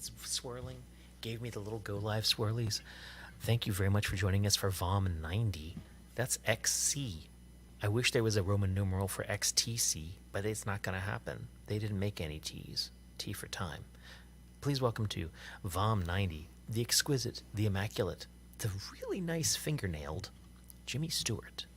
it's swirling, gave me the little Go Live swirlies. Thank you very much for joining us for VOM 90. That's XC. I wish there was a Roman numeral for XTC, but it's not going to happen. They didn't make any T's. T for time. Please welcome to VOM 90, the exquisite, the immaculate, the really nice fingernailed Jimmy Stewart.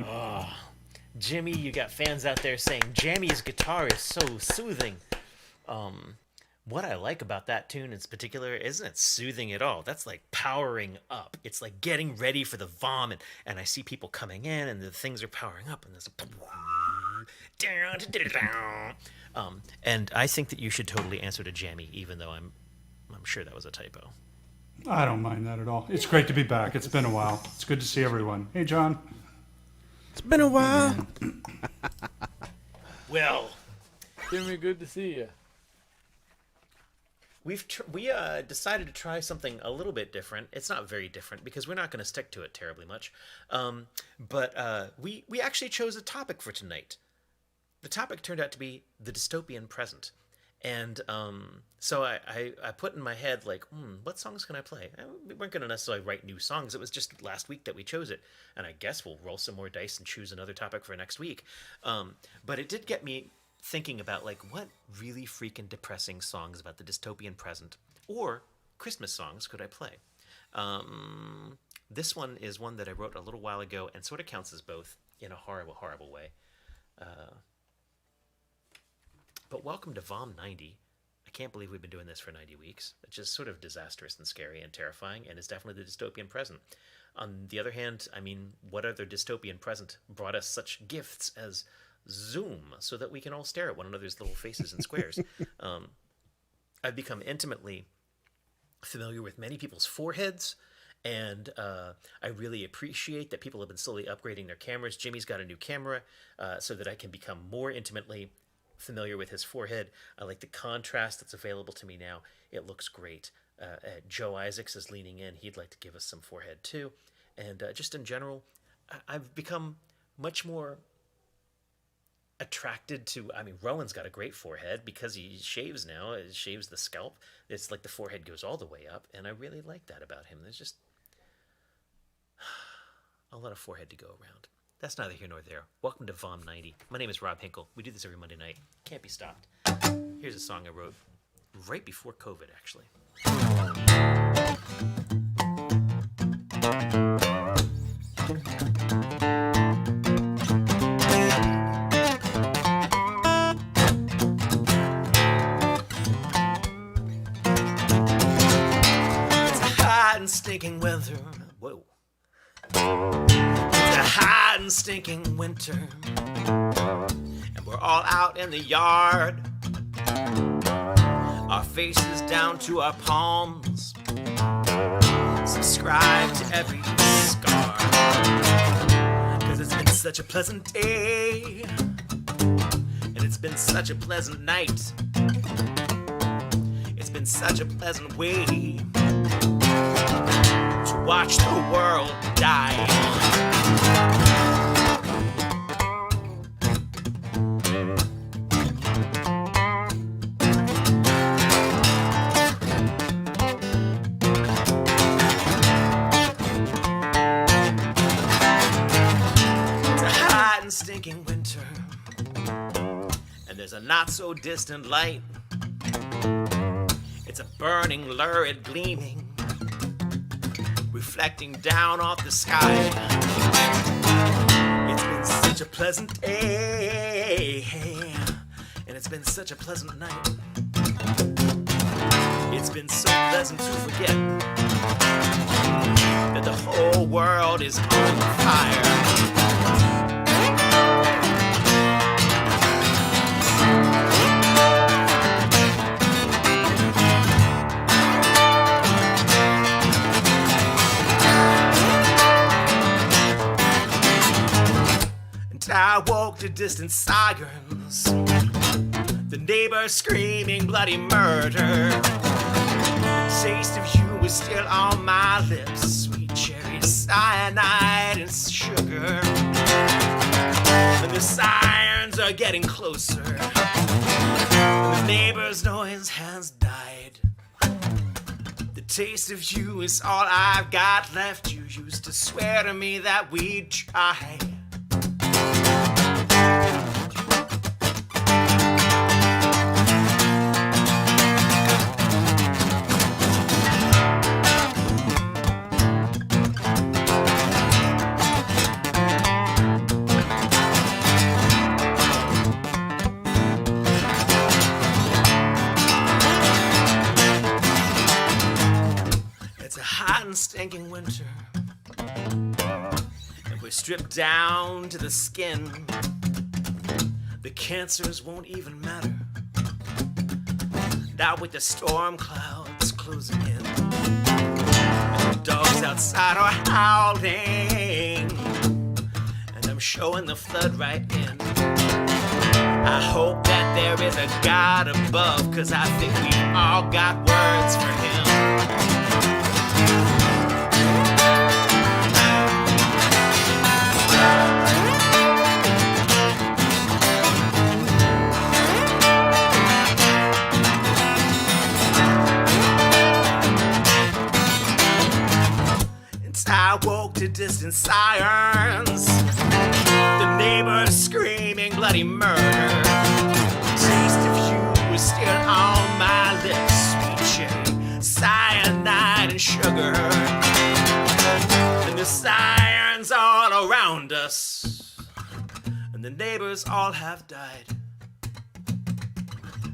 Oh, Jimmy, you got fans out there saying Jammy's guitar is so soothing. What I like about that tune in particular isn't it soothing at all. That's like powering up. It's like getting ready for the VOM, and I see people coming in, and the things are powering up, and there's a and I think that you should totally answer to Jammy, even though I'm sure that was a typo. I don't mind that at all. It's great to be back. It's been a while. It's good to see everyone. Hey, John. It's been a while. Well, Jimmy, good to see you. we decided to try something a little bit different. It's not very different because we're not going to stick to it terribly much. But we actually chose a topic for tonight. The topic turned out to be the dystopian present. And so I put in my head, like, what songs can I play? And we weren't going to necessarily write new songs. It was just last week that we chose it. And I guess we'll roll some more dice and choose another topic for next week. But it did get me thinking about, like, what really freaking depressing songs about the dystopian present or Christmas songs could I play? This one is one that I wrote a little while ago and sort of counts as both in a horrible, horrible way. But welcome to VOM 90. I can't believe we've been doing this for 90 weeks. It's just sort of disastrous and scary and terrifying, and it's definitely the dystopian present. On the other hand, I mean, what other dystopian present brought us such gifts as Zoom so that we can all stare at one another's little faces and squares? I've become intimately familiar with many people's foreheads, and I really appreciate that people have been slowly upgrading their cameras. Jimmy's got a new camera so that I can become more intimately familiar with his forehead. I like the contrast that's available to me now. It looks great. Joe Isaacs is leaning in. He'd like to give us some forehead too. And just in general, I've become much more attracted to, I mean, Rowan's got a great forehead because he shaves now. He shaves the scalp. It's like the forehead goes all the way up, and I really like that about him. There's just a lot of forehead to go around. That's neither here nor there. Welcome to VOM 90. My name is Rob Hinkle. We do this every Monday night. Can't be stopped. Here's a song I wrote right before COVID, actually. It's a hot and stinking weather. Whoa. Hot and stinking winter, and we're all out in the yard, our faces down to our palms, subscribe to every scar, cause it's been such a pleasant day, and it's been such a pleasant night, it's been such a pleasant way to watch the world die. Stinking winter, and there's a not so distant light. It's a burning, lurid gleaming, reflecting down off the sky. It's been such a pleasant day, and it's been such a pleasant night. It's been so pleasant to forget that the whole world is on fire. I woke to distant sirens, the neighbors screaming bloody murder. The taste of you is still on my lips, sweet cherry cyanide and sugar. And the sirens are getting closer, and the neighbors' noise has died. The taste of you is all I've got left. You used to swear to me that we'd try. hot and stinking winter, and we're stripped down to the skin. The cancers won't even matter now with the storm clouds closing in, and the dogs outside are howling, and I'm showing the flood right in. I hope that there is a God above, 'cause I think we've all got words for him. And I woke to distant sirens, the neighbors screaming bloody murder. Taste of you was still on my lips, sweet cherry, cyanide and sugar. And the sirens all around us, and the neighbors all have died.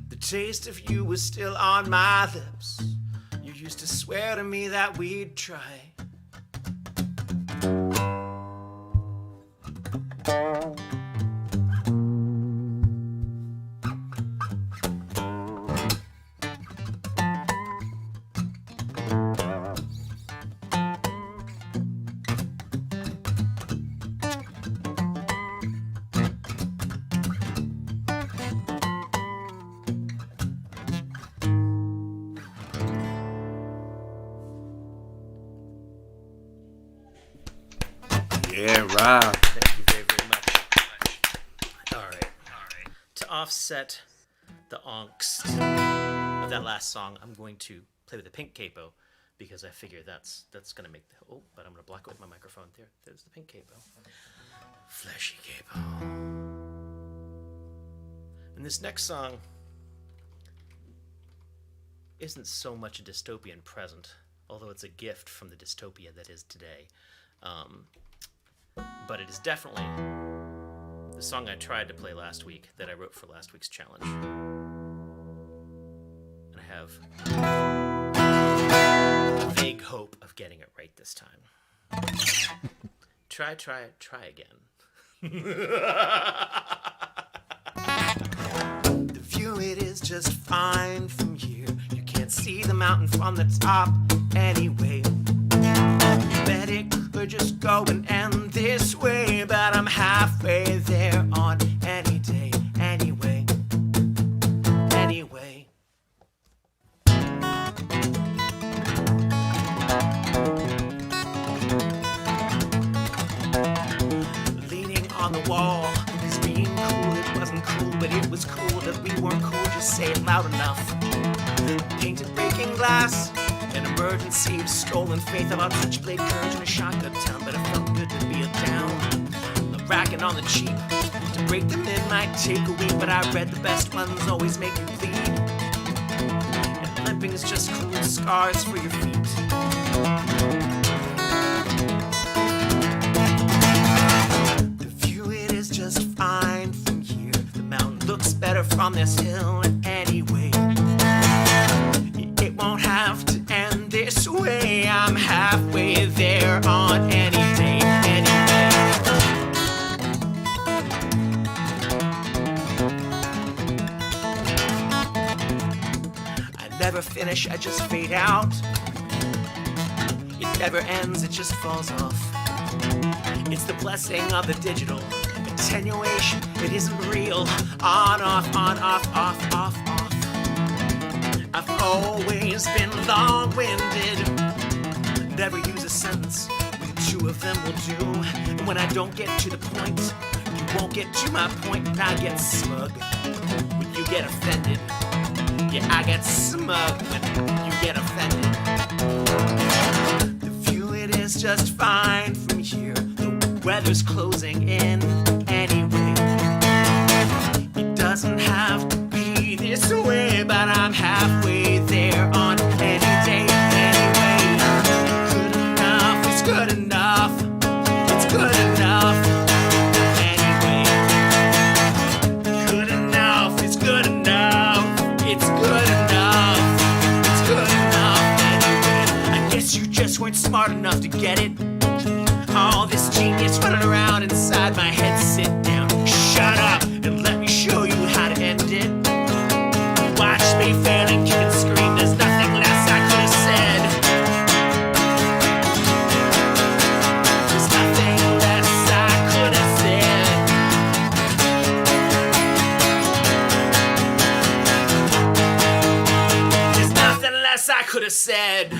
The taste of you was still on my lips. You used to swear to me that we'd try. Yeah, right. Thank you very, very much. All right. To offset the angst of that last song, I'm going to play with the pink capo, because I figure that's going to make the... Oh, but I'm going to block it with my microphone. There's the pink capo. Fleshy capo. And this next song isn't so much a dystopian present, although it's a gift from the dystopia that is today. But it is definitely the song I tried to play last week that I wrote for last week's challenge. And I have a vague hope of getting it right this time. Try again. The view, it is just fine from here. You can't see the mountain from the top anyway. Bet it could just go and end this way, but I'm halfway there on any day, anyway. Leaning on the wall, 'cause being cool, it wasn't cool, but it was cool that we weren't cool, just say it loud enough. Painted breaking glass, an emergency of stolen faith, about switchblade courage in a shotgun town, but it felt good to be a down. Racking on the cheap, to break them in might take a week, but I read the best ones always make you bleed. And limping is just cruel scars for your feet. The view, it is just fine from here. The mountain looks better from this hill anyway. It won't have to end this way. I'm halfway there on any day, anyway. I never finish, I just fade out. It never ends, it just falls off. It's the blessing of the digital attenuation. It isn't real. On, off, on, off, off, off, off. I've always been long-winded. Never use a sentence when two of them will do. And when I don't get to the point, you won't get to my point. And I get smug when you get offended. Yeah, I get smug when you get offended. The view, it is just fine from here. The weather's closing in anyway. It doesn't have to be this way, but I'm halfway there on any day anyway. Good enough is good enough. It's good enough anyway. Good enough is good enough. It's good enough. It's good enough anyway. I guess you just weren't smart enough to get it. All this genius running around inside my head. Sit down, shut up, and let me show you how to end it. Watch me fail and kick and scream. There's nothing less I could have said. There's nothing less I could have said. There's nothing less I could have said.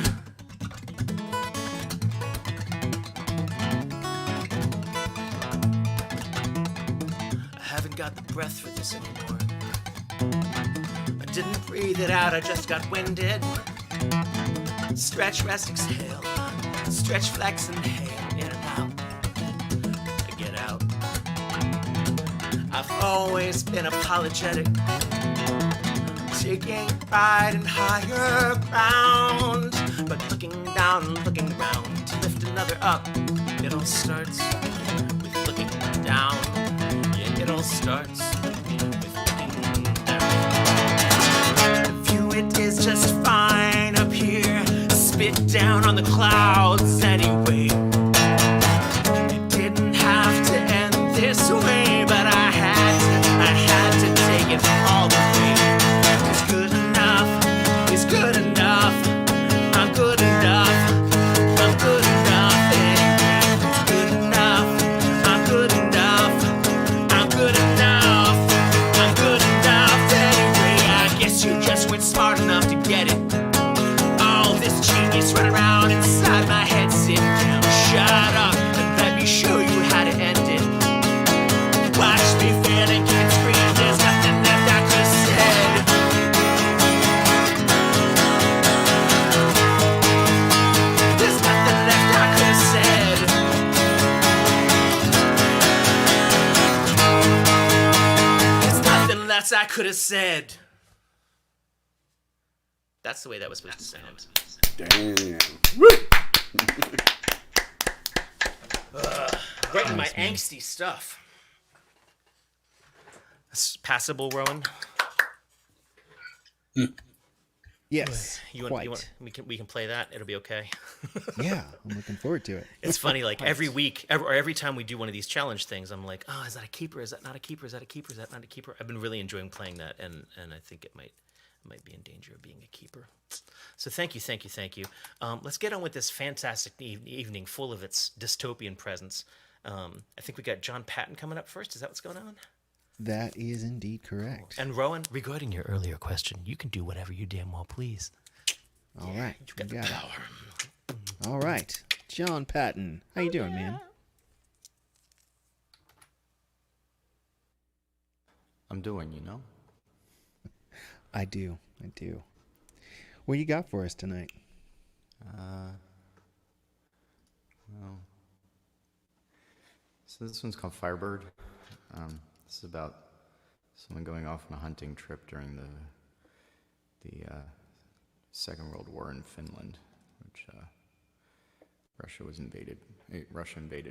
I haven't got the breath for this anymore. I didn't breathe it out, I just got winded. Stretch, rest, exhale. Stretch, flex, inhale. In and out. I get out. I've always been apologetic, taking pride in higher ground. But looking down and looking round to lift another up, it all starts with looking down. Yeah, it all starts with looking down. View it is just fine up here. Spit down on the clouds anyway. It didn't have to end this way, but I had to take it all the way. It's good enough, it's good enough. I'm good enough, I'm good enough anyway. It's good enough, I'm good enough, I'm good enough, I'm good enough anyway. I guess you just weren't smart enough to get it. All this genius running around inside my head. Sit down, shut up, and let me show you how to end it. Watch me fail and kick and scream. There's nothing left I could have said. There's nothing left I could have said. There's nothing less I could have said. That's the way that was supposed to sound. Damn. Writing my angsty stuff. It's passable, Rowan. Yes, Want we can play that. It'll be okay. Yeah, I'm looking forward to it. It's funny, like every week, or every time we do one of these challenge things, I'm like, oh, is that a keeper? Is that not a keeper? Is that a keeper? Is that not a keeper? I've been really enjoying playing that, and I think it might be in danger of being a keeper. So thank you. Let's get on with this fantastic evening full of its dystopian presence. I think we got John Patton coming up first. Is that what's going on? That is indeed correct. And Rowan, regarding your earlier question, you can do whatever you damn well please. All right, You got the it. power. All right, John Patton, how you doing, man? I'm doing, you know? I do. What you got for us tonight? Well, so this one's called Firebird. This is about someone going off on a hunting trip during the Second World War in Finland, which Russia invaded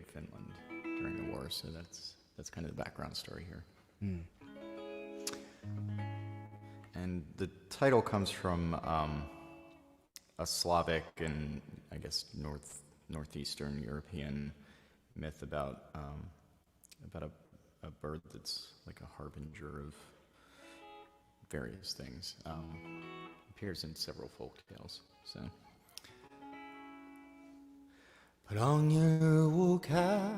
Finland during the war. So that's kind of the background story here. And the title comes from a Slavic and I guess northeastern European myth about a bird that's like a harbinger of various things. Appears in several folk tales. So, put on your wool cap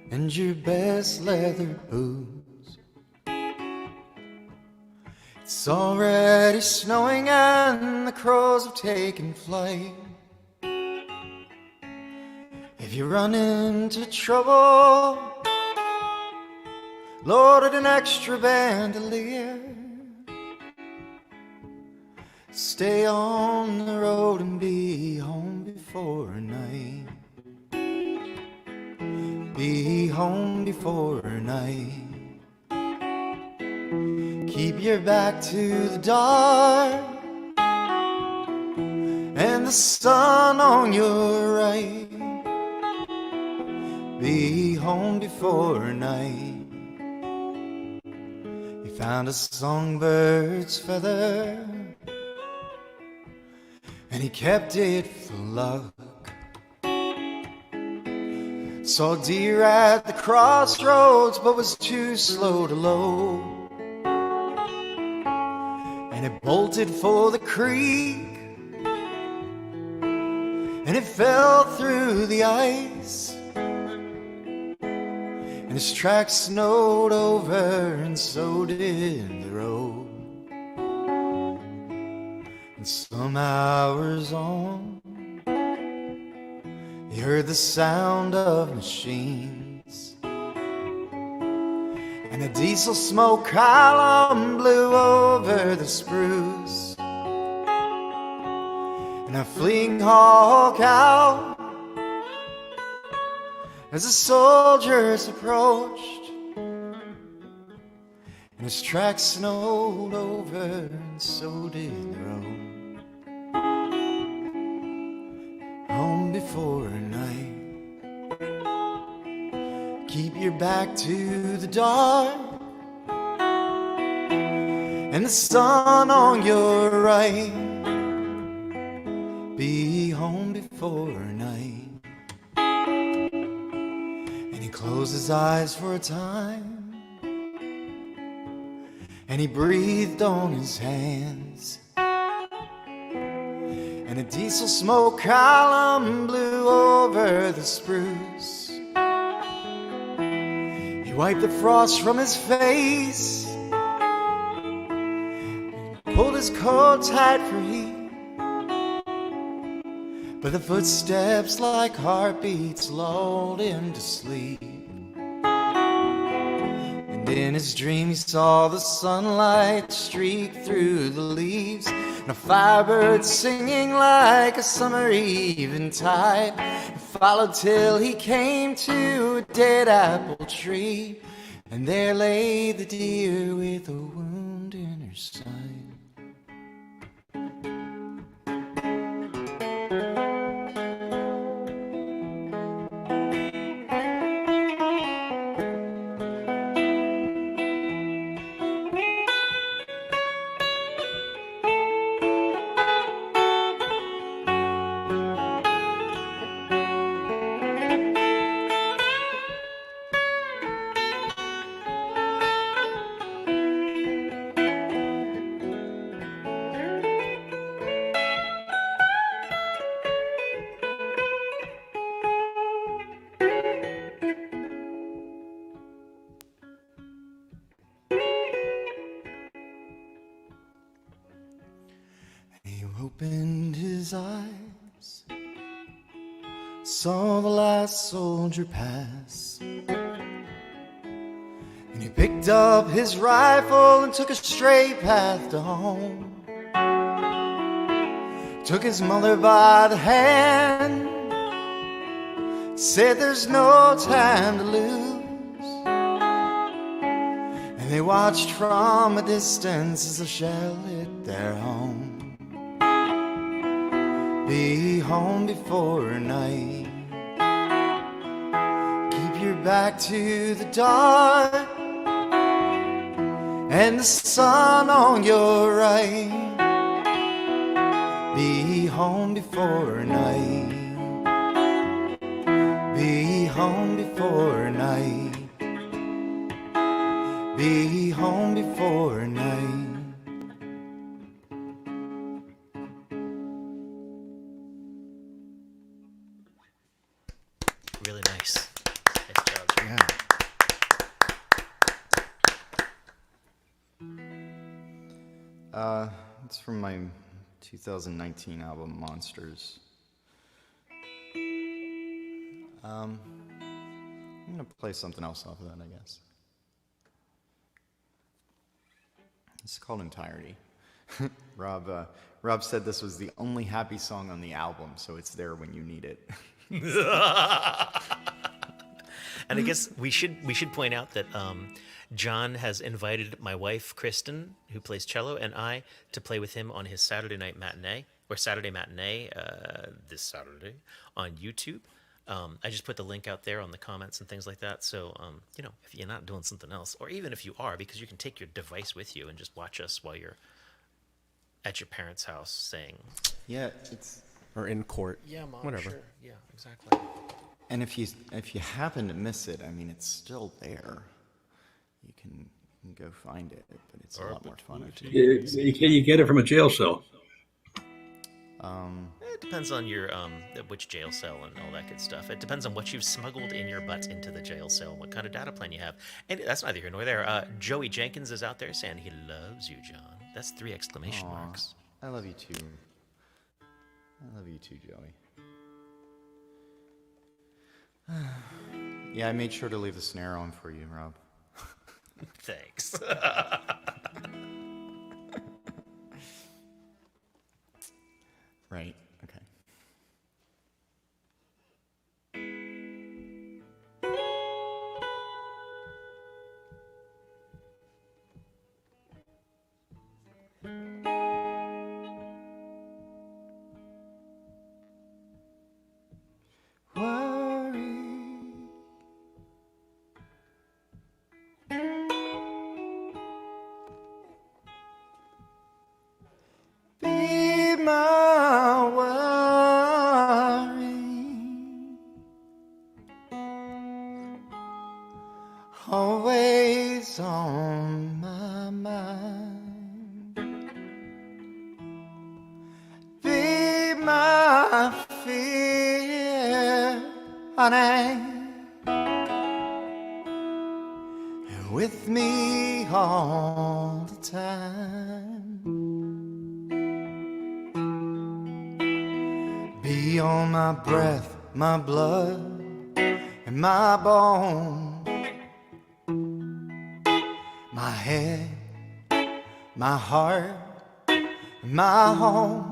and your best leather boots. It's already snowing and the crows have taken flight. If you run into trouble, loaded an extra bandolier. Stay on the road and be home before night. Be home before night. Keep your back to the dark and the sun on your right. Be home before night. You found a songbird's feather and he kept it for luck. Saw deer at the crossroads, but was too slow to load, and it bolted for the creek, and it fell through the ice, and his tracks snowed over, and so did the road. And some hours on, he heard the sound of machines, and a diesel smoke column blew over the spruce, and a fleeing hawk out as the soldiers approached, and his tracks snowed over, and so did the road. Home before night, keep your back to the dark, and the sun on your right. Be home before night. And he closed his eyes for a time, and he breathed on his hands, and a diesel smoke column blew over the spruce. He wiped the frost from his face, pulled his coat tight for heat, but the footsteps like heartbeats lulled him to sleep. And in his dream he saw the sunlight streak through the leaves, and a firebird singing like a summer eventide. He followed till he came to a dead apple tree, and there lay the deer with a wound in her side. He opened his eyes, saw the last soldier pass, and he picked up his rifle and took a straight path to home. Took his mother by the hand, said there's no time to lose, and they watched from a distance as the shell hit their home. Be home before night, keep your back to the dark, and the sun on your right. Be home before night, be home before night, be home before night. Really nice. Nice job. Yeah. It's from my 2019 album, Monsters. I'm gonna play something else off of that, I guess. It's called Entirety. Rob said this was the only happy song on the album, so it's there when you need it. And I guess we should point out that John has invited my wife Kristen, who plays cello, and I to play with him on his Saturday night matinee or Saturday matinee this Saturday on YouTube. I just put the link out there on the comments and things like that. So if you're not doing something else, or even if you are, because you can take your device with you and just watch us while you're at your parents' house saying, Yeah, it's Or in court. "Yeah, mom, Whatever. sure, yeah, exactly." and if you happen to miss it, I mean, it's still there. You can go find it, but it's a lot more fun. You get it from a jail cell. It depends on your which jail cell and all that good stuff. It depends on what you've smuggled in your butt into the jail cell and what kind of data plan you have. And that's neither here nor there. Joey Jenkins is out there saying he loves you, John. That's 3 exclamation marks. I love you too. I love you too, Joey. Yeah, I made sure to leave the snare on for you, Rob. Thanks. Right. Okay. Worry. Be my worry. Always on my mind. Be my fear, honey. And with me all the time. Be on my breath, my blood, and my bone. My head, my heart, my home.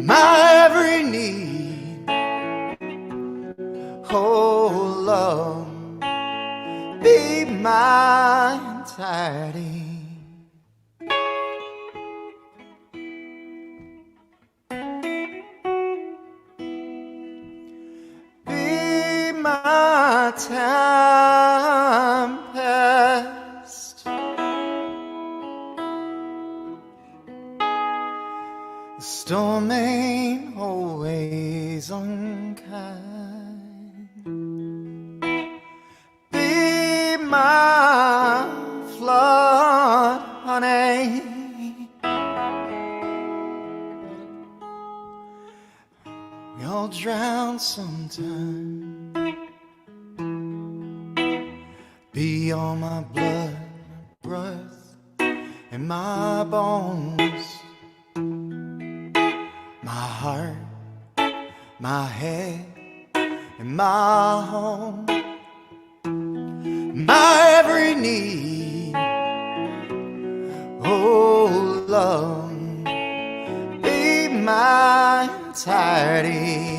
My every need. Oh, love, be my entirety. Be my tempest. The storm ain't always unkind. Be my flood, honey. We all drown sometime. Be all my blood, my breath, and my bones. My heart, my head, and my home. My every need. Oh, love, be my entirety.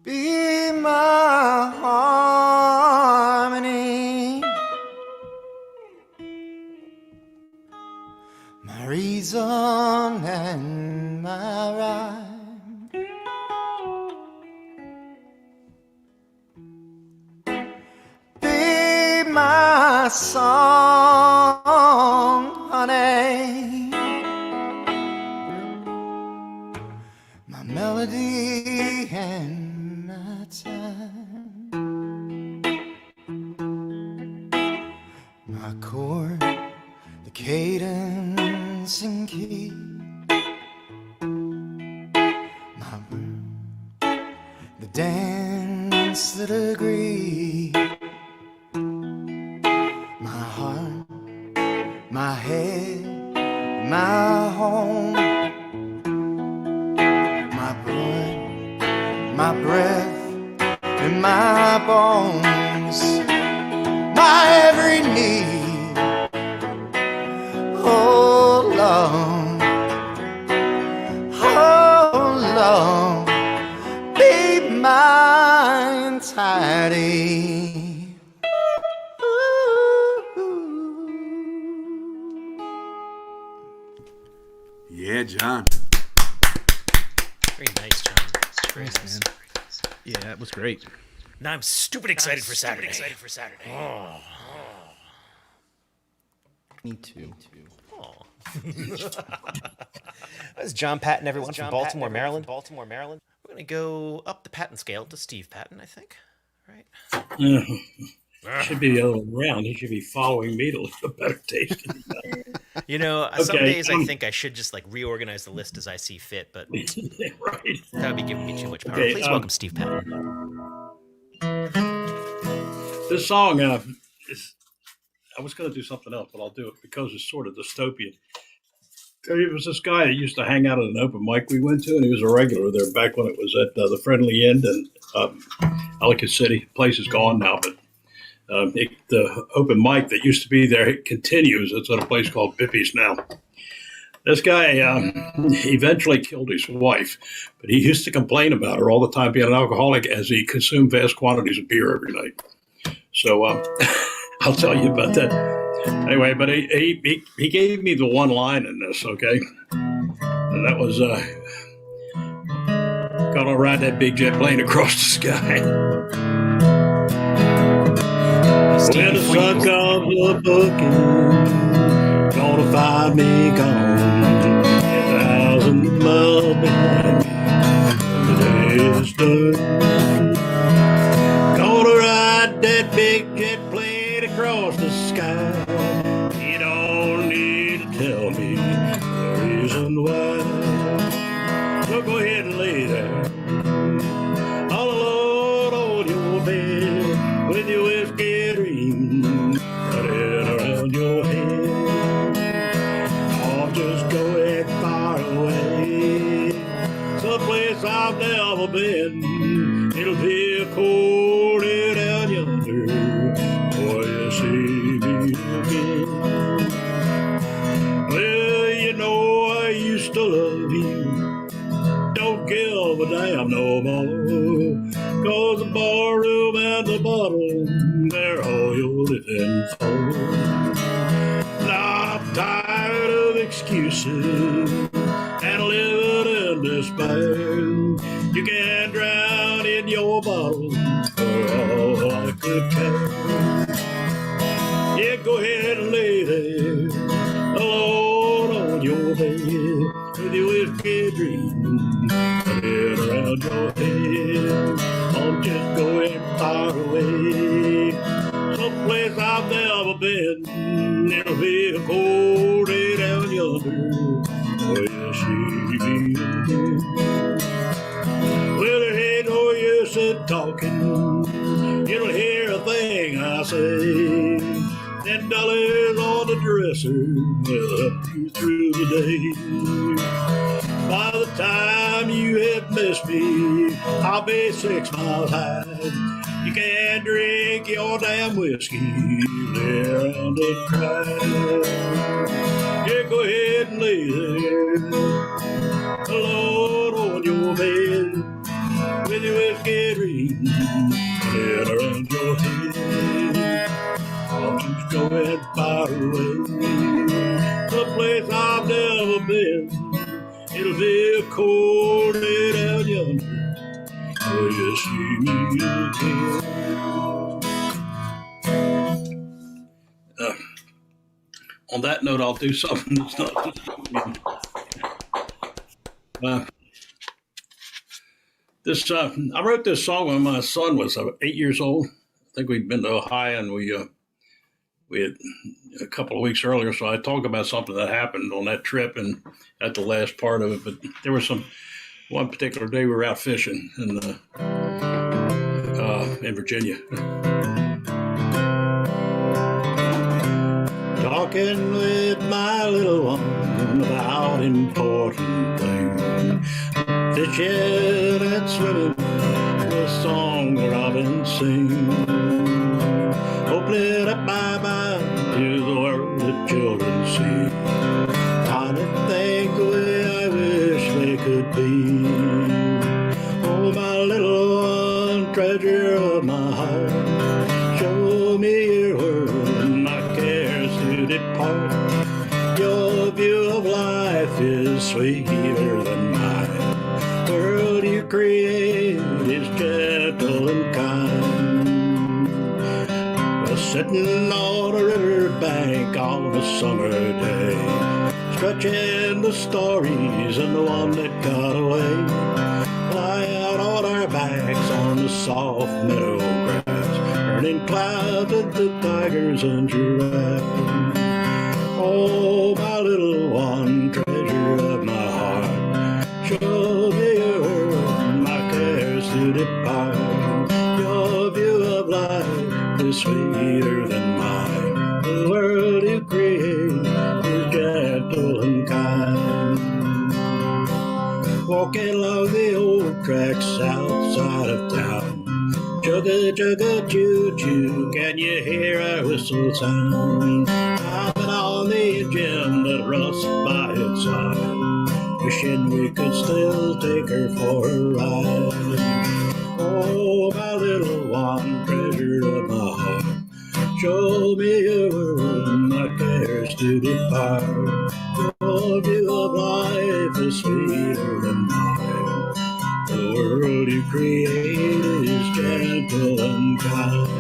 Be my harmony, my reason and my rhyme. Be my song, honey, my melody and time. My chord, the cadence and key. My room, the dance that agree. My heart, my head, my home. My blood, my breath, and my bones. My every need. Lord, oh Lord, be mine tidy. Yeah, John. Very nice, John. Very nice. Yeah, it was great. Now I'm stupid excited for Saturday. Me too. That's John Patton, everyone from Baltimore, Maryland. We're gonna go up the Patton scale to Steve Patton, I think. Right? Should be the other way around. He should be following me to look for better taste. You know, some Okay, days I think I should just like reorganize the list as I see fit, but Yeah, right. that would be giving me too much power. Okay, Please welcome Steve Patton. This song, I was going to do something else, but I'll do it because it's sort of dystopian. There was this guy that used to hang out at an open mic we went to, and he was a regular there back when it was at the Friendly Inn in Ellicott City. The place is gone now, but the open mic that used to be there, it continues. It's at a place called Bippy's now. This guy eventually killed his wife, but he used to complain about her all the time being an alcoholic as he consumed vast quantities of beer every night. So I'll tell you about that. Anyway, but he gave me the one line in this, okay? And that was, gonna ride that big jet plane across the sky. When the sun comes up looking, gonna find me gone 1,000 miles behind me. The day is done. Gonna ride that big jet plane across the sky. You don't need to tell me the reason why. So go ahead and lay there all alone on your bed with your whiskey dream running around your head. I'll just go ahead far away, someplace I've never been. It'll be a cold day down yonder before you see me again. Well, you know I used to love you, don't give a damn no more, 'cause the barroom and the bottle, they're all you're living for. Now I'm tired of excuses and living in despair. You can drown in your bottle for all I could care. Yeah, go ahead and lay there alone on your bed with your whiskey dream running around your head. I'm just going far away, someplace I've never been. It'll be a cold day down yonder where you see me again. Well, there ain't no use in talking, you don't hear a thing I say. Ten dollars on the dresser will help you through the day. By the time you have missed me, I'll be 6 miles high. You can't drink your damn whiskey, lay around and cry. Yeah, go ahead and lay there alone on your bed with your whiskey dream laying around your head. I'm just going far away, someplace I've never been. It'll be a cold day down yonder where you see me again. On that note, I'll do something that's not. I wrote this song when my son was 8 years old. I think we'd been to Ohio, and we had a couple of weeks earlier. So I talked about something that happened on that trip and at the last part of it. But there was one particular day we were out fishing in Virginia. Talking with my little one about important things. Fishing and swimming, the song the robins sing. Opening up my mind to the world that children see. Finding life is sweeter than mine. The world you create is gentle and kind. Well, sitting on a riverbank on a summer day, stretching the stories and the one that got away, lie out on our backs on the soft meadow grass, turning clouds into tigers and giraffes. Oh, my little one, treasure of my heart, show me your world, my cares to depart. Your view of life is sweeter than mine. The world you create is gentle and kind. Walking along the old tracks outside of town, chugga chugga choo choo, can you hear our whistle sound? Hopping on the engine that rusts by its side, wishing we could still take her for a ride. Oh, my little one, treasure of my heart, show me your world, my cares to depart. Your view of life is sweeter than mine. The world you create is gentle and kind.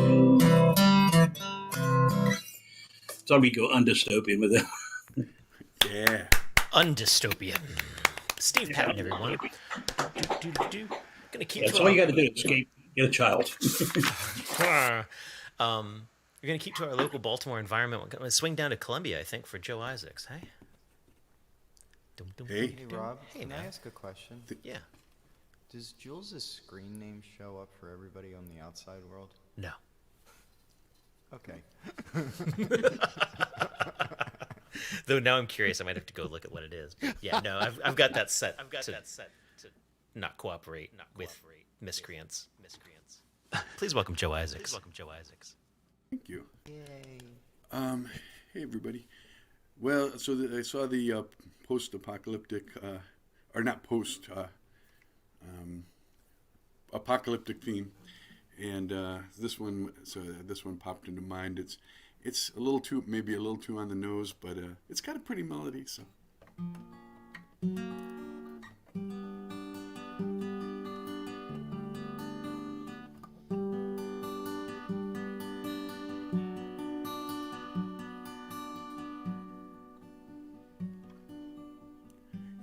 So we go undystopian with it. Yeah. Undystopian. Steve Patton, everyone. Gonna keep That's to all our, you got to do is escape, get a child. We're gonna keep to our local Baltimore environment. We're gonna swing down to Columbia, I think, for Joe Isaacs. Hey. Hey. Hey, Rob, Hey, can I man. ask a question? Yeah. Does Jules' screen name show up for everybody on the outside world? No. Okay. Though now I'm curious. I might have to go look at what it is. But yeah, no, I've got that set. To not cooperate with miscreants. Please welcome Joe Isaacs. Thank you. Yay. Hey, everybody. Well, so I saw the post-apocalyptic, or not post, apocalyptic theme, and this one popped into mind. It's a little too, maybe a little too on the nose, but it's got a pretty melody. So.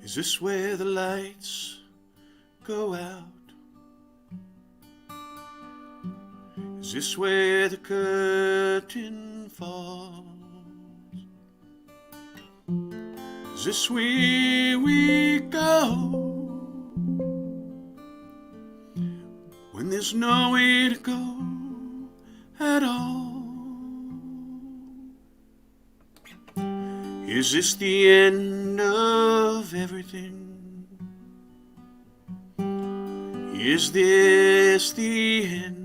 Is this where the lights go out? Is this where the curtain falls? Is this where we go when there's nowhere to go at all? Is this the end of everything? Is this the end?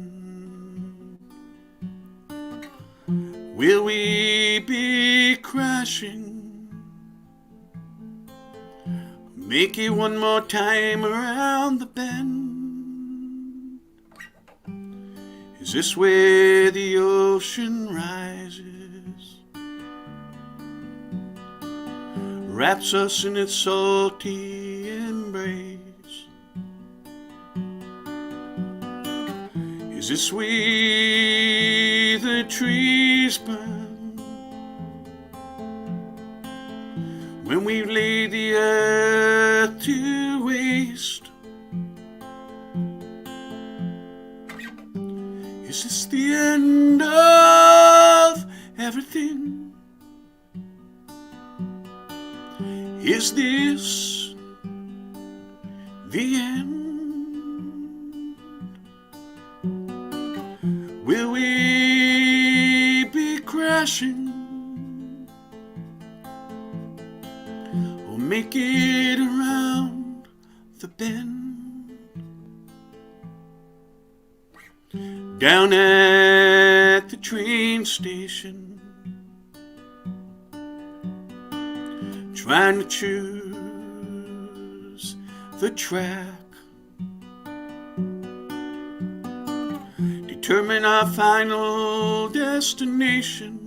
Will we be crashing? Make it one more time around the bend? Is this where the ocean rises, wraps us in its salty embrace? Is this where the trees burn, when we lay the earth to waste? Is this the end of everything? Is this the end? Will we be crashing, or make it around the bend? Down at the train station, trying to choose the track, determine our final destination.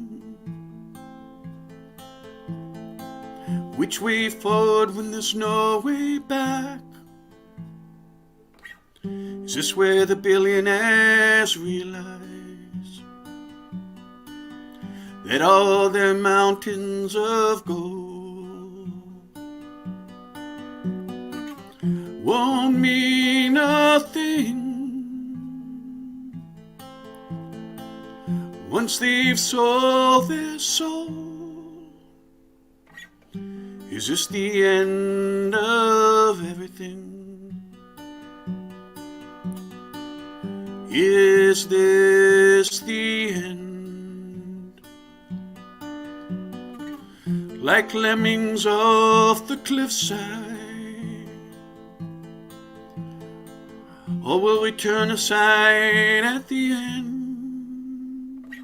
Which way forward when there's no way back? Is this where the billionaires realize that all their mountains of gold won't mean nothing once they've sold their soul? Is this the end of everything? Is this the end? Like lemmings off the cliffside, or will we turn aside at the end?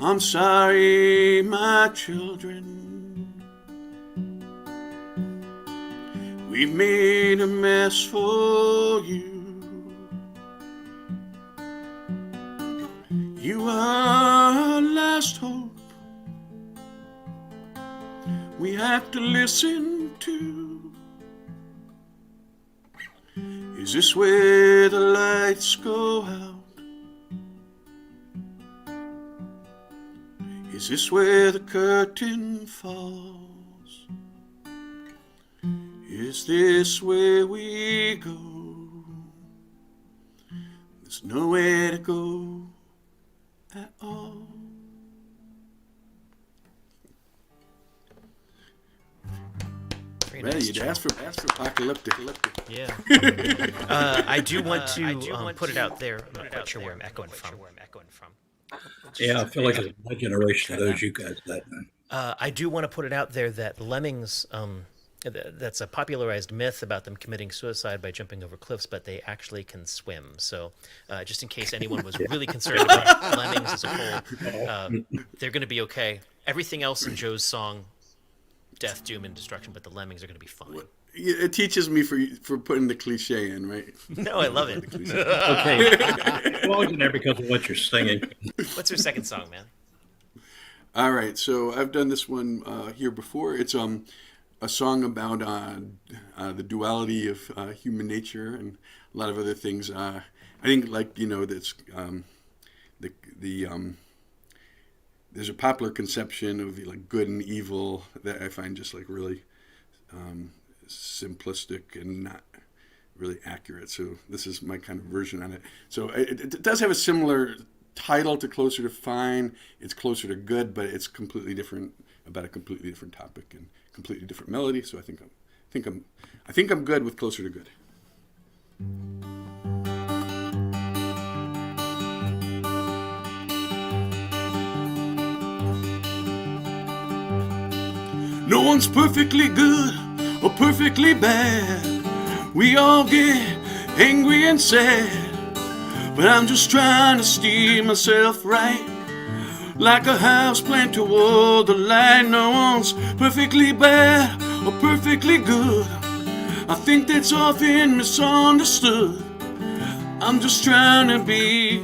I'm sorry, my children, we've made a mess for you. You are our last hope we have to listen to. Is this where the lights go out? Is this where the curtain falls? Is this where we go? There's nowhere to go at all. Very Well, nice, you'd Joe. ask for apocalyptic. Yeah. I do want to put it out there. I'm not quite sure where I'm echoing from. Yeah, I feel like it's my generation of those you guys that. I do want to put it out there that lemmings, that's a popularized myth about them committing suicide by jumping over cliffs, but they actually can swim. So just in case anyone was really concerned about lemmings as a whole, they're going to be okay. Everything else in Joe's song, death, doom, and destruction, but the lemmings are going to be fine. It teaches me for putting the cliche in, right? No, I love it. Okay. Well, in there because of what you're singing. What's your second song, man? All right, so I've done this one here before. It's a song about the duality of human nature and a lot of other things. I think, like, you know, that's there's a popular conception of like good and evil that I find just like really simplistic and not really accurate. So this is my kind of version on it. So it does have a similar title to Closer to Fine. It's Closer to Good, but it's completely different, about a completely different topic and completely different melody. So I think I'm good with Closer to Good. No one's perfectly good or perfectly bad. We all get angry and sad, but I'm just trying to steer myself right, like a house plant toward the light. No one's perfectly bad or perfectly good. I think that's often misunderstood. I'm just trying to be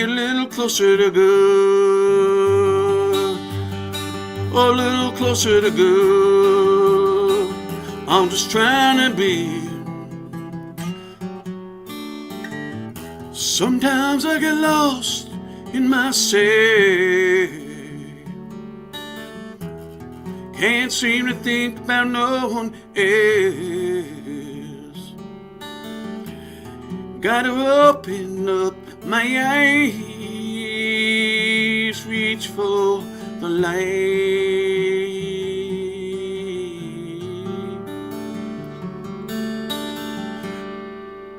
a little closer to good, a little closer to good. I'm just trying to be. Sometimes I get lost in myself, can't seem to think about no one else. Gotta open up my eyes, reach for the light.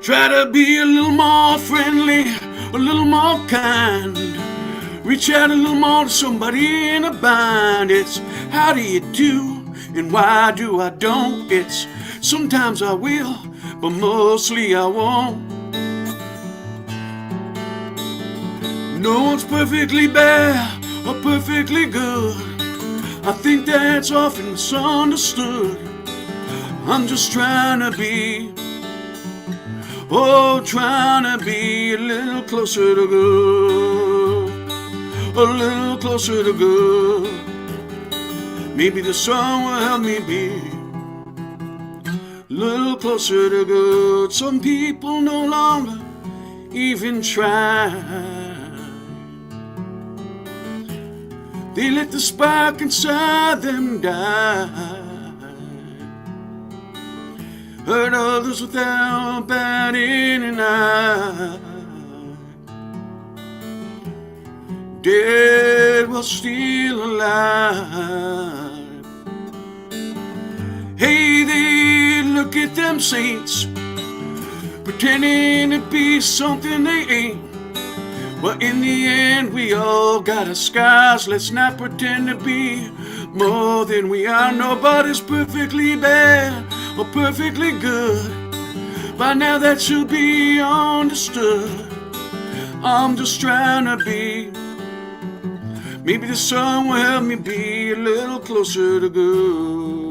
Try to be a little more friendly, a little more kind. Reach out a little more to somebody in a bind. It's how do you do and why do I don't. It's sometimes I will, but mostly I won't. No one's perfectly bad or perfectly good. I think that's often misunderstood. I'm just trying to be, trying to be a little closer to good, a little closer to good. Maybe the sun will help me be a little closer to good. Some people no longer even try. They let the spark inside them die. Hurt others without batting an eye. Dead while still alive. Hey, they look at them saints, pretending to be something they ain't. But in the end, we all got our scars. Let's not pretend to be more than we are. Nobody's perfectly bad or perfectly good. By now that should be understood. I'm just trying to be. Maybe the sun will help me be a little closer to good.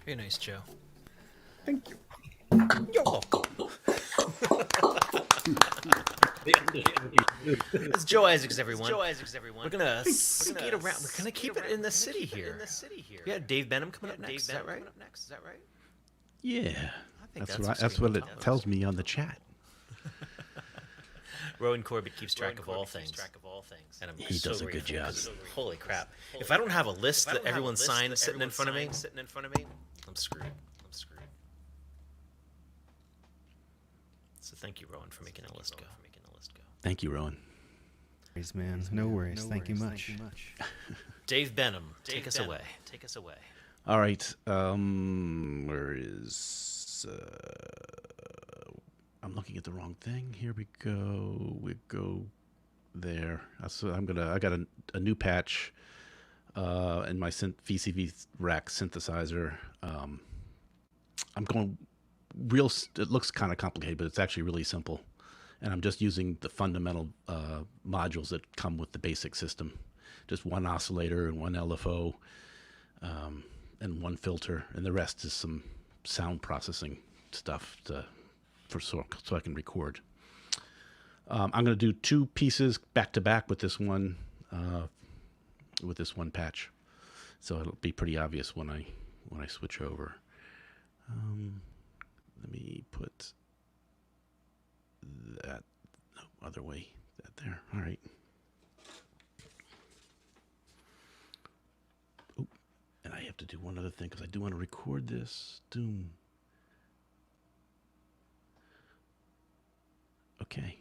Very nice, Joe. Thank you. You're welcome. It's Joe Isaacs, everyone. We're gonna skate around. We're gonna keep it in the city here. Yeah, Dave Benham coming up next. Is that right? Yeah, think that's what it tells me on the chat. Rowan Corbett keeps track of all things. And He does a good job. Holy crap! If I don't have a list that everyone signed sitting in front of me, I'm screwed. So thank you, Rowan, for making a list go. Thank you, Rowan. Worries, man. No worries. Thank you much. Dave Benham, take us away. All right. Where is? I'm looking at the wrong thing. Here we go. We go there. So I got a new patch in my VCV rack synthesizer. I'm going real. It looks kind of complicated, but it's actually really simple. And I'm just using the fundamental modules that come with the basic system. Just one oscillator and one LFO, and one filter, and the rest is some sound processing stuff so I can record. I'm going to do two pieces back to back with this one patch, so it'll be pretty obvious when I switch over. Let me put that other way, that there. All right. Oh, and I have to do one other thing because I do want to record this. Doom. Okay.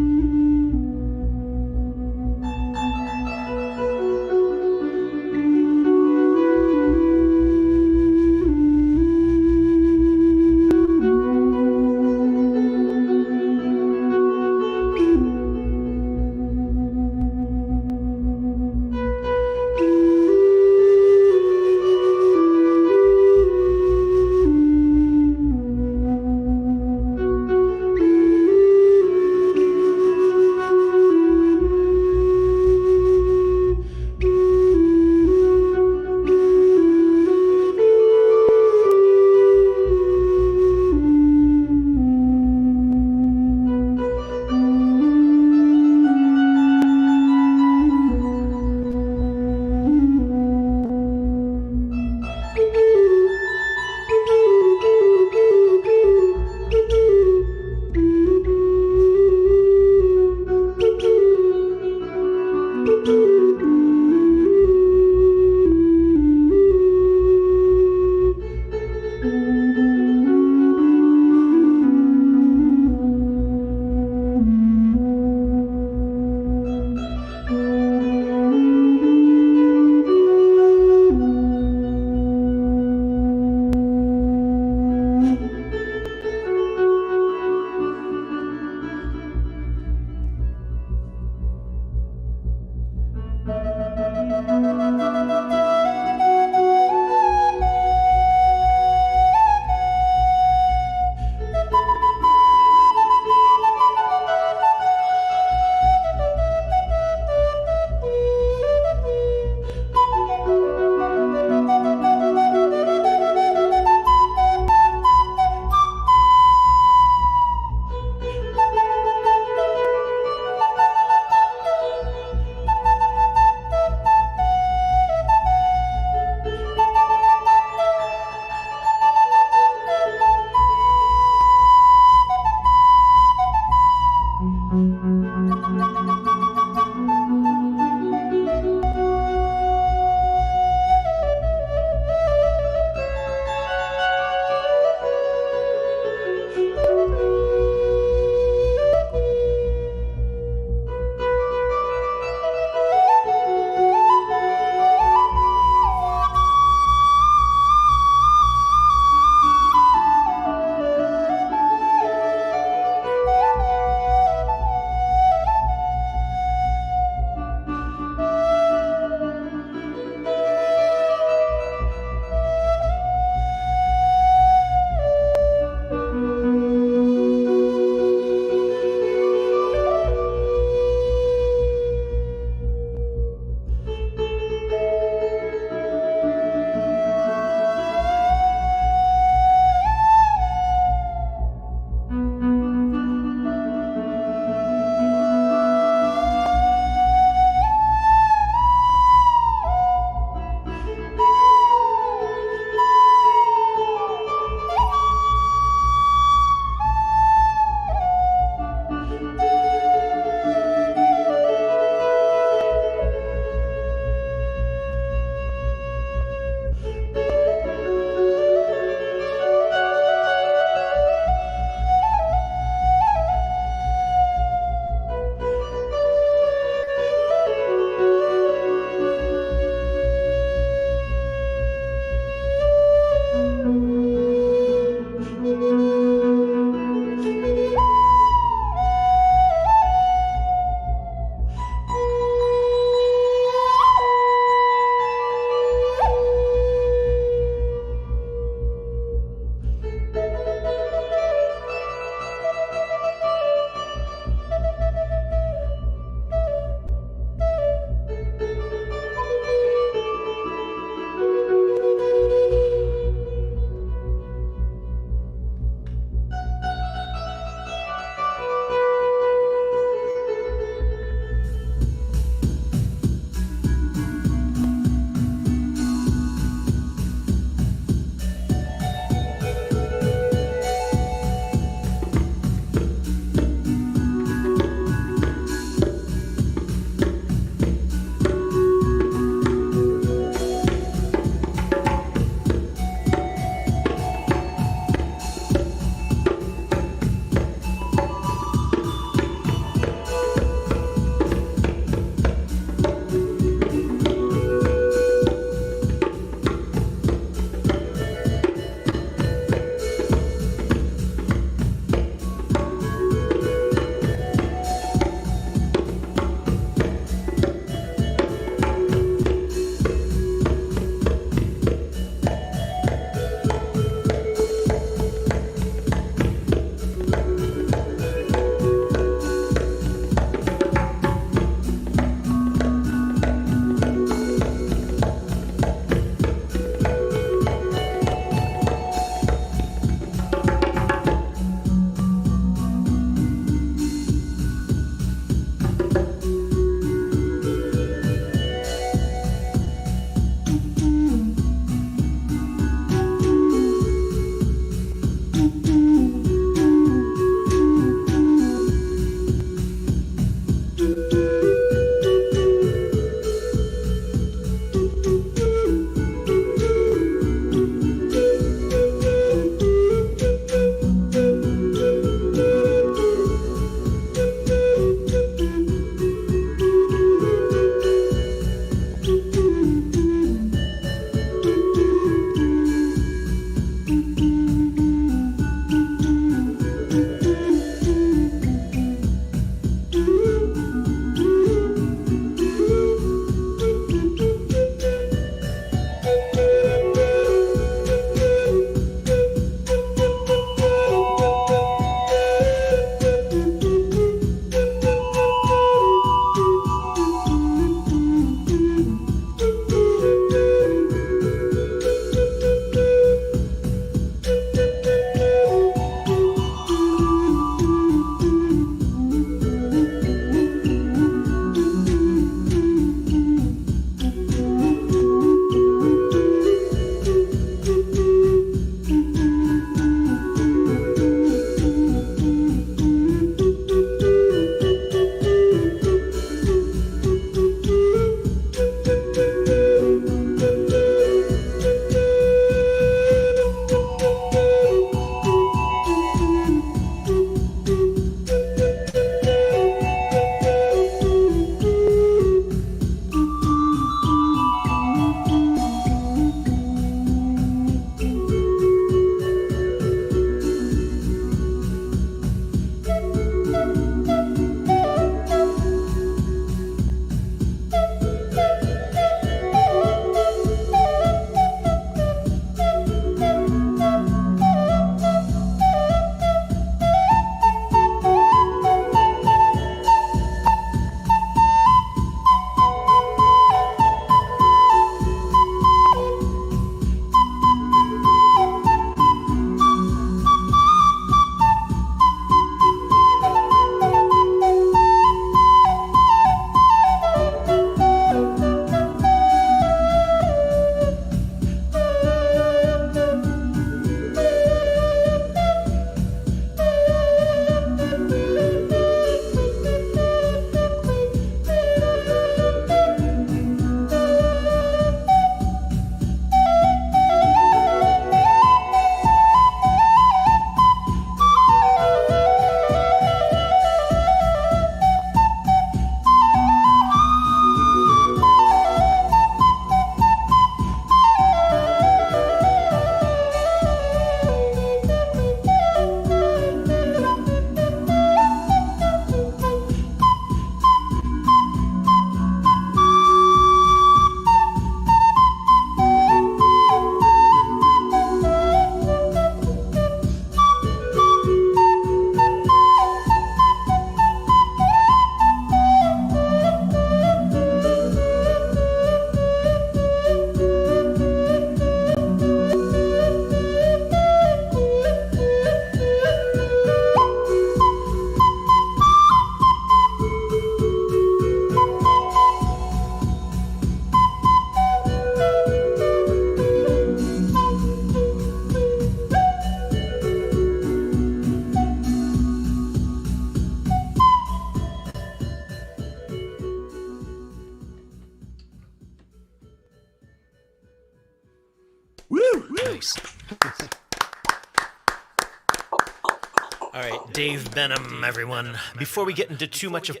All right, Dave Benham, everyone. Before we get into too much of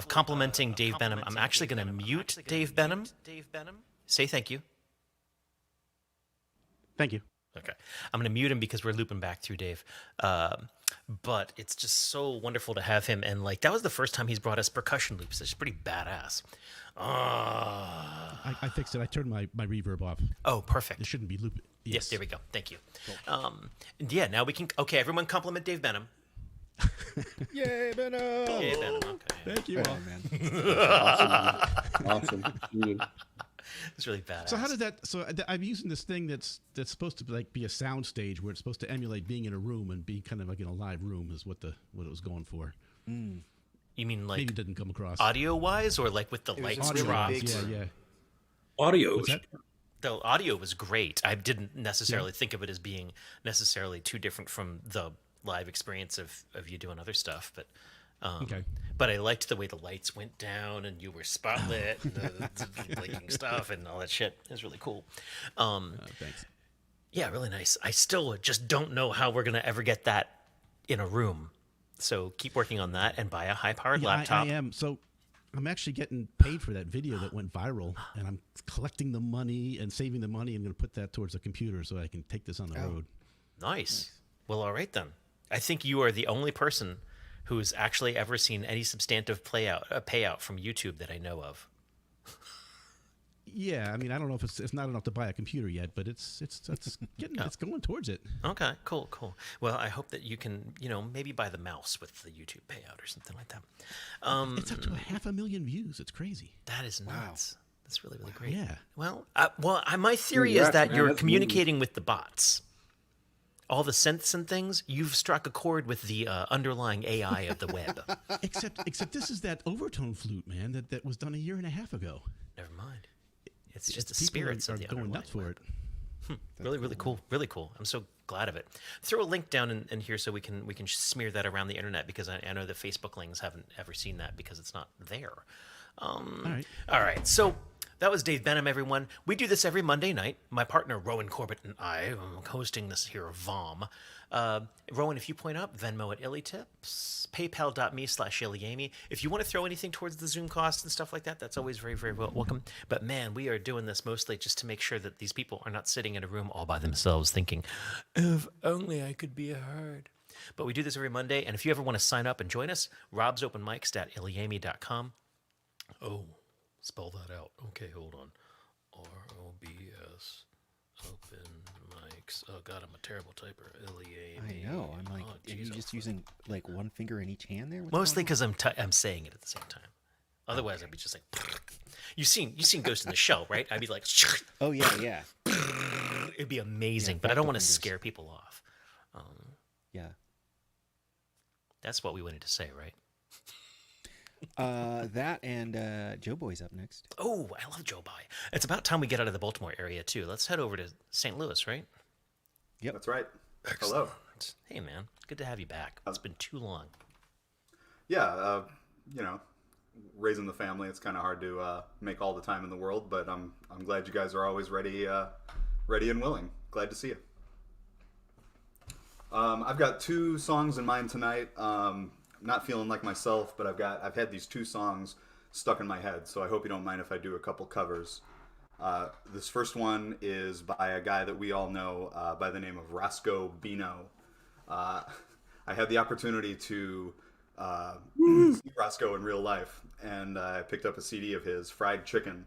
complimenting Dave Benham, I'm actually going to mute Dave Benham. Say thank you. Thank you. Okay. I'm going to mute him because we're looping back through Dave. But it's just so wonderful to have him. And like, that was the first time he's brought us percussion loops. It's pretty badass. I fixed it. I turned my reverb off. Oh, perfect. It shouldn't be looped. Yes, there we go. Thank you. Yeah, now we can. Okay, everyone compliment Dave Benham. Yay, Benno! Yay, Benham. Okay. Thank you. Oh, man. Awesome. It's really badass. So how did that? So I'm using this thing that's supposed to like be a sound stage where it's supposed to emulate being in a room and be kind of like in a live room is what it was going for. You mean like Maybe it didn't come across audio wise, or like with the lights really dropped? big. Yeah. Audio. What's that? The audio was great. I didn't necessarily think of it as being necessarily too different from the live experience of you doing other stuff, but Okay. But I liked the way the lights went down and you were spotlit and the blinking stuff and all that shit. It was really cool. Thanks. Yeah, really nice. I still just don't know how we're gonna ever get that in a room. So keep working on that and buy a high-powered laptop. I am. So I'm actually getting paid for that video that went viral, and I'm collecting the money and saving the money and going to put that towards a computer so I can take this on the road. Nice. Well, all right then. I think you are the only person who's actually ever seen any substantive payout from YouTube that I know of. Yeah, I mean, I don't know if it's not enough to buy a computer yet, but it's getting it's going towards it. Okay, cool. Well, I hope that you can, maybe buy the mouse with the YouTube payout or something like that. It's up to 500,000 views. It's crazy. That is nuts. That's really, really great. Yeah. Well, my theory is that you're communicating with the bots. All the synths and things, you've struck a chord with the underlying AI of the web. Except this is that overtone flute, man, that was done 1.5 years ago. Never mind. It's just the People spirits are of the going underlying nuts for web. it. Really, really cool. Really cool. I'm so glad of it. Throw a link down in here so we can smear that around the internet, because I know the Facebooklings haven't ever seen that because it's not there. All right. So that was Dave Benham, everyone. We do this every Monday night. My partner Rowan Corbett and I am hosting this here VOM. Rowan, if you point up, Venmo at IllyTips, paypal.me/IllyAmy. If you want to throw anything towards the Zoom costs and stuff like that, that's always very, very welcome. But man, we are doing this mostly just to make sure that these people are not sitting in a room all by themselves thinking, if only I could be heard. But we do this every Monday, and if you ever want to sign up and join us, Rob's Open Mics at IllyAmy.com. Oh, spell that out. Okay, hold on. ROBS Open Mics. Oh God, I'm a terrible typer. IllyAmy. I know. I'm like, are you just using like one finger in each hand there? What's Mostly going on? because I'm saying it at the same time. Otherwise, I'd be just like, you've seen Ghost in the Shell, right? I'd be like, Oh yeah. it'd be amazing, Yeah, but I don't back want to to fingers. scare people off. Yeah. That's what we wanted to say, right? That and Joe Boy's up next. Oh, I love Joe By. It's about time we get out of the Baltimore area too. Let's head over to St. Louis, right? Yep. That's right. Hello. Excellent. Hey, man. Good to have you back. It's been too long. Yeah, raising the family, it's kind of hard to make all the time in the world, but I'm glad you guys are always ready and willing. Glad to see you. I've got 2 songs in mind tonight. Not feeling like myself, but I've had these 2 songs stuck in my head, so I hope you don't mind if I do a couple covers. This first one is by a guy that we all know by the name of Roscoe Bino. I had the opportunity to see Roscoe in real life, and I picked up a CD of his, Fried Chicken,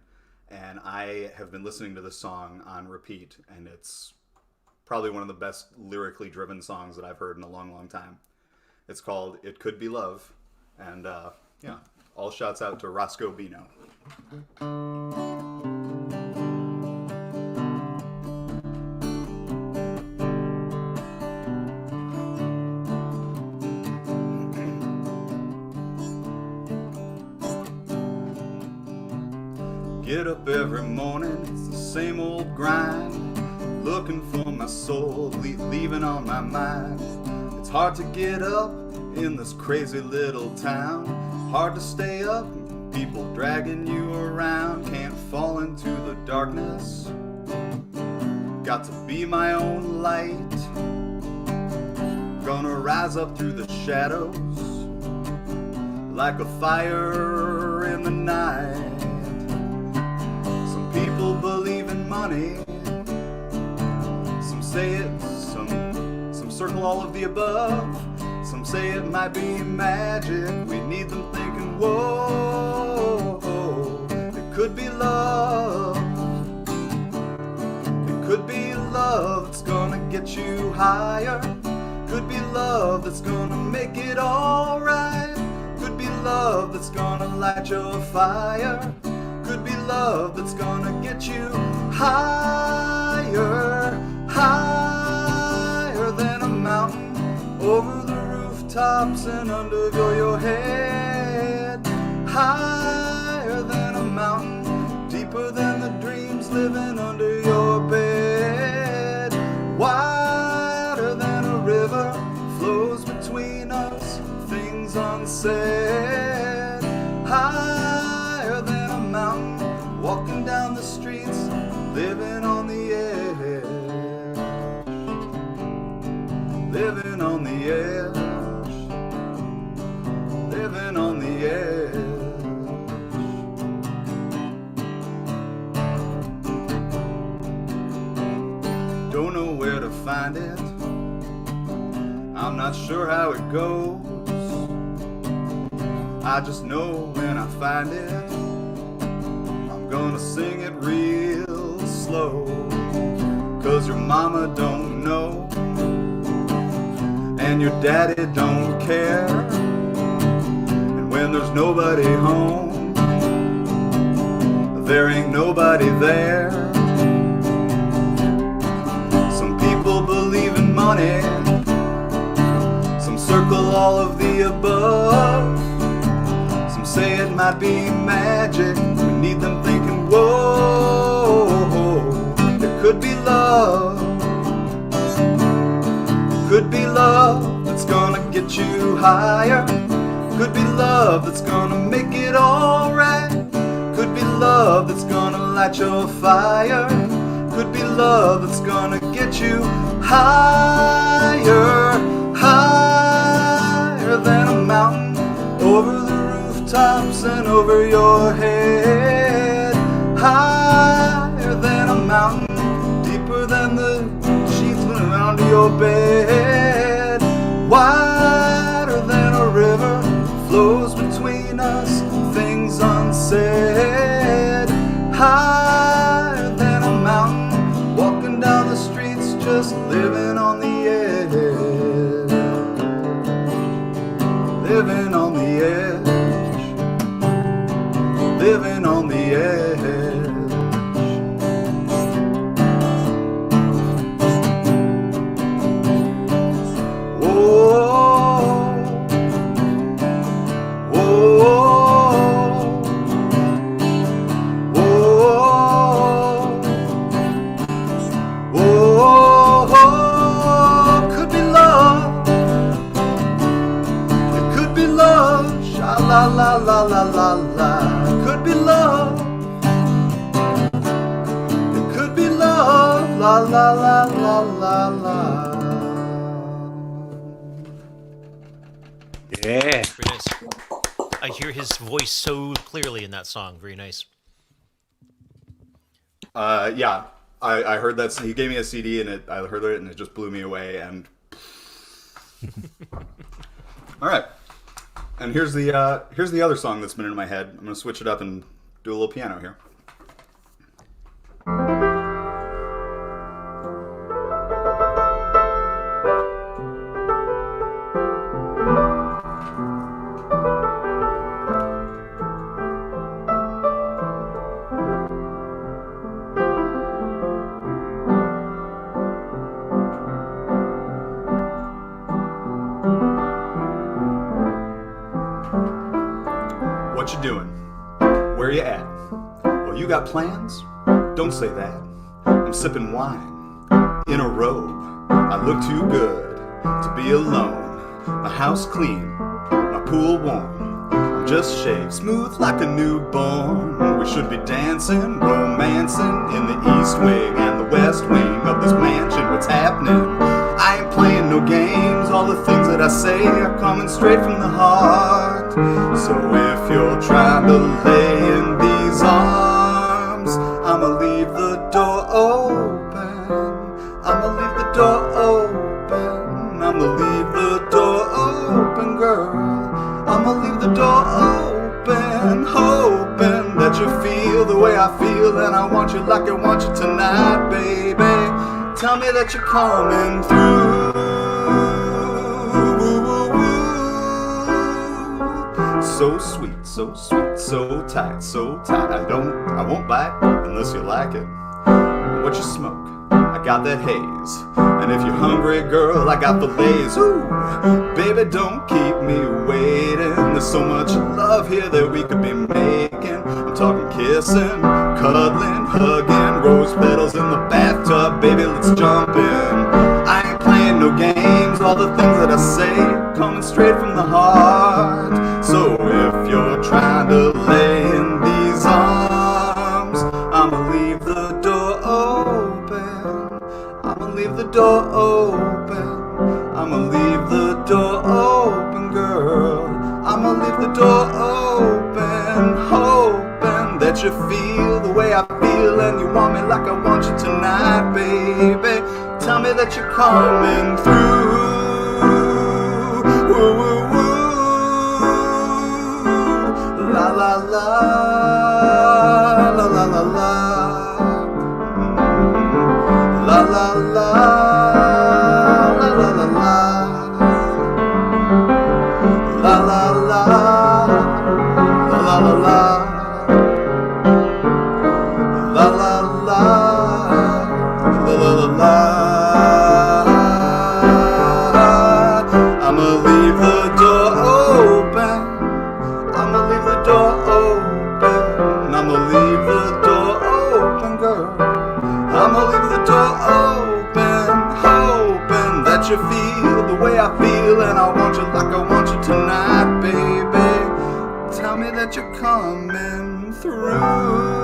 and I have been listening to this song on repeat, and it's probably one of the best lyrically driven songs that I've heard in a long, long time. It's called It Could Be Love, and all shouts out to Roscoe Bino. Get up every morning, it's the same old grind, looking for my soul, leaving on my mind. It's hard to get up in this crazy little town, hard to stay up, people dragging you around, can't fall into the darkness. got to be my own light. Gonna rise up through the shadows like a fire in the night. Some people believe in money, some say it's some circle all of the above. Some say it might be magic, we need them thinking, whoa, it could be love. It could be love that's gonna get you higher. Could be love that's gonna make it alright. Could be love that's gonna light your fire. Could be love that's gonna get you higher, higher than a mountain, over the rooftops and under your head. Higher than a mountain, deeper than the dreams living under your bed. Wider than a river flows between us, things unsaid. Higher than a mountain, walking down the streets, living on the edge. Living on the edge. Living on the edge. Don't know where to find it, I'm not sure how it goes. I just know when I find it, I'm gonna sing it real slow. 'Cause your mama don't know, and your daddy don't care. And when there's nobody home, there ain't nobody there. Some people believe in money, some circle all of the above. Some say it might be magic, we need them thinking, whoa, it could be love. Could be love that's gonna get you higher. Could be love that's gonna make it alright. Could be love that's gonna light your fire. Could be love that's gonna get you higher, higher than a mountain, over the rooftops and over your head. Higher than a mountain, deeper than the sheets under your bed. Wider than a river flows between us, things unsaid. Higher than a mountain, walking down the streets, just living on the edge. Living on the edge. Living on the edge. La la la la la la. It could be love. It could be love. La la la la la la. Yeah. Very nice. I hear his voice so clearly in that song. Very nice. Yeah, I heard that. He gave me a CD and I heard it and it just blew me away. And all right. And here's the other song that's been in my head. I'm gonna switch it up and do a little piano here. What you doing? Where you at? Well, you got plans? Don't say that. I'm sipping wine in a robe. I look too good to be alone. My house clean, my pool warm. I'm just shaved, smooth like a newborn. We should be dancing, romancing in the east wing and the west wing of this mansion. What's happening? I ain't playing no games. All the things that I say are coming straight from the heart. So if you're trying to lay in these arms, I'ma leave the door open. I'ma leave the door open. I'ma leave the door open, girl. I'ma leave the door open, hoping that you feel the way I feel, and I want you like I want you tonight, baby. Tell me that you're coming through. So sweet, so sweet, so tight, so tight. I won't bite unless you like it. What you smoke? I got that haze. And if you're hungry, girl, I got the lays. Ooh, baby, don't keep me waiting. There's so much love here that we could be making. I'm talking kissing, cuddling, hugging, rose petals in the bathtub. Baby, let's jump in. I ain't playing no games. All the things that I say coming straight from the heart. So if you're trying to lay in these arms, I'ma leave the door open. I'ma leave the door open. I'ma leave the door open, girl. I'ma leave the door open, hoping that you feel the way I feel, and you want me like I want you tonight, baby. Tell me that you're coming through. Woo, woo, woo. La la la, la la la la, la la la, la la la la, la la la, la la la la, la la la, la la la. I'ma leave the door open. I'ma leave the door open. I'ma leave the door open, girl. I'ma leave the door open, hoping that you feel the way I feel, and I want you like I want you tonight, baby. Tell me that you're coming through.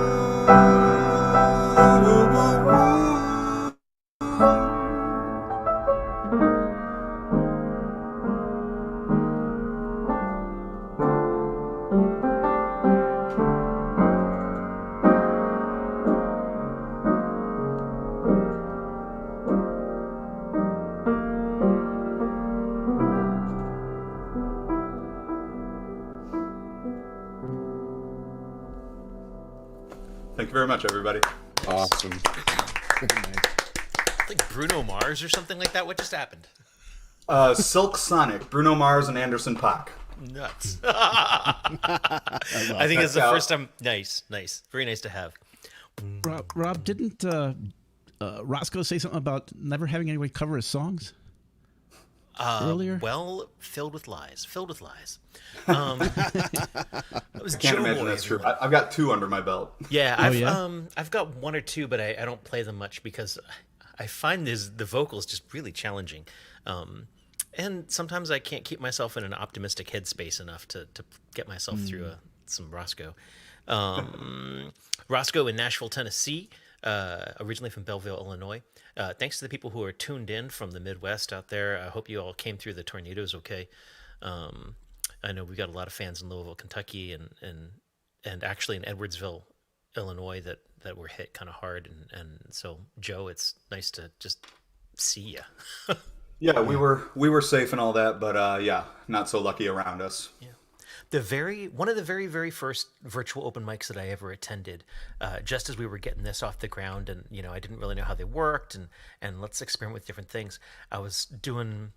Thank you very much, everybody. Awesome. Like Bruno Mars or something like that. What just happened? Silk Sonic, Bruno Mars and Anderson .Paak. Nuts. I think it's the first time. Nice. Very nice to have. Rob, didn't Roscoe say something about never having anyone cover his songs earlier? Well, filled with lies. That was Can't imagine that's true. I've got 2 under my belt. Yeah, I've got 1 or 2, but I don't play them much because I find the vocals just really challenging. And sometimes I can't keep myself in an optimistic headspace enough to get myself through some Roscoe. Roscoe in Nashville, Tennessee, originally from Belleville, Illinois. Thanks to the people who are tuned in from the Midwest out there. I hope you all came through the tornadoes okay. I know we got a lot of fans in Louisville, Kentucky, and actually in Edwardsville, Illinois, that were hit kind of hard. And so, Joe, it's nice to just see you. Yeah, we were safe and all that, but yeah, not so lucky around us. Yeah. One of the very, very first virtual open mics that I ever attended, just as we were getting this off the ground, and I didn't really know how they worked, and let's experiment with different things. I was doing,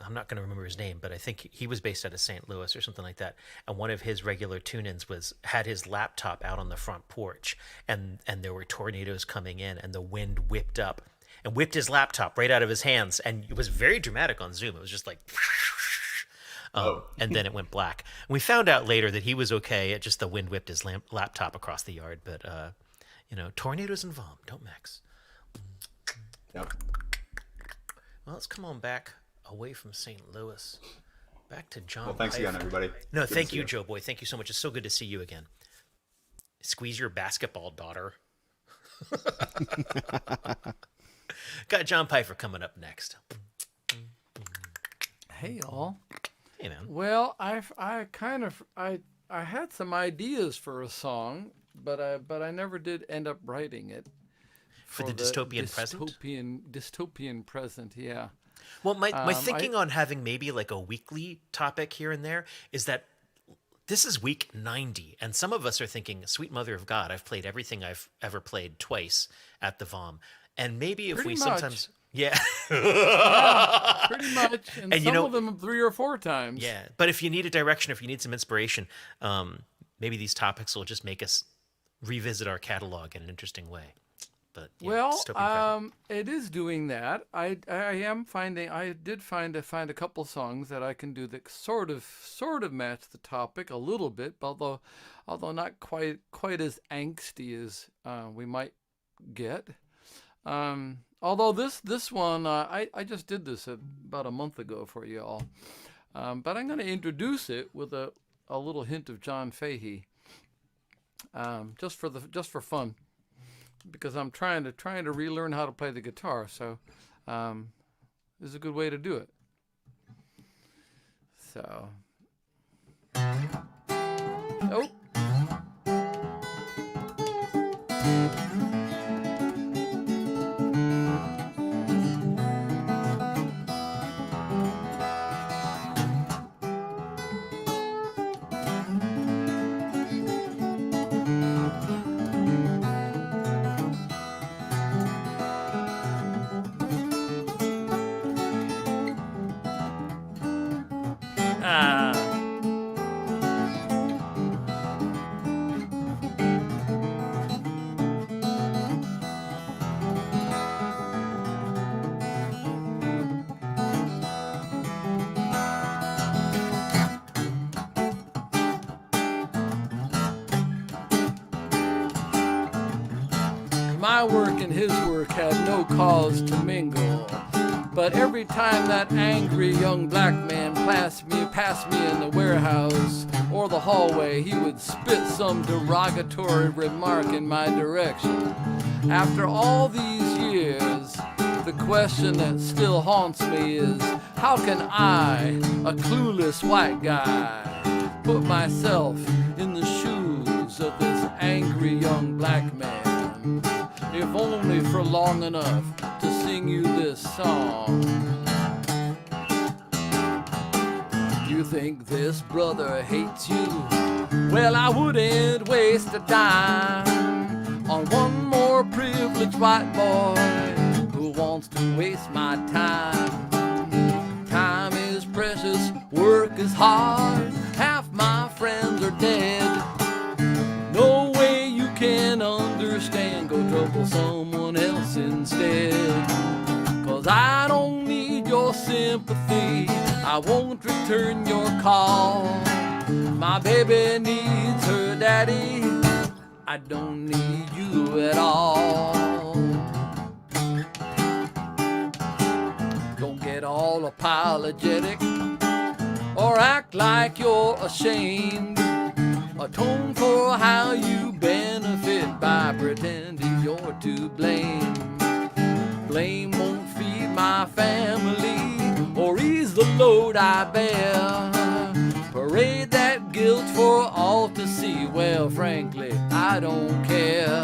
I'm not going to remember his name, but I think he was based out of St. Louis or something like that. And one of his regular tune-ins had his laptop out on the front porch, and there were tornadoes coming in, and the wind whipped up and whipped his laptop right out of his hands, and it was very dramatic on Zoom. It was just like. And then it went black. And we found out later that he was okay. It just the wind whipped his laptop across the yard. But tornadoes and VOM don't mix. Yep. Well, let's come on back away from St. Louis, Back to John. Well, thanks again, Pfeiffer. everybody. No, Good to thank see you, you. Joe Boy. Thank you so much. It's so good to see you again. Squeeze your basketball, daughter. Got John Pfeiffer coming up next. Hey, y'all. Hey, man. Well, I had some ideas for a song, but I never did end up writing it. For the dystopian present? Dystopian present, yeah. Well, my thinking on having maybe like a weekly topic here and there is that this is week 90, and some of us are thinking, sweet mother of God, I've played everything I've ever played twice at the VOM. And maybe if Pretty we much. sometimes... Yeah. Yeah, pretty much. And And some of them 3 or 4 times. Yeah. But if you need a direction, if you need some inspiration, maybe these topics will just make us revisit our catalog in an interesting way. But yeah, Well, dystopian present. it is doing that. I did find a couple songs that I can do that sort of match the topic a little bit, although not quite as angsty as we might get. Although this one I just did this about a month ago for you all, but I'm going to introduce it with a little hint of John Fahey, just for fun. Because I'm trying to relearn how to play the guitar, so this is a good way to do it. So, oh. My work and his work had no cause to mingle, but every time that angry young black man passed me in the warehouse or the hallway, he would spit some derogatory remark in my direction. After all these years, the question that still haunts me is, how can I, a clueless white guy, put myself in the shoes of this angry young black man, if only for long enough to sing you this song? You think this brother hates you? Well, I wouldn't waste a dime on one more privileged white boy who wants to waste my time. Time is precious, work is hard, half my friends are dead. No way you can understand, go trouble someone else instead. Cause I don't need your sympathy, I won't return your call. My baby needs her daddy, I don't need you at all. Don't get all apologetic or act like you're ashamed. Atone for how you benefit by pretending you're to blame. Blame won't feed my family or ease the load I bear. Parade that guilt for all to see. Well, frankly, I don't care.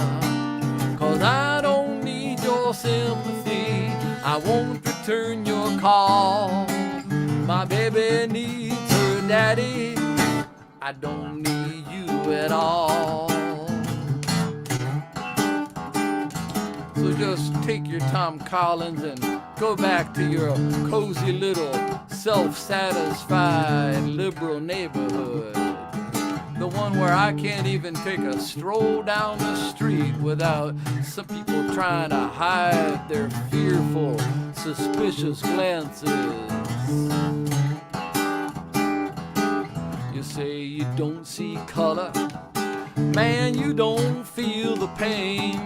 Cause I don't need your sympathy, I won't return your call. My baby needs her daddy, I don't need you at all. So just take your Tom Collins and go back to your cozy little self-satisfied liberal neighborhood. The one where I can't even take a stroll down the street without some people trying to hide their fearful, suspicious glances. You say you don't see color, man, you don't feel the pain.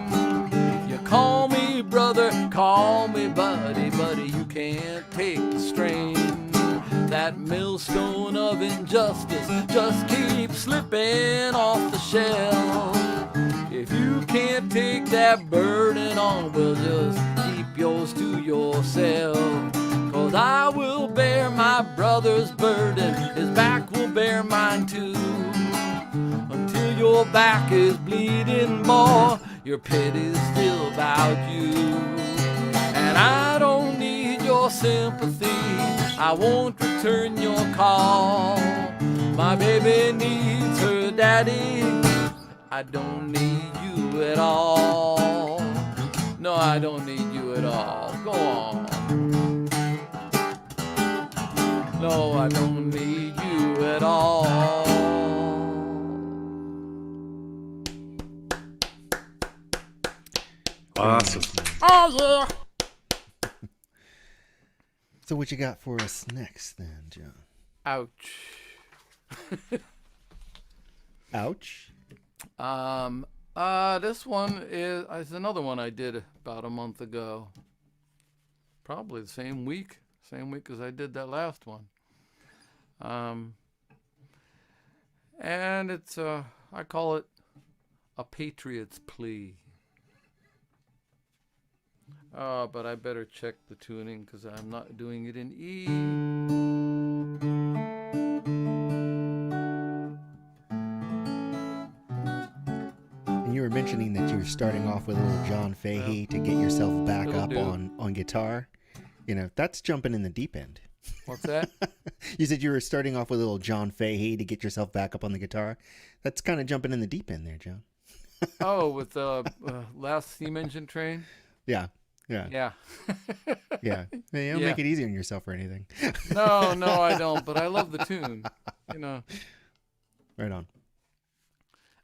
You call me brother, call me buddy, buddy, you can't take the strain. that millstone of injustice just keeps slipping off the shelf. If you can't take that burden on, well, just keep yours to yourself. 'Cause I will bear my brother's burden, his back will bear mine too. Until your back is bleeding more, your pity's still about you. And I don't need your sympathy, I won't return your call. My baby needs her daddy, I don't need you at all. No, I don't need you at all. Go on. No, I don't need you at all. Awesome. Oh, yeah. So what you got for us next then, John? Ouch. Ouch. This one is another one I did about a month ago. Probably the same week as I did that last one. And it's I call it a patriot's plea. But I better check the tuning because I'm not doing it in E. And you were mentioning that you were starting off with a little John Fahey to get yourself back It'll up do. on guitar. You know, that's jumping in the deep end. What's that? You said you were starting off with a little John Fahey to get yourself back up on the guitar. That's kind of jumping in the deep end there, John. Oh, with the last steam engine train? Yeah. Yeah. Yeah. Yeah. Hey, you don't Yeah. make it easy on yourself or anything. No, I don't, but I love the tune. You know. Right on.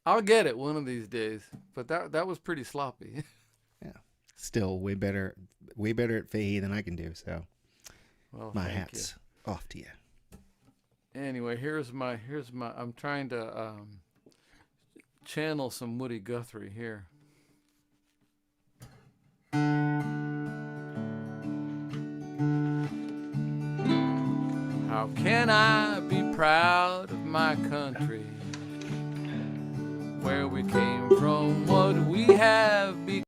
I'll get it one of these days. But that was pretty sloppy. Yeah. Still way better at Fahey than I can do, so Well, my thank hat's off to you. you. Anyway, here's my I'm trying to channel some Woody Guthrie here. How can I be proud of my country, where we came from, what we have become?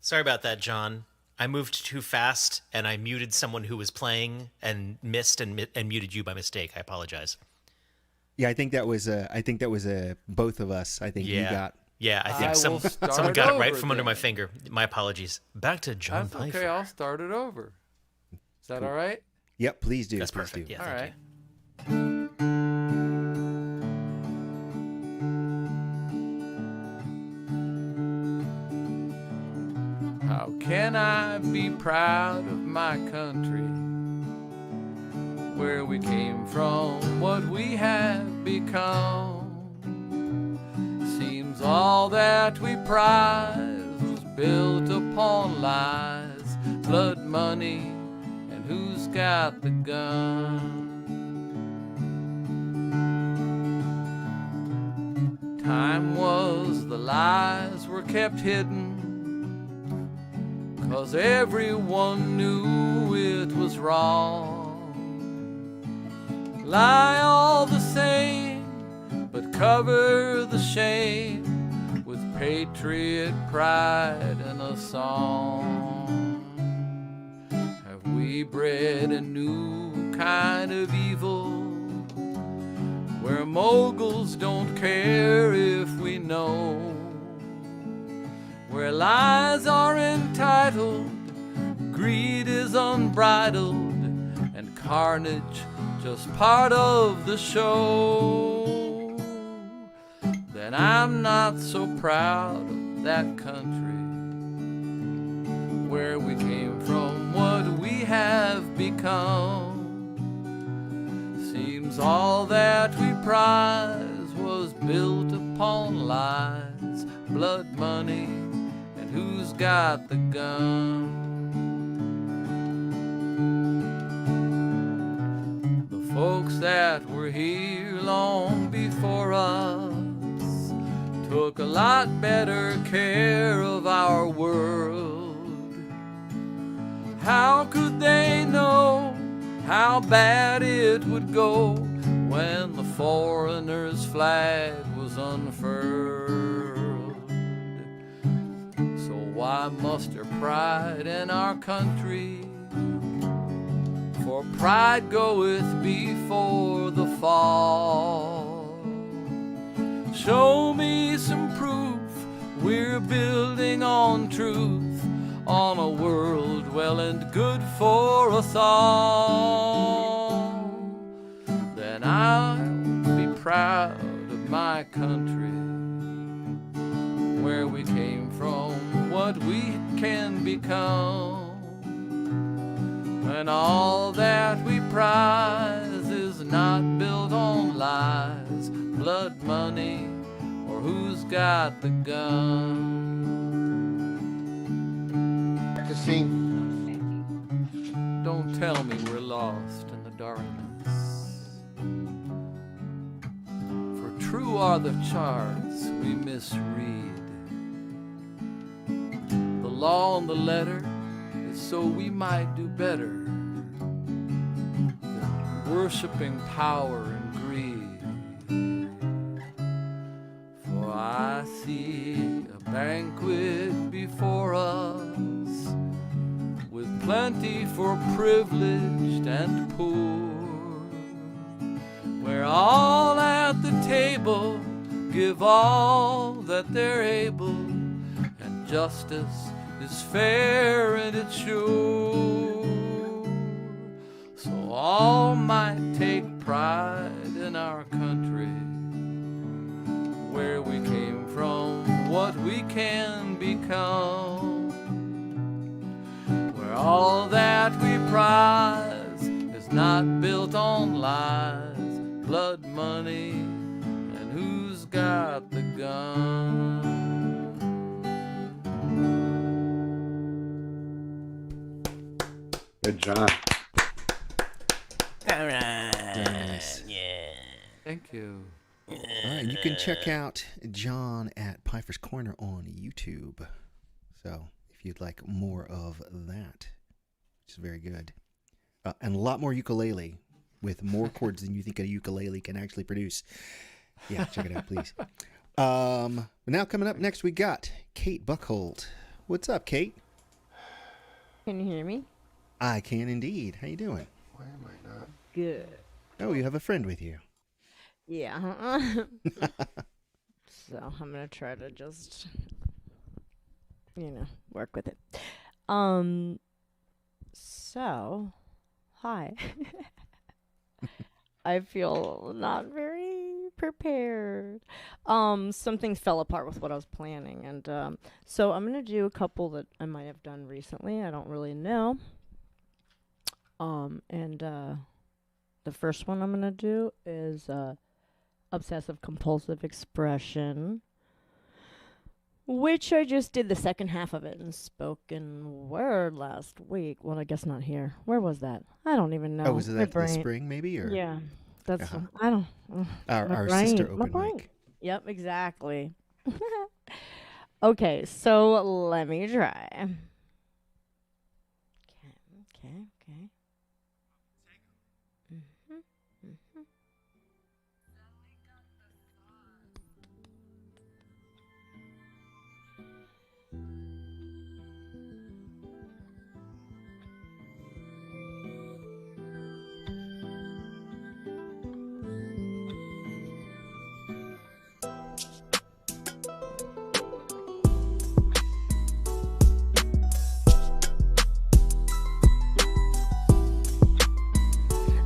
Sorry about that, John. I moved too fast and I muted someone who was playing and missed and muted you by mistake. I apologize. Yeah, I think that was both of us. I think you got. Yeah, I I think will someone start got it right over from under my then. finger. My apologies. Back to John That's Pfeiffer. okay, I'll start it over. Is that all right? Yep, please do. That's please perfect. do. Yeah, All thank right. you. How can I be proud of my country, where we came from, what we have become? Seems all that we prize was built upon lies, blood money, and who's got the gun? Time was the lies were kept hidden, 'cause everyone knew it was wrong. Lie all the same, but cover the shame with patriot pride and a song. Have we bred a new kind of evil, where moguls don't care if we know, where lies are entitled, greed is unbridled, and carnage just part of the show? Then I'm not so proud of that country, where we came from, what we have become. Seems all that we prize was built upon lies, blood money, and who's got the gun? The folks that were here long before us took took a lot better care of our world. How could they know how bad it would go when the foreigner's flag was unfurled? So why muster pride in our country? For pride goeth before the fall. Show me some proof we're building on truth, on a world well and good for us all. Then I'll be proud of my country, where we came from, what we can become. When all that we prize is not built on lies, blood money, or who's got the gun. To sing. Don't tell me we're lost in the darkness, for true are the charts we misread. The law and the letter is so we might do better than worshiping power and greed. For I see a banquet before us, with plenty for privileged and poor, where all at the table give all that they're able, and justice is fair and it's sure. So all might take pride in our country, where we came from, what we can become, where all that we prize is not built on lies, blood money, and who's got the gun. Good job. All right. Nice. Yeah. Thank you. All right, you can check out John at Pfeiffer's Corner on YouTube. So if you'd like more of that, which is very good. And a lot more ukulele with more chords than you think a ukulele can actually produce. Yeah, check it out, please. Now coming up next, we got Kate Buckholt. What's up, Kate? Can you hear me? I can indeed. How you doing? Why am I not? Good. Oh, you have a friend with you. Yeah. So I'm gonna try to just, work with it. So, hi. I feel not very prepared. Some things fell apart with what I was planning, and so I'm gonna do a couple that I might have done recently. I don't really know. The first one I'm gonna do is obsessive compulsive expression, which I just did the second half of it in spoken word last week. Well, I guess not here. Where was that? I don't even know. Oh, was it My at the brain. spring, maybe? Or Yeah, that's. Uh-huh. I don't. our my sister brain. My open brain. mic. Yep, exactly. Okay, so let me try. Okay.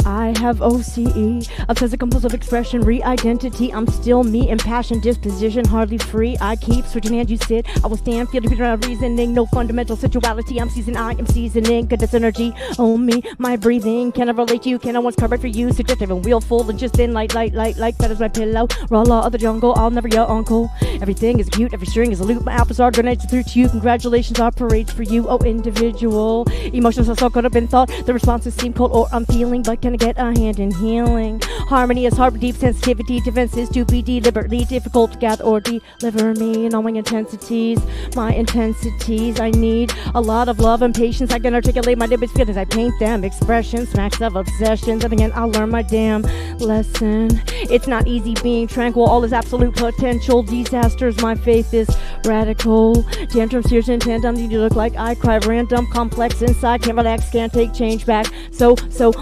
I have OCE, obsessive compulsive expression, re-identity. I'm still me, impassioned disposition, hardly free. I keep switching hands, you sit. I will stand, feel the reasoning. No fundamental sensuality. I am seasoning. Goodness energy on me, my breathing. Can I relate to you? Can I once cover for you? Suggestive and willful and just in light. That is my pillow. Raw law of the jungle. I'll never your uncle. Everything is cute, every string is a loop. My alphas are grenades through to you. Congratulations are parades for you, oh individual. Emotions are so could have been thought. The responses seem cold or I'm feeling, but can I get a hand in healing? Harmony is hard, deep sensitivity. Defense is to be deliberately difficult to gather or deliver me. Knowing intensities, my intensities. I need a lot of love and patience. I can articulate my deepest feelings. I paint them. Expressions, smacks of obsessions. And again, I'll learn my damn lesson. It's not easy being tranquil. All is absolute potential disasters. My faith is radical. Tantrums, tears, and tantrums. You look like I cry. Random, complex inside. Can't relax, can't take change back. So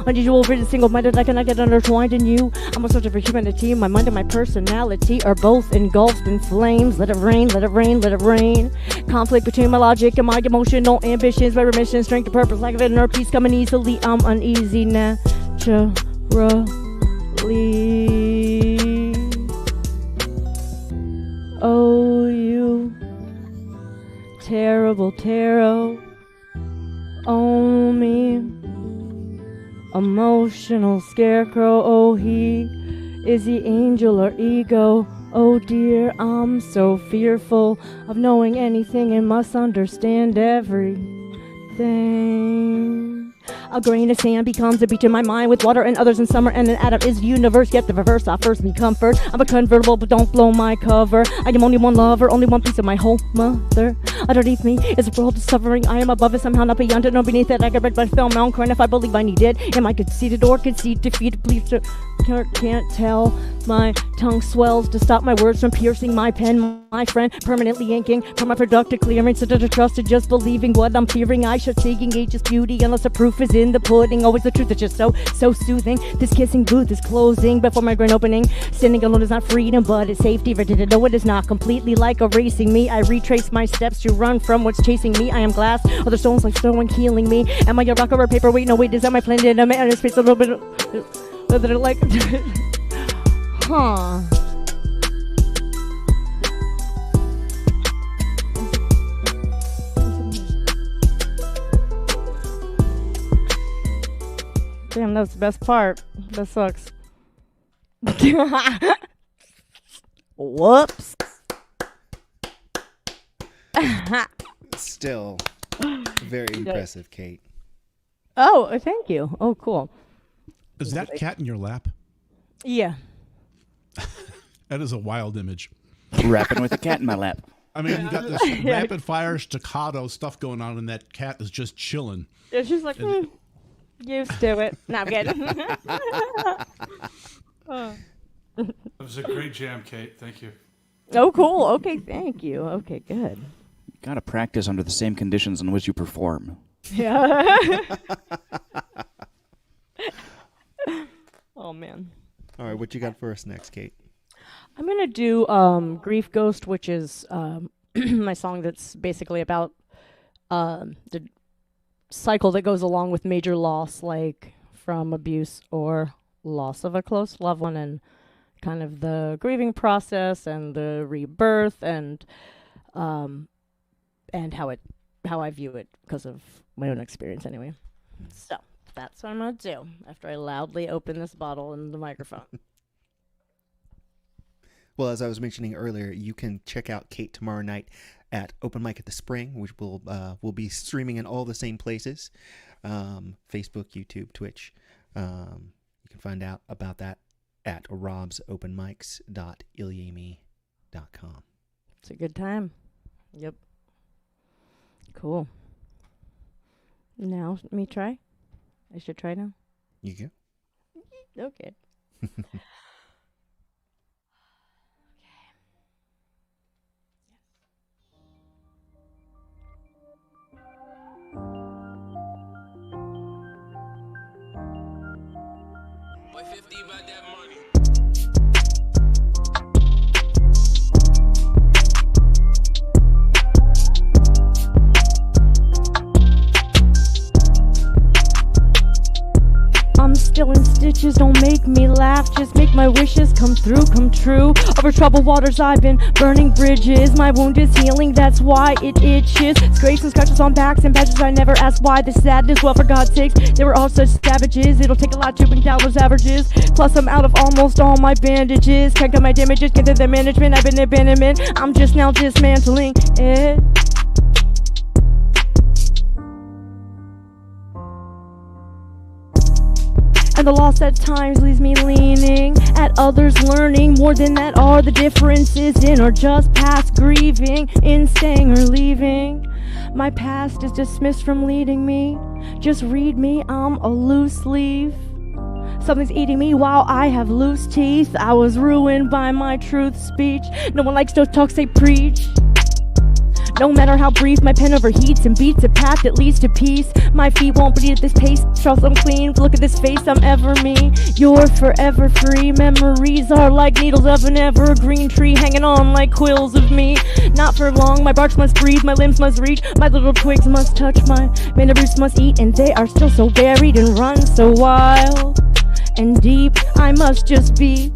unusual, rigid, single-minded. I cannot get intertwined in you. I'm a searcher for humanity. My mind and my personality are both engulfed in flames. Let it rain, let it rain, let it rain. Conflict between my logic and my emotional ambitions. My remission, strength, and purpose. Lack of inner peace coming easily. I'm uneasy naturally. Oh, you terrible tarot. Oh, me emotional scarecrow. Oh, he is he angel or ego? Oh dear, I'm so fearful of knowing anything and must understand everything. A grain of sand becomes a beach in my mind with water and others in summer, and an atom is the universe, yet the reverse offers me comfort. I'm a convertible, but don't blow my cover. I am only one lover, only one piece of my whole mother. Underneath me is a world of suffering. I am above it, somehow not beyond it, no beneath it. I get red by film, Mount Corin if I believe I need it. Am I conceited or concede, defeated, please can't tell. My tongue swells to stop my words from piercing my pen. My friend permanently inking from my productive clearance into the trust of just believing what I'm fearing. I should see engage's beauty unless the proof is in the pudding. Always the truth is just so soothing. This kissing booth is closing before my grand opening. Standing alone is not freedom, but it's safety. If I didn't know it is not completely like erasing me. I retrace my steps to run from what's chasing me. I am glass, other stones like stone healing me. Am I a rock or a paperweight? No, wait, is that my plan? In a man in space a little bit like huh. Damn, that's the best part. That sucks. Whoops. Still very impressive, Kate. Oh, thank you. Oh, cool. Is that cat in your lap? Yeah. That is a wild image. Rapping with a cat in my lap. I mean, you got this rapid fire staccato stuff going on, and that cat is just chilling. It's just like, used to it. No, I'm kidding. That was a great jam, Kate. Thank you. Oh, cool. Okay, thank you. Okay, good. You gotta practice under the same conditions in which you perform. Yeah. Oh, man. All right, what you got for us next, Kate? I'm going to do Grief Ghost, which is my song that's basically about the cycle that goes along with major loss, like from abuse or loss of a close loved one, and kind of the grieving process and the rebirth and how I view it because of my own experience anyway. So that's what I'm going to do after I loudly open this bottle in the microphone. Well, as I was mentioning earlier, you can check out Kate tomorrow night at Open Mic at the Spring, which will be streaming in all the same places, Facebook, YouTube, Twitch. You can find out about that at robsopenmics.ilyami.com. It's a good time. Yep. Cool. Now, me try? I should try now? You go. Okay. I'm still in stitches. wishes don't make me laugh, just make my wishes come through, come true. Over troubled waters I've been burning bridges. My wound is healing, that's why it itches. Scrapes and scratches on backs and badges, I never asked why. This sadness, well for God's sakes, they were all such savages. It'll take a lot to bring down those averages. Plus I'm out of almost all my bandages. Can't cut my damages, get to the management. I've been abandonment, I'm just now dismantling it. And the loss at times leaves me leaning, at others learning. More than that are the differences in or just past grieving, in staying or leaving. My past is dismissed from leading me. Just read me, I'm a loose leaf. Something's eating me while I have loose teeth. I was ruined by my truth speech. No one likes to talk, say preach. No matter how brief, my pen overheats and beats a path that leads to peace. My feet won't bleed at this pace, trust I'm clean. Look at this face, I'm ever me. You're forever free. Memories are like needles of an evergreen tree, hanging on like quills of me. Not for long, my bark must breathe, my limbs must reach, my little twigs must touch, my many roots must eat, and they are still so buried and run so wild and deep. I must just be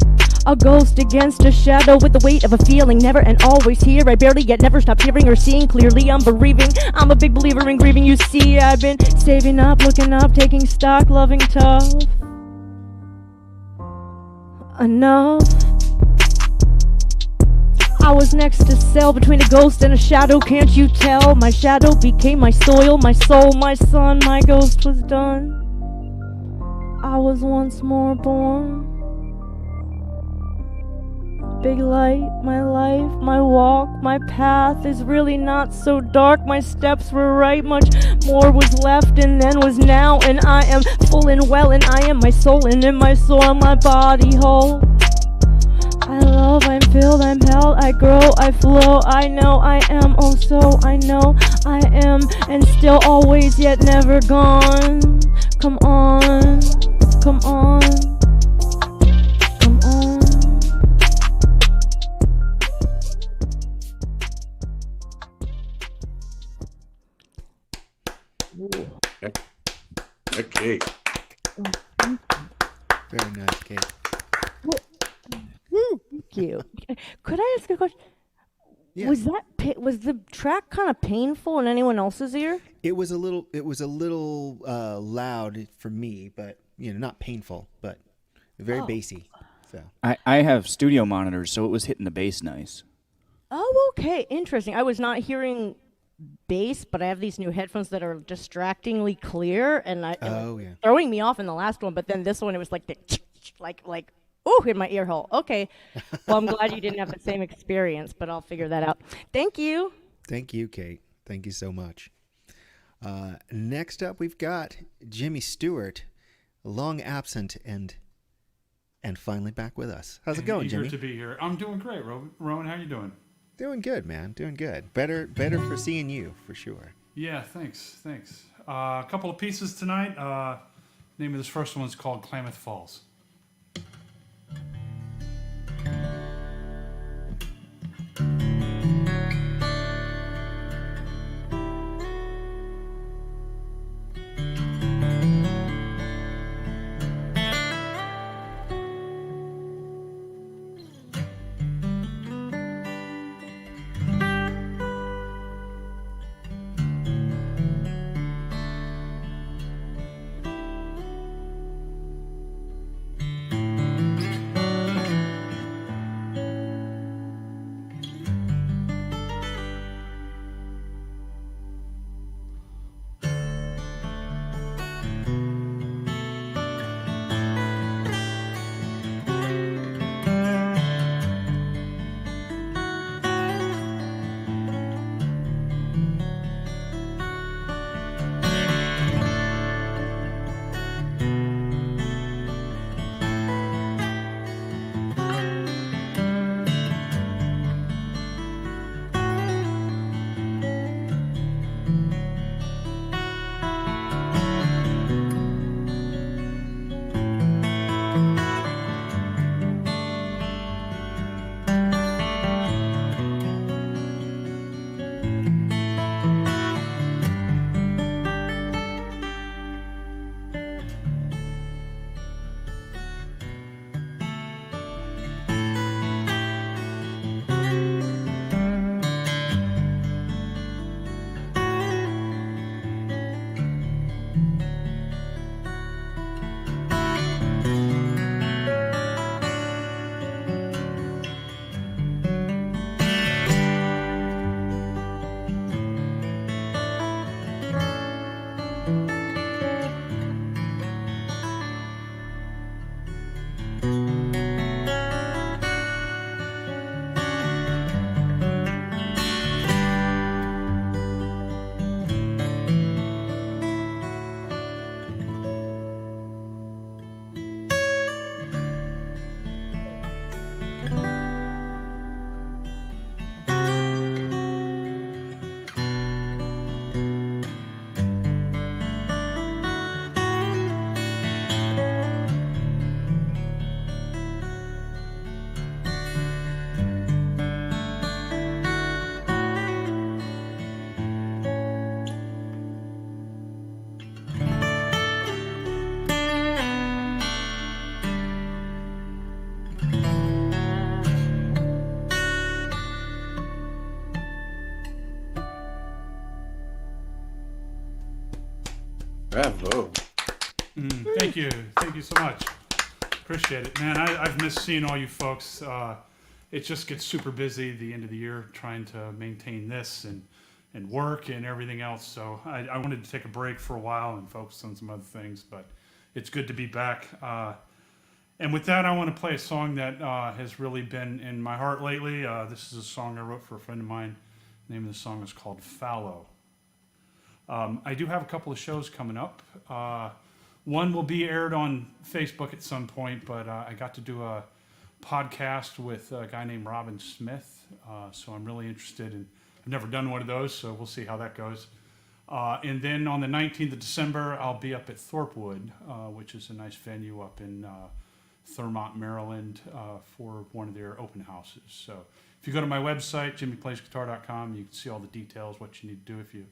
a ghost against a shadow with the weight of a feeling, never and always here. I barely yet never stop hearing or seeing clearly. I'm bereaving, I'm a big believer in grieving. You see, I've been saving up, looking up, taking stock, loving tough enough. I was next to cell between a ghost and a shadow, can't you tell? My shadow became my soil, my soul, my sun. My ghost was done, I was once more born. Big light, my life, my walk, my path is really not so dark. My steps were right, much more was left and then was now. And I am full and well, and I am my soul, and in my soul, my body whole. I love, I'm filled, I'm held, I grow, I flow. I know I am, oh so I know I am, and still always yet never gone. Come on, come on. Okay. Very nice, Kate. Woo! Thank you. Could I ask a question? Yeah. Was the track kind of painful in anyone else's ear? It was a little loud for me, but not painful, but very bassy. So I have studio monitors, so it was hitting the bass nice. Oh, okay. Interesting. I was not hearing bass, but I have these new headphones that are distractingly clear, and throwing me off in the last one. But then this one, it was like the like ooh in my ear hole. Okay, well I'm glad you didn't have the same experience, but I'll figure that out. Thank you. Thank you, Kate. Thank you so much. Next up, we've got Jimmy Stewart, long absent and finally back with us. How's it going, Eager Jimmy? to be here. I'm doing great, Rowan. How you doing? Doing good, man. Doing good. Better for seeing you, for sure. Yeah, thanks. A couple of pieces tonight. Name of this first one is called Klamath Falls. Bravo. Thank you so much. Appreciate it, man. I've missed seeing all you folks. It just gets super busy the end of the year trying to maintain this and work and everything else. So I wanted to take a break for a while and focus on some other things, but it's good to be back. And with that, I want to play a song that has really been in my heart lately. This is a song I wrote for a friend of mine. The name of the song is called Fallow. I do have a couple of shows coming up. One will be aired on Facebook at some point, but I got to do a podcast with a guy named Robin Smith, so I'm really interested in. I've never done one of those, so we'll see how that goes. And then on the 19th of December, I'll be up at Thorpewood, which is a nice venue up in Thurmont, Maryland, for one of their open houses. So if you go to my website, jimmyplaysguitar.com, you can see all the details, what you need to do if you're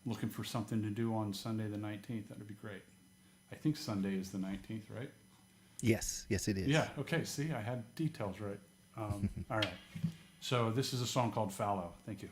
looking for something to do on Sunday the 19th. That would be great. I think Sunday is the 19th, right? Yes, it is. Yeah, okay, see, I had details right. All right. So this is a song called Fallow. Thank you.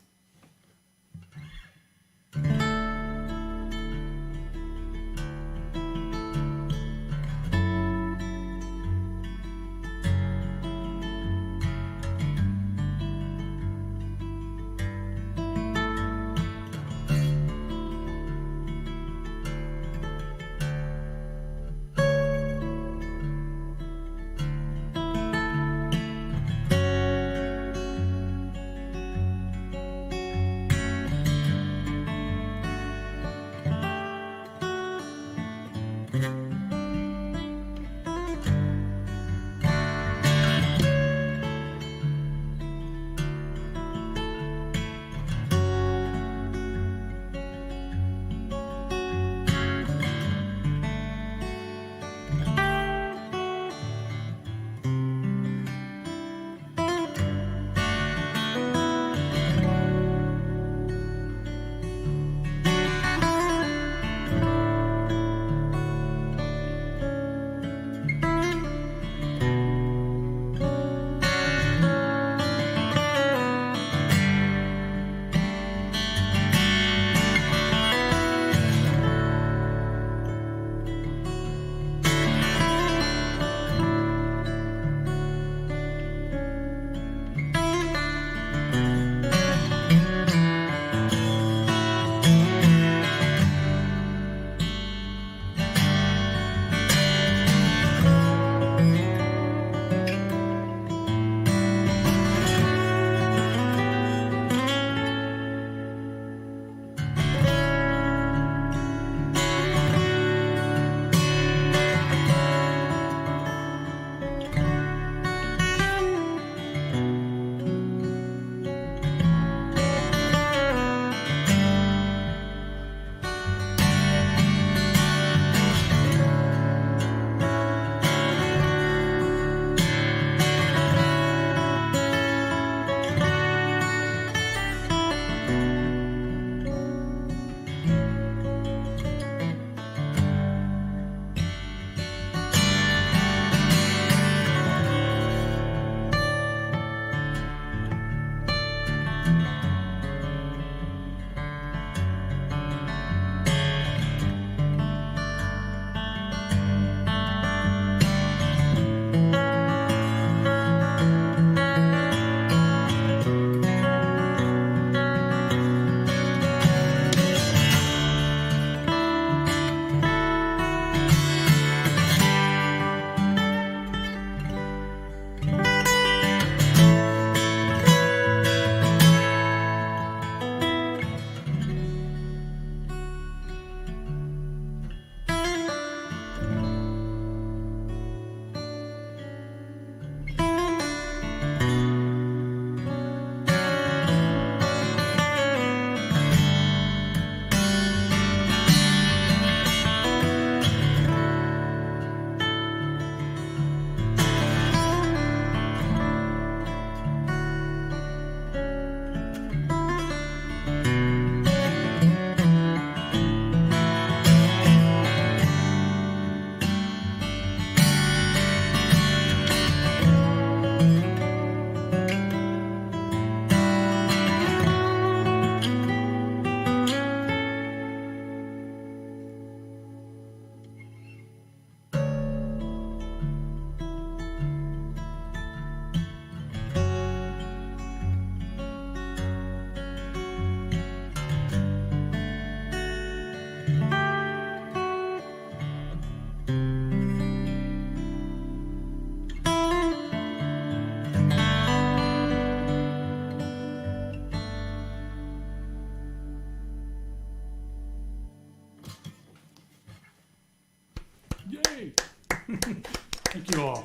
Thank you all.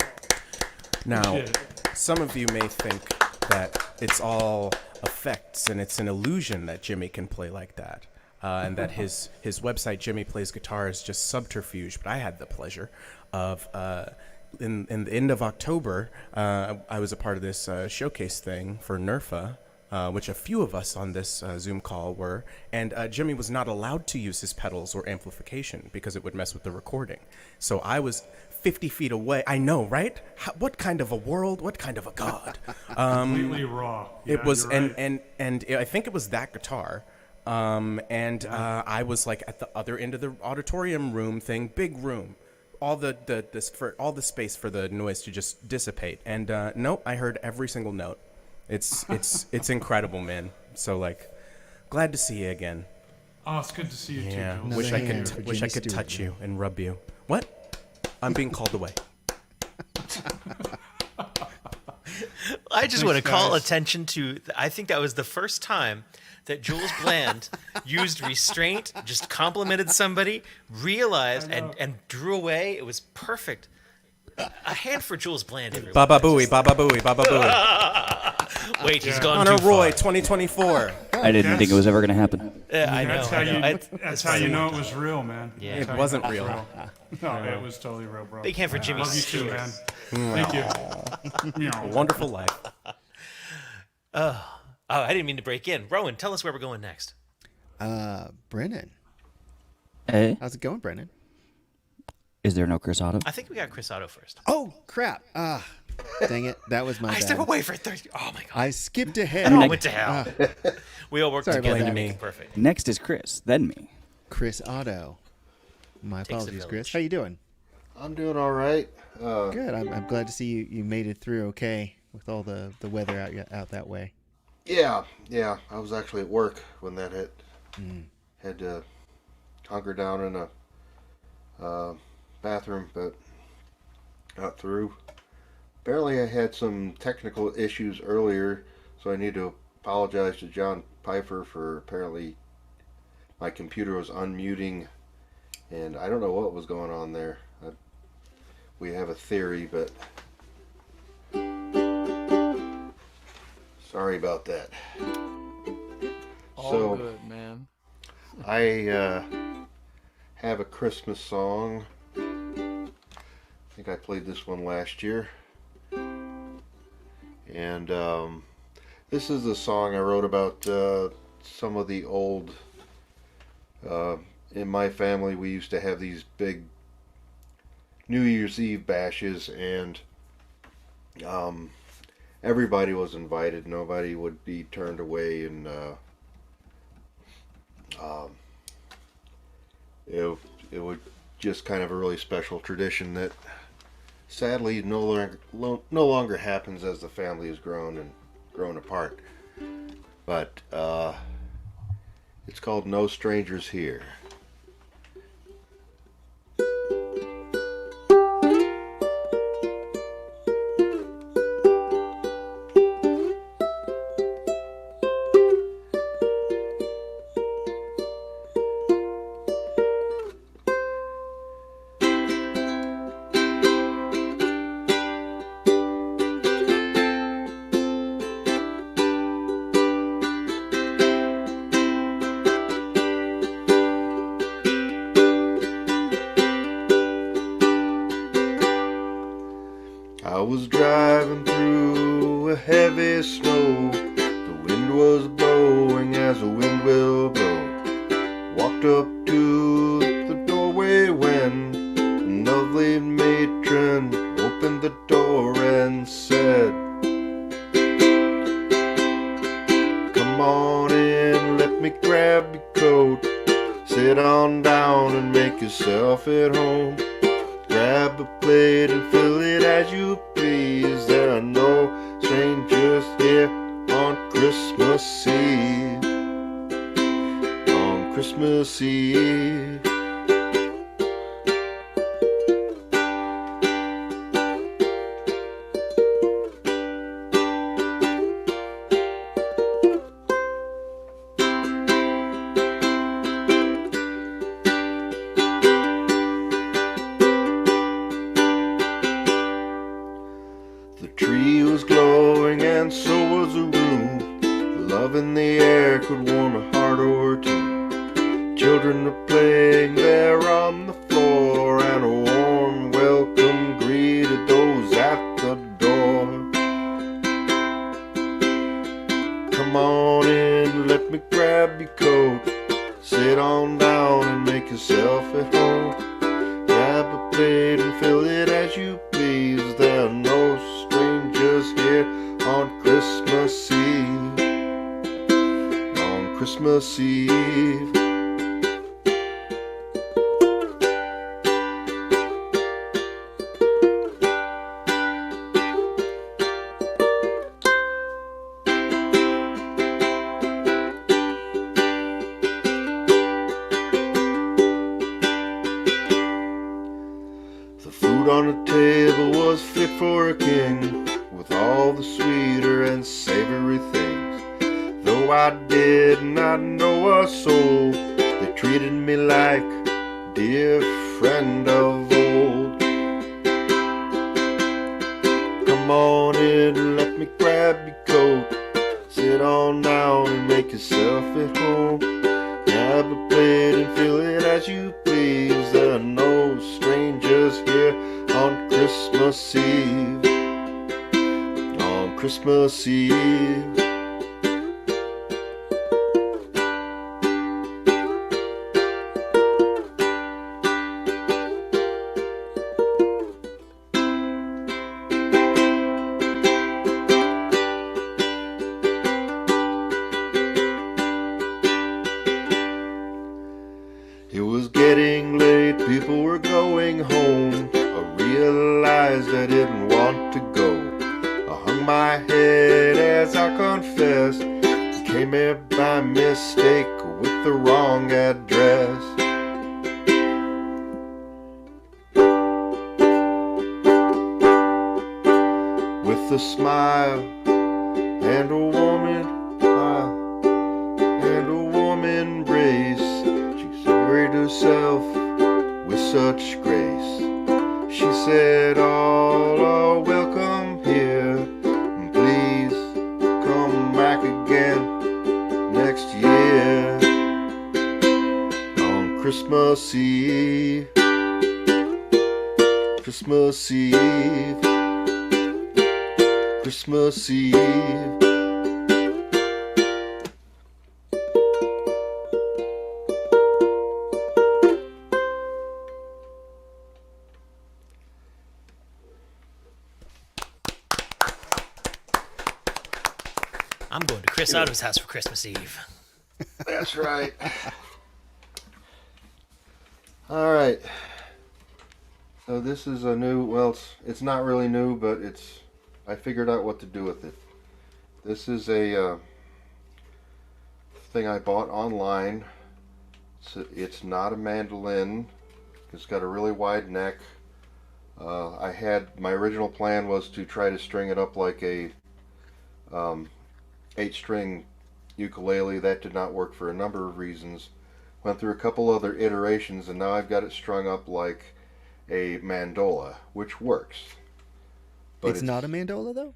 Now, Appreciate it. some of you may think that it's all effects and it's an illusion that Jimmy can play like that. And that his website, Jimmy Plays Guitar, is just subterfuge. But I had the pleasure of, in the end of October, I was a part of this showcase thing for NERFA, which a few of us on this Zoom call were. And Jimmy was not allowed to use his pedals or amplification because it would mess with the recording. So I was 50 feet away. I know, right? What kind of a world? What kind of a god? Completely raw. It Yeah, was, you're right. and I think it was that guitar. I was like at the other end of the auditorium room thing, big room, all the space for the noise to just dissipate. And no, I heard every single note. It's incredible, man. So like, glad to see you again. Oh, it's good to see you too, Yeah, Jules. wish I could for wish Jimmy I could Stewart, touch man. you and rub you. What? I'm being called away. I just Thanks, want to call guys. attention to, I think that was the first time that Jules Bland used restraint, just complimented somebody, realized, and drew away. It was perfect. A hand for Jules Bland, everyone. Baba booey, baba booey, baba booey. Wait, he's gone Honor too Roy, far. 2024. I didn't think it was ever going to happen. Yeah, I know. That's how I know. you. It's That's how you funny. know it was real, man. Yeah. That's It how you wasn't know real. No, it was totally real, bro. Big hand for Jimmy Love you too, Stewart. man. Thank you. A wonderful life. Oh, I didn't mean to break in. Rowan, tell us where we're going next. Brennan. Hey, How's it going, Brennan? is there no Chris Otto? I think we got Chris Otto first. Oh, crap. Dang it. That was my I bad. step away for 30. Oh, my God. I skipped ahead. Oh, went to hell. We all worked Sorry about together to that. make it perfect. Next is Chris, then me. Chris Otto. My Takes a apologies, Chris. village. How you doing? I'm doing all right. Good. I'm glad to see you made it through okay with all the weather out that way. Yeah. I was actually at work when that hit. Had to hunker down in a bathroom, but got through. Apparently, I had some technical issues earlier, so I need to apologize to John Pfeiffer for apparently my computer was unmuting, and I don't know what was going on there. We have a theory, but sorry about that. All good, man. I have a Christmas song. I think I played this one last year. And this is the song I wrote about some of the old... in my family, we used to have these big New Year's Eve bashes, and everybody was invited. Nobody would be turned away, and it was just kind of a really special tradition that sadly no longer happens as the family has grown apart. But it's called No Strangers Here. I was driving through a heavy snow. The wind was blowing as a wind will blow. Walked up to the doorway when a lovely matron opened the door and said, "Come on in, let me grab your coat. Sit on down and make yourself at home. Grab a plate and fill it as you please. There are no strangers here on Christmas Eve. On Christmas Eve." Love in the air could warm a heart or two. Children are playing there on the floor, and a warm welcome greeted those at the door. Come on in, let me grab your coat. Sit on down and make yourself at home. Grab a plate and fill it as you please. There are no strangers here on Christmas Eve. On Christmas Eve. The food on the table was fit for a king, with all the sweeter and savory things. Though I did not know a soul, they treated me like a dear friend of old. Come on in and let me grab your coat. Sit on down and make yourself at home. Grab a plate and fill it as you please. There are no strangers here on Christmas Eve. On Christmas Eve. It was getting late, people were going home. I realized I didn't want to go. I hung my head as I confessed. Came here by mistake with the wrong address. With a smile and a warm embrace, carried herself with such grace. She said, all are welcome here, and please come back again next year. On Christmas Eve, Christmas Eve, Christmas Eve. I'm going to Chris Otto's house for Christmas Eve. That's right. All right. So this is a new, well, it's not really new, but I figured out what to do with it. This is a thing I bought online. It's not a mandolin. It's got a really wide neck. My original plan was to try to string it up like a 8-string ukulele. That did not work for a number of reasons. Went through a couple other iterations, and now I've got it strung up like a mandola, which works. But It's not a mandola though?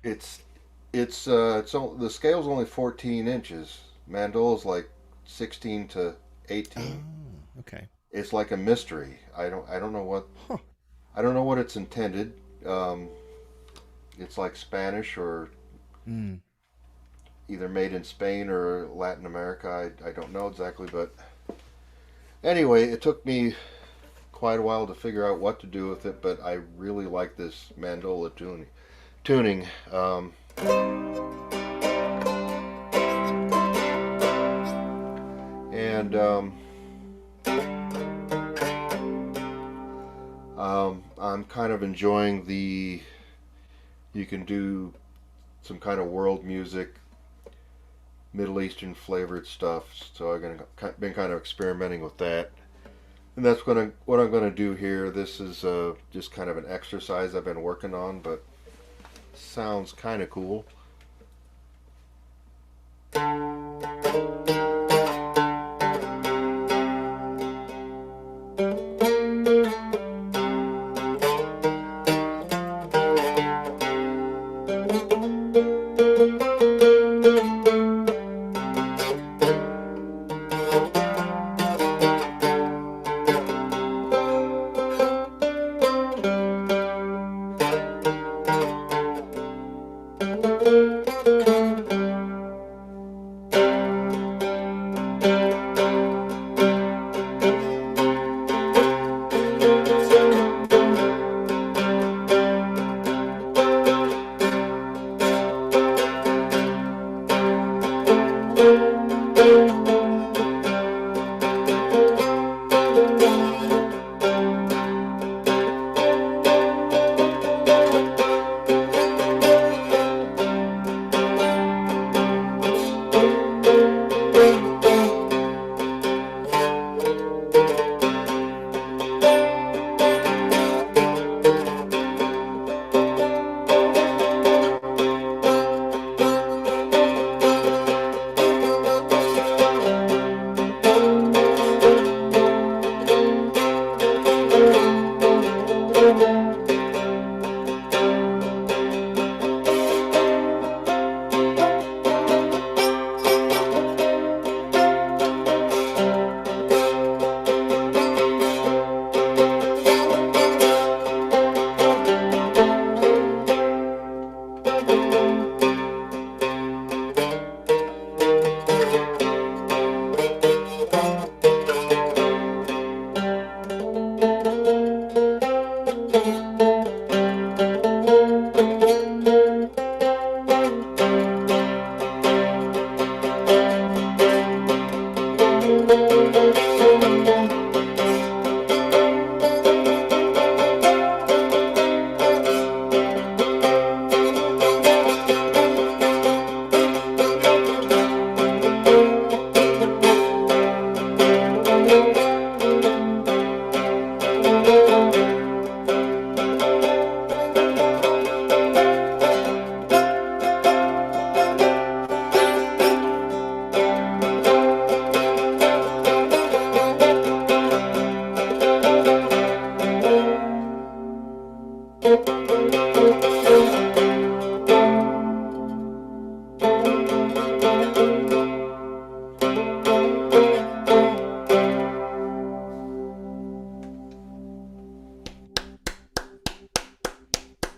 The scale's only 14 inches. Mandola's like 16 to 18. Oh, okay. It's like a mystery. I don't know what I don't know what it's intended. It's like Spanish or either made in Spain or Latin America. I don't know exactly, but anyway, it took me quite a while to figure out what to do with it, but I really like this mandola tuning. I'm kind of enjoying you can do some kind of world music, Middle Eastern flavored stuff, so I've been kind of experimenting with that. And that's what I'm going to do here. This is just kind of an exercise I've been working on, but sounds kind of cool.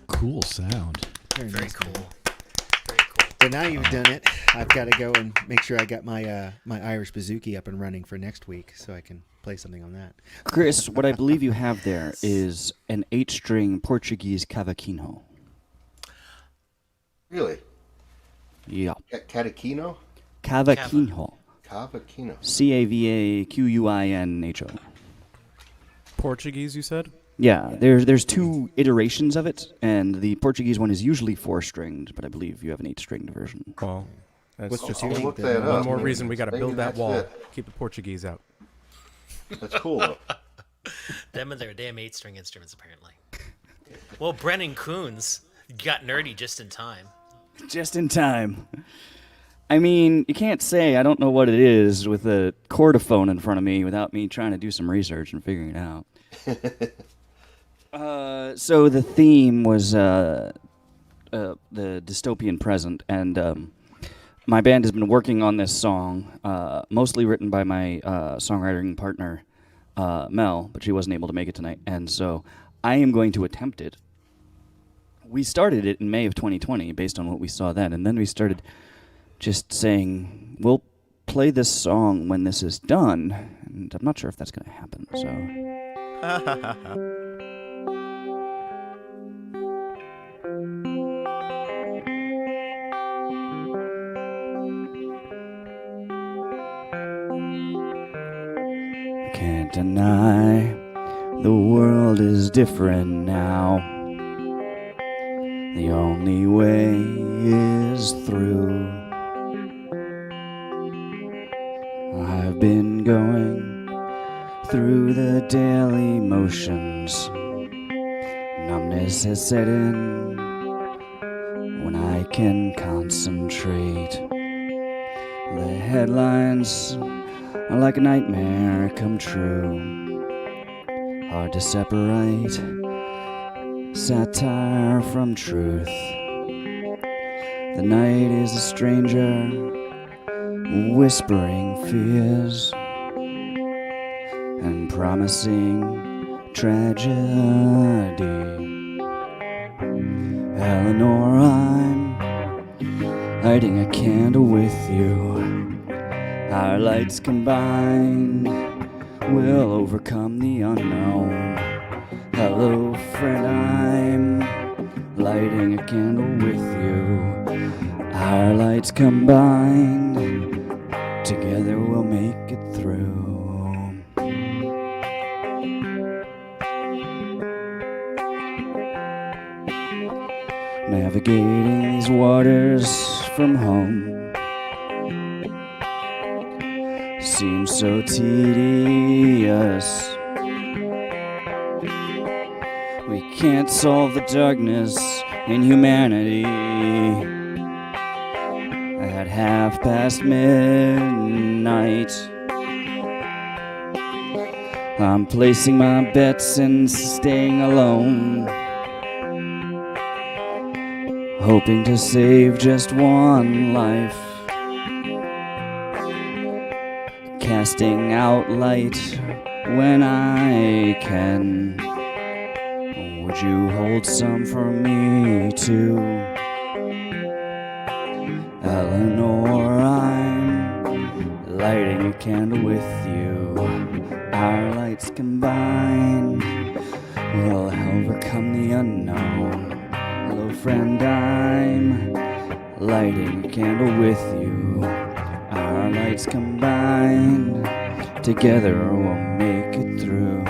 Cool sound. Very nice, cool. man. Very cool. So now you've done it. I've got to go and make sure I got my my Irish bouzouki up and running for next week, so I can play something on that. Chris, what I believe you have there is an 8-string Portuguese cavaquinho. Really? Yeah. Cavaquinho? Cavaquinho. Cavaquinho. Cavuinho. Portuguese, you said? Yeah, there's two iterations of it, and the Portuguese one is usually 4-stringed, but I believe you have an 8-stringed version. Well, that's What's just the I'll tuning? look that one up. more reason we got to Maybe build that that's wall. it. Keep the Portuguese out. That's cool, though. Them and their damn 8-string instruments, apparently. Well, Brennan Coons got nerdy just in time. Just in time. I mean, you can't say I don't know what it is with a chordophone in front of me without me trying to do some research and figuring it out. So the theme was the dystopian present, and my band has been working on this song, mostly written by my songwriting partner, Mel, but she wasn't able to make it tonight, and so I am going to attempt it. We started it in May of 2020 based on what we saw then, and then we started just saying, we'll play this song when this is done, and I'm not sure if that's going to happen, so... Can't deny the world is different now. The only way is through. I've been going through the daily motions. Numbness has set in when I can concentrate. The headlines are like a nightmare come true. Hard to separate satire from truth. The night is a stranger, whispering fears and promising tragedy. Eleanor, I'm lighting a candle with you. Our lights combined will overcome the unknown. Hello, friend, I'm lighting a candle with you. Our lights combined Together we'll make it through. Navigating these waters from home seems so tedious. We can't solve the darkness in humanity at midnight. I'm placing my bets and staying alone, hoping to save just one life, casting out light when I can. Would you hold some for me too? Eleanor, I'm lighting a candle with you. Our lights combined will overcome the unknown. Hello friend, I'm lighting a candle with you. Our lights combined, together we'll make it through.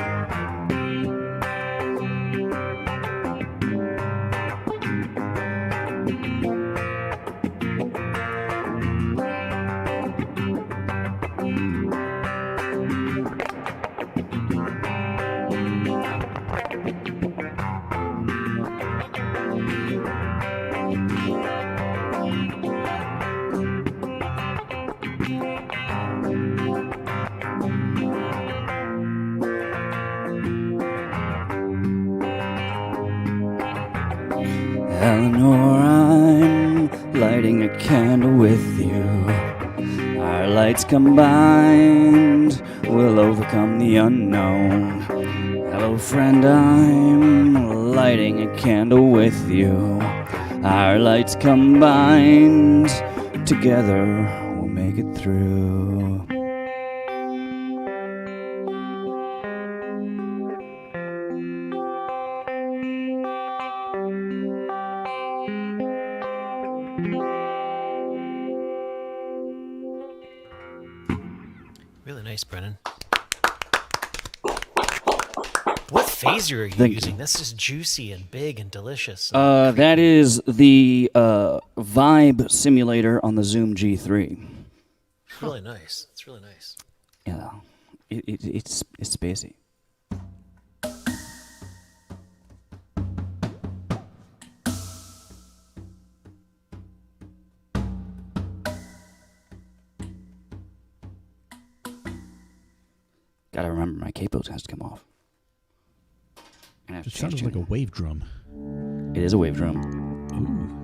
Eleanor, I'm lighting a candle with you. Our lights combined will overcome the unknown. Hello friend, I'm lighting a candle with you. Our lights combined, together we'll make it through. Really nice, Brennan. What phaser are you Thank using? That's just juicy and big and delicious. That is the vibe simulator on the Zoom G3. It's really nice. It's really nice. Yeah, it's spacey. Gotta remember my capo has to come off. And I have It to change sounded like a it. wave drum. It is a wave drum. Ooh.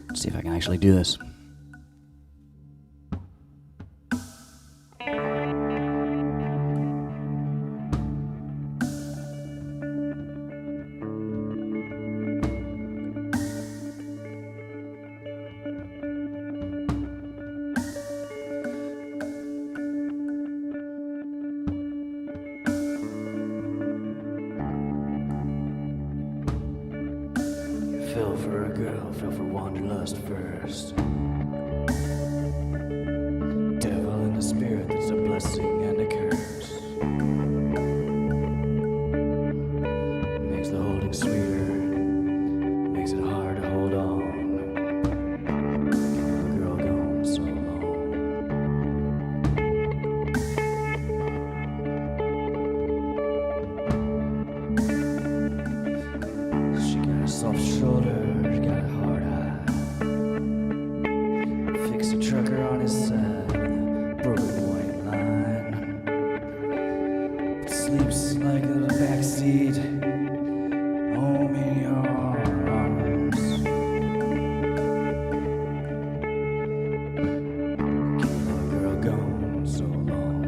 Let's see if I can actually do this. Fell for a girl, fell for wanderlust first. Devil in the spirit that's a blessing and a curse. Makes the holding sweeter, makes it hard to hold on. A girl gone so long. She got a soft shoulder, she got a hard eye. Fix a trucker on his side with a broken white line. But sleeps like a backseat, home in your arms. Can't let a girl gone so long.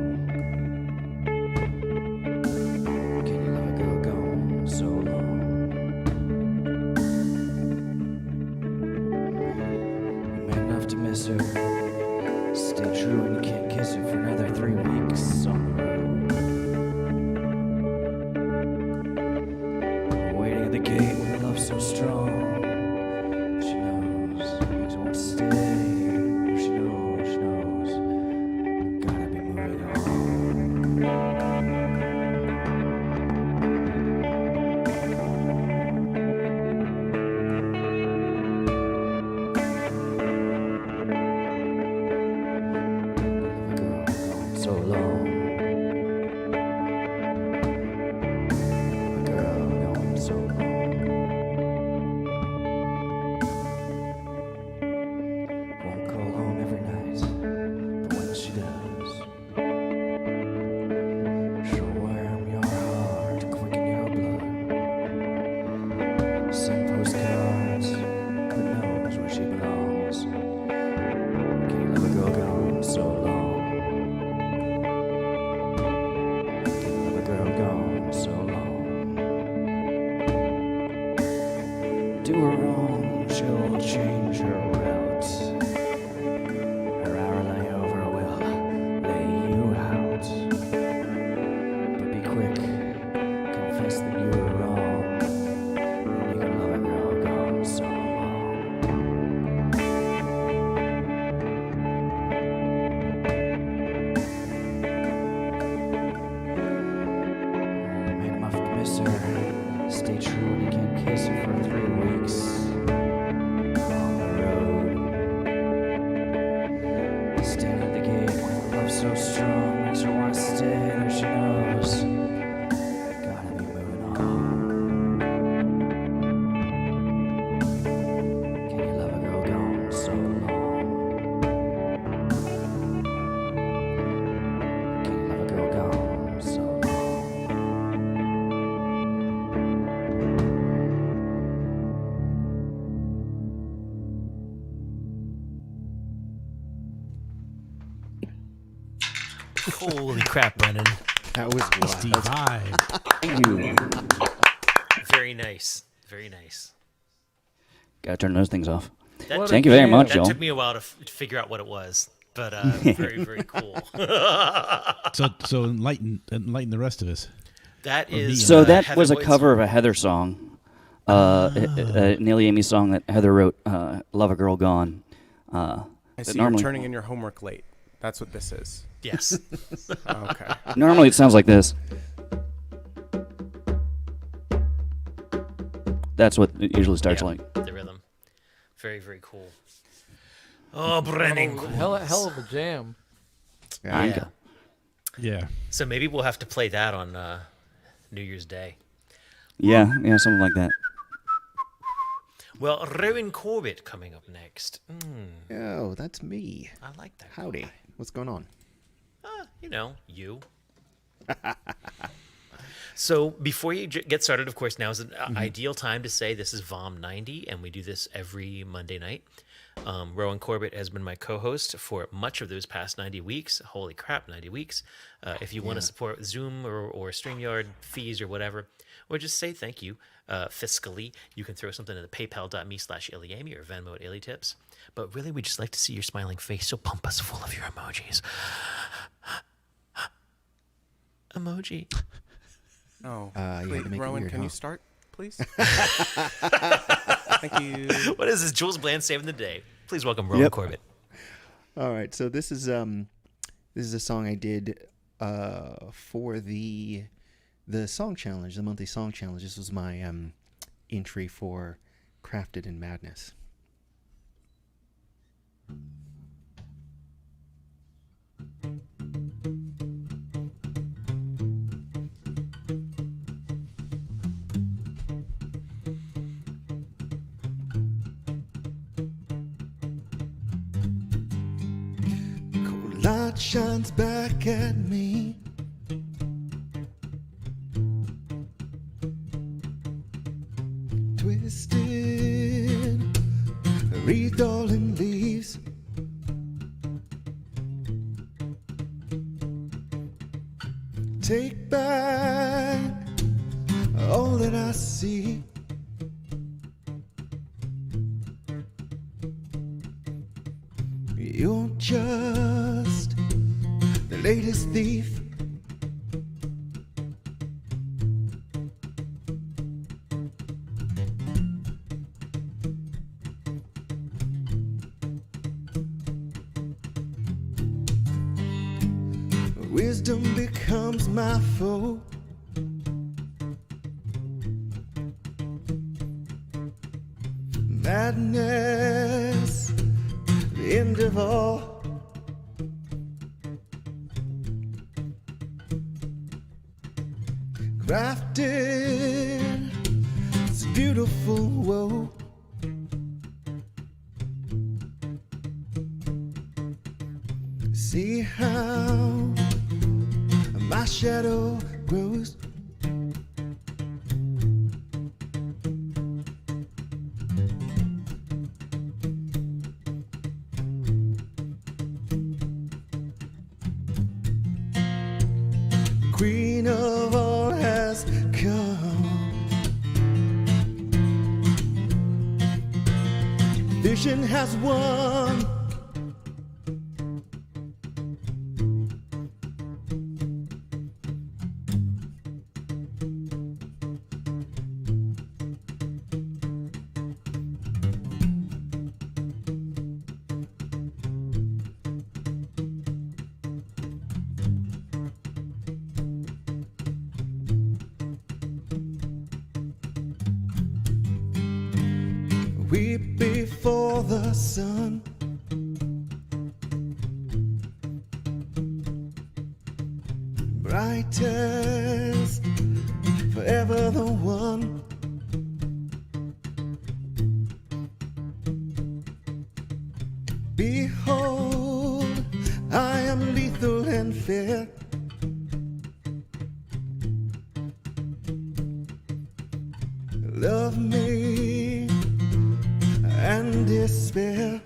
Can you let a girl gone miss her. Stay true and you can't kiss her for another 3 weeks on the road. Waiting at the gate with a love so strong. She knows things won't stay. She knows. Gotta be moving on. So long. Girl, going so long. Won't call home every night, but when she does, she'll warm your heart, quicken your blood. Send postcards, who knows where she belongs. Can you love a girl gone so long? Girl gone so long. Do her wrong, she'll change her route. Her hour layover will lay you out. But be quick, confess that you were wrong. And you can love a girl gone so long. Make my miss her. Stay true and you can't kiss her for 3 weeks on the road. Stand at the gate with love so strong, makes her want to stay. There she knows. Gotta be moving on. Can you love a girl gone so long? Can you love a girl gone so long? Holy crap, Brennan. That was wild. Thank you. Very nice. Very nice. Gotta turn those things off. That Thank you very much, That y'all. took me a while to figure out what it was, but very, very cool. So enlighten the rest of us. That is So that Heather was a Boyd's- cover of a Heather song, Neil Amy song that Heather wrote, "Love a Girl Gone." I that see normally- you're turning in your homework late. That's what this is. Yes. Okay. Normally it sounds like this. That's what it usually starts Yeah, like. the rhythm. Very, very cool. Oh, Brennan. Hell of a jam. Yeah. Yeah. So maybe we'll have to play that on New Year's Day. Yeah, something like that. Well, Rowan Corbett coming up next. Oh, that's me. I like that. Howdy. What's going on? You. So before you get started, of course, now is an ideal time to say this is VOM 90, and we do this every Monday night. Rowan Corbett has been my co-host for much of those past 90 weeks. Holy crap, 90 weeks. If you want to support Zoom or StreamYard fees or whatever, or just say thank you fiscally, you can throw something in the paypal.me/Iliami or Venmo at IliTips. But really, we just like to see your smiling face, so pump us full of your emojis. Emoji. Oh, you had to wait, make it Rowan, weird, can huh? you start, please? Thank you. What is this? Jules Bland saving the day. Please welcome Rowan Corbett. All right, so this is a song I did for the song challenge, the monthly song challenge. This was my entry for Crafted in Madness. Cold light shines back at me. Twisted, wreathed all in leaves. Take back all that I see. You're just the latest thief. Wisdom becomes my foe. Madness, the end of all. Crafted, it's a beautiful woe. See how my shadow grows. Queen of all has come. Vision has won. Weep before the sun. Brightest, forever the one. Behold, I am lethal and fair. Love me and despair.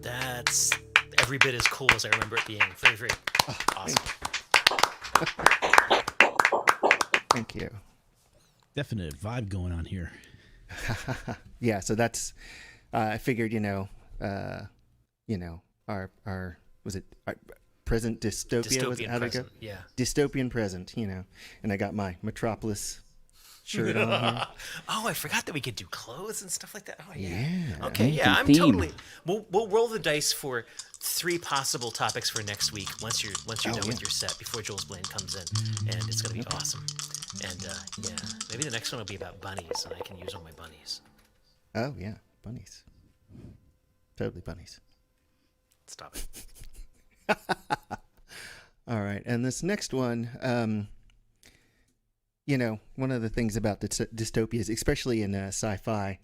That's every bit as cool as I remember it being. Very, very awesome. Thank you. Definite vibe going on here. Yeah, so that's I figured, our was it our present dystopia? Was it, Dystopian how'd it go? present, yeah. Dystopian present, and I got my Metropolis shirt on here. Oh, I forgot that we could do clothes and stuff like that. Oh, yeah. Yeah. Okay, Make yeah, a I'm theme. totally. We'll roll the dice for 3 possible topics for next week. Once you're done with your set, before Jules Blaine comes in, and it's gonna be awesome. And yeah, maybe the next one will be about bunnies, and I can use all my bunnies. Oh yeah, bunnies. Totally bunnies. Stop it. All right, and this next one, one of the things about the dystopias, especially in sci-fi,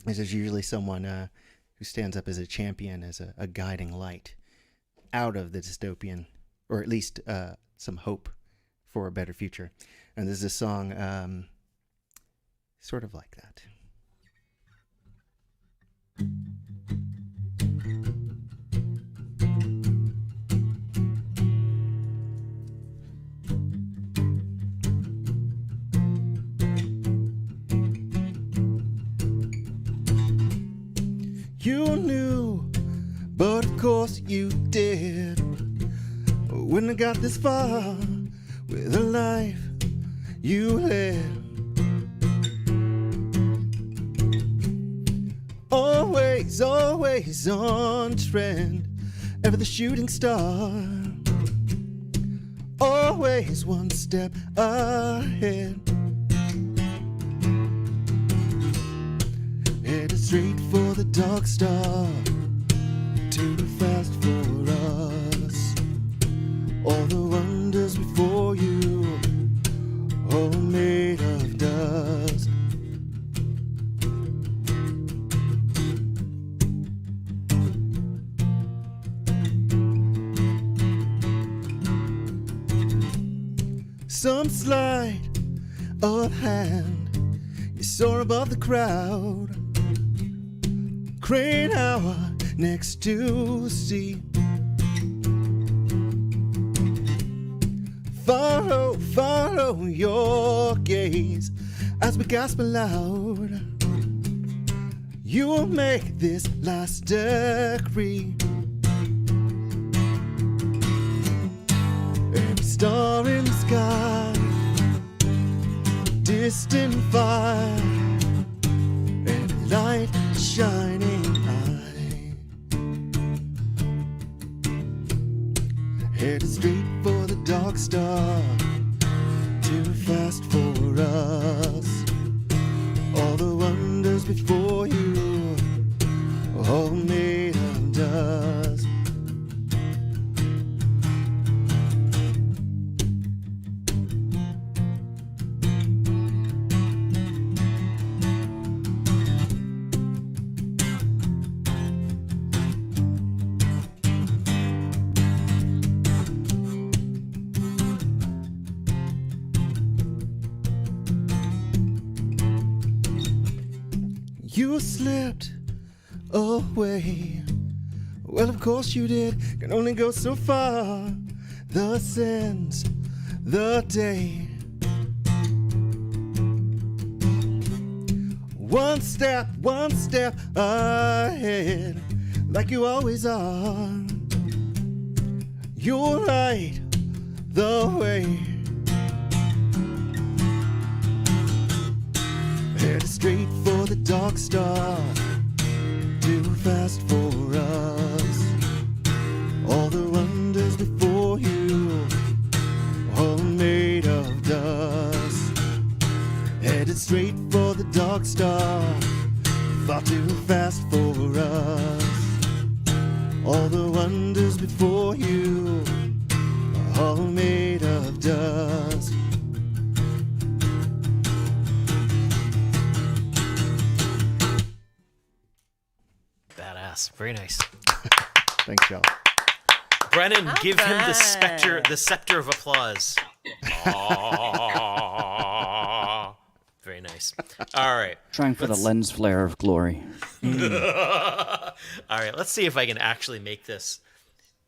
is there's usually someone who stands up as a champion, as a guiding light out of the dystopian, or at least some hope for a better future. And this is a song sort of like that. You knew, but of course you did. When I got this far with a life you led, always, always on trend, ever the shooting star, always one step ahead. Headed straight for the dark star, too fast for us. All the wonders before you, all made of dust. Some sleight of hand, you soar above the crowd. Crane hour next to sea. Follow your gaze as we gasp aloud. You will make this last decree. Every star in the sky, distant fire, every light shining eye. Headed straight for the dark star, too fast for us. All the wonders before you, all made of dust. You slipped away. Well, of course you did. Can only go so far. The sense, the day. One step ahead, like you always are. You'll light the way. Headed straight for the dark star, too fast for us. All the wonders before you, all made of dust. Headed straight for the dark star, far too fast for us. All the wonders before you, all made of dust. Badass. Very nice. Thanks, y'all. Brennan, Not give him bad. the scepter of applause. Aw. Very nice. All right. Trying for the lens flare of glory. All right, let's see if I can actually make this.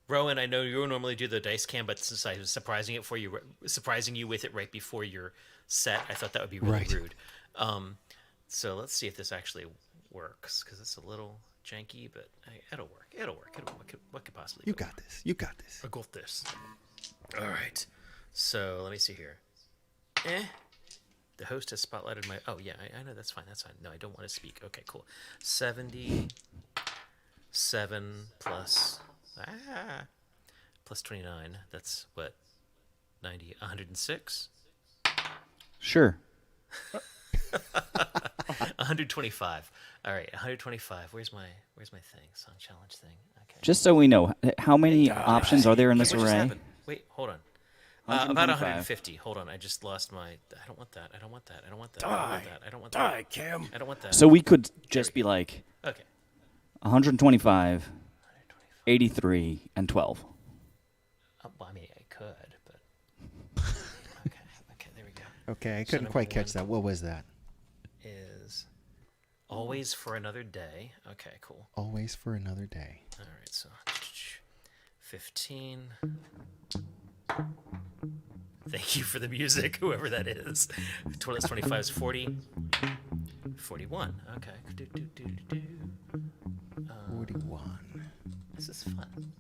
Rowan, I know you normally do the dice cam, but since I was surprising you with it right before your set, I thought that would be really rude. So let's see if this actually works, because it's a little janky, but it'll work. It'll work. What could possibly? You got this. You got this. I got this. All right. So let me see here. The host has spotlighted my. Oh yeah, I know that's fine. That's fine. No, I don't want to speak. Okay, cool. 77 plus plus 29. That's what? 90. 106. Sure. 125. All right, 125. Where's my thing? Song challenge thing. Okay. Just so we know, how many options are there in this What just array? happened? Wait, hold on. About 125. 150. Hold on, I just lost my. I don't want that. I don't want that. I don't want that. I don't want that. I don't want that. Die, Kim. I don't want that. So we could just be like Okay. 125, 83, and 12. Well, I mean, I could, but. Okay, there we go. Okay, I So couldn't number quite catch one that. What was that? Is always for another day. Okay, cool. Always for another day. All right, so 15. Thank you for the music, whoever that is. 25 is 40. 41. Okay. 41. This is fun.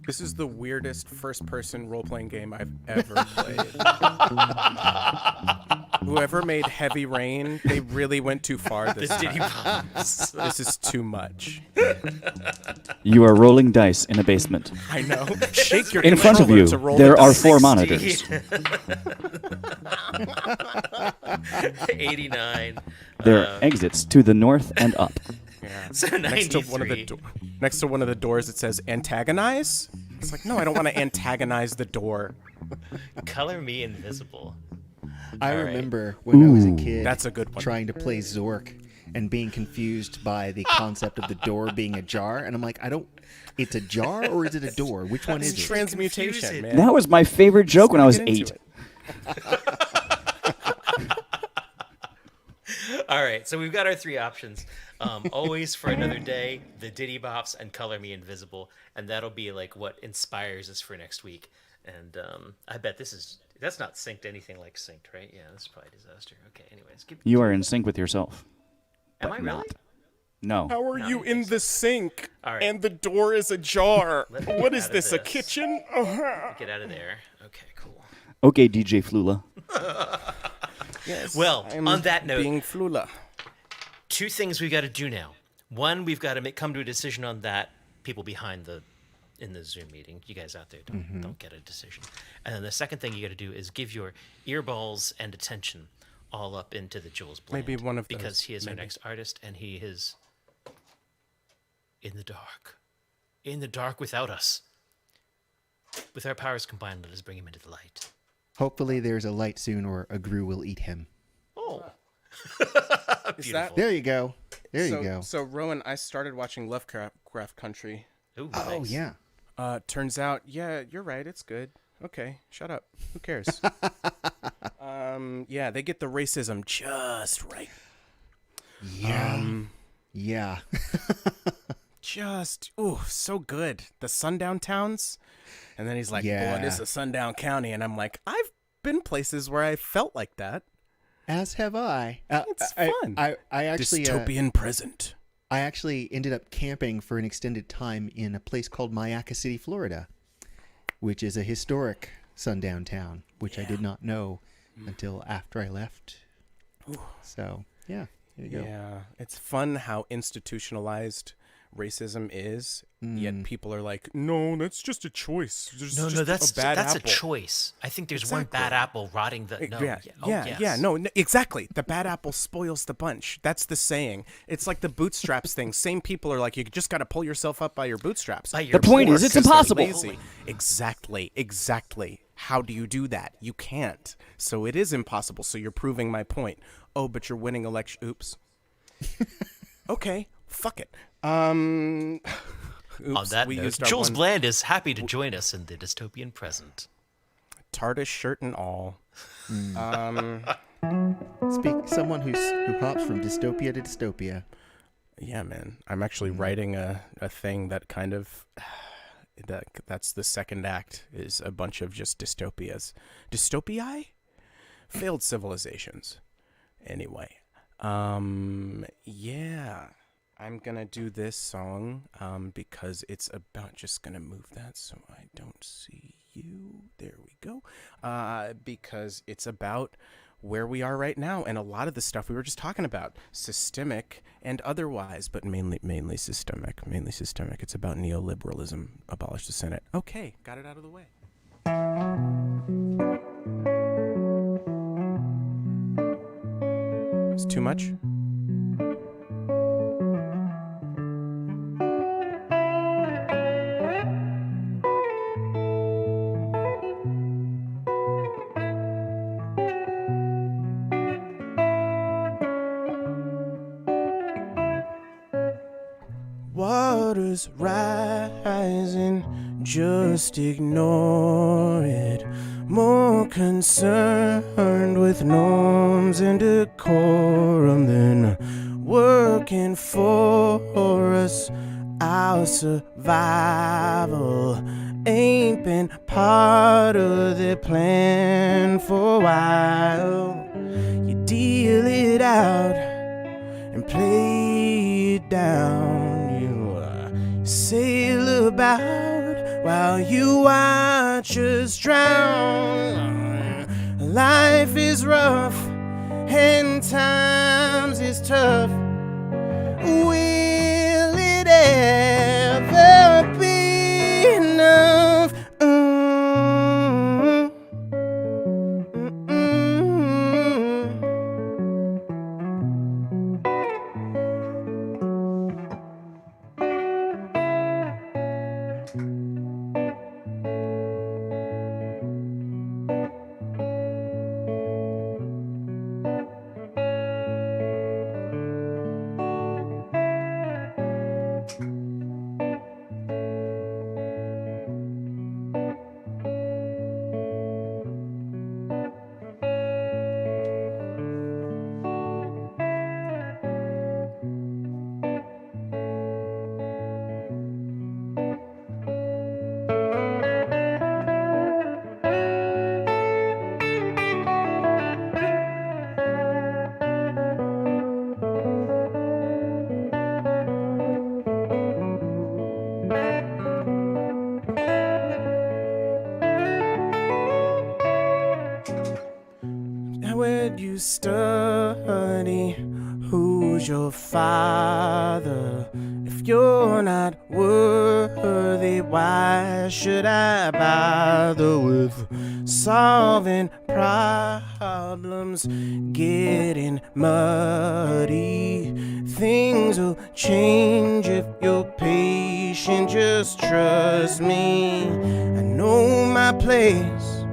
This is the weirdest first-person role-playing game I've ever played. Whoever made Heavy Rain, they really went too far this Diddy time. Bombs. This is too much. You are rolling dice in a basement. I know. Shake your In front of controller you, to roll there the are dice. 4 monitors. 89. There are exits to the north and up. Yeah. So next to one of the 93. next to one of the doors, it says antagonize. It's like, no, I don't want to antagonize the door. Color me invisible. I All right. remember when I was a kid That's a good one. trying to play Zork and being confused by the concept of the door being ajar. And I'm like, it's a jar or is it a door? Which one is It's it? transmutation, man. That was my favorite joke when I was Get into 8. it. All right, so we've got our 3 options. Always for another day, the Diddy Bops, and Color Me Invisible. And that'll be like what inspires us for next week. And I bet this is That's not synced anything like synced, right? Yeah, that's probably a disaster. Okay, anyways. You are in sync with yourself. Am but I really? not. No. How are No, you I think in the sink All right. and the door is ajar? Let me What get is out of this, a this. kitchen? Get out of there. Okay, cool. Okay, DJ Flula. Yes. Well, I'm on that note, being Flula. two things we've got to do now. One, we've got to come to a decision on that. People behind in the Zoom meeting, you guys out there don't get a decision. And then the second thing you got to do is give your earballs and attention all up into the Jules Bland. Maybe one of those, because he is our maybe. next artist, and he is in the dark without us. With our powers combined, let us bring him into the light. Hopefully there's a light soon or a Gru will eat him. Oh. Is that There you go. There you go. So Rowan, I started watching Lovecraft Country. Ooh, Oh, nice. yeah. Turns out, yeah, you're right. It's good. Okay, shut up. Who cares? Yeah, they get the racism just right. Yeah. Yeah. Just, so good. The sundown towns. And then he's like, Yeah. boy, this is a sundown county. And I'm like, I've been places where I felt like that. As have I. It's fun. I actually Dystopian present. I actually ended up camping for an extended time in a place called Mayaca City, Florida, which is a historic sundown town, which I did not know until after I left. So, yeah, there you go. Yeah, it's fun how institutionalized racism is, yet people are like, no, that's just a choice. There's just that's a bad that's apple. a choice. I think there's one Exactly. bad apple rotting the. No, Yeah, no, exactly. The bad apple spoils the bunch. That's the saying. It's like the bootstraps thing. Same people are like, you just got to pull yourself up by your bootstraps. By your The point is, board, it's 'cause they're impossible. lazy. Exactly. How do you do that? You can't. So it is impossible. So you're proving my point. Oh, but you're winning election. Oops. Okay, fuck it. On Oops, that we note, used our Jules one Bland is happy to join us in the dystopian present. TARDIS shirt and all. Someone who hops from dystopia to dystopia. Yeah, man. I'm actually writing a thing that kind of that's the second act is a bunch of just dystopias. Dystopia? Failed civilizations. Anyway. Yeah. I'm gonna do this song because it's about just gonna move that so I don't see you. There we go. Because it's about where we are right now and a lot of the stuff we were just talking about, systemic and otherwise, but mainly systemic. It's about neoliberalism. Abolish the Senate. Okay, got it out of the way. It's too much. Water's rising, just ignore it. More concerned with norms and decorum than working for us. Our survival ain't been part of the plan for a while. You deal it out and play it down. You sail about while you watch us drown. Life is rough and times is tough. Will it ever be enough? study who's your father. If you're not worthy, why should I bother with solving problems? Getting muddy. Things will change if you're patient. Just trust me. I know my place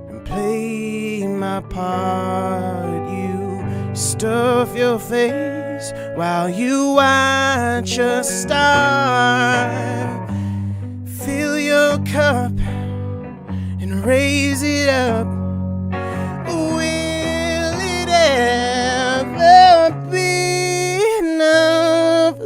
and play my part. You stuff your face while you watch us starve. Fill your cup and raise it up. Will it ever be enough?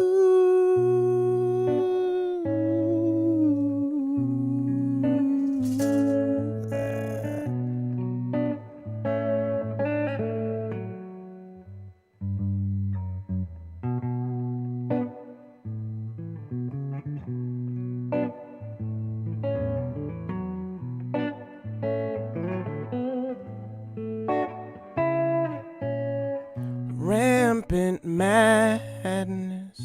Rampant madness,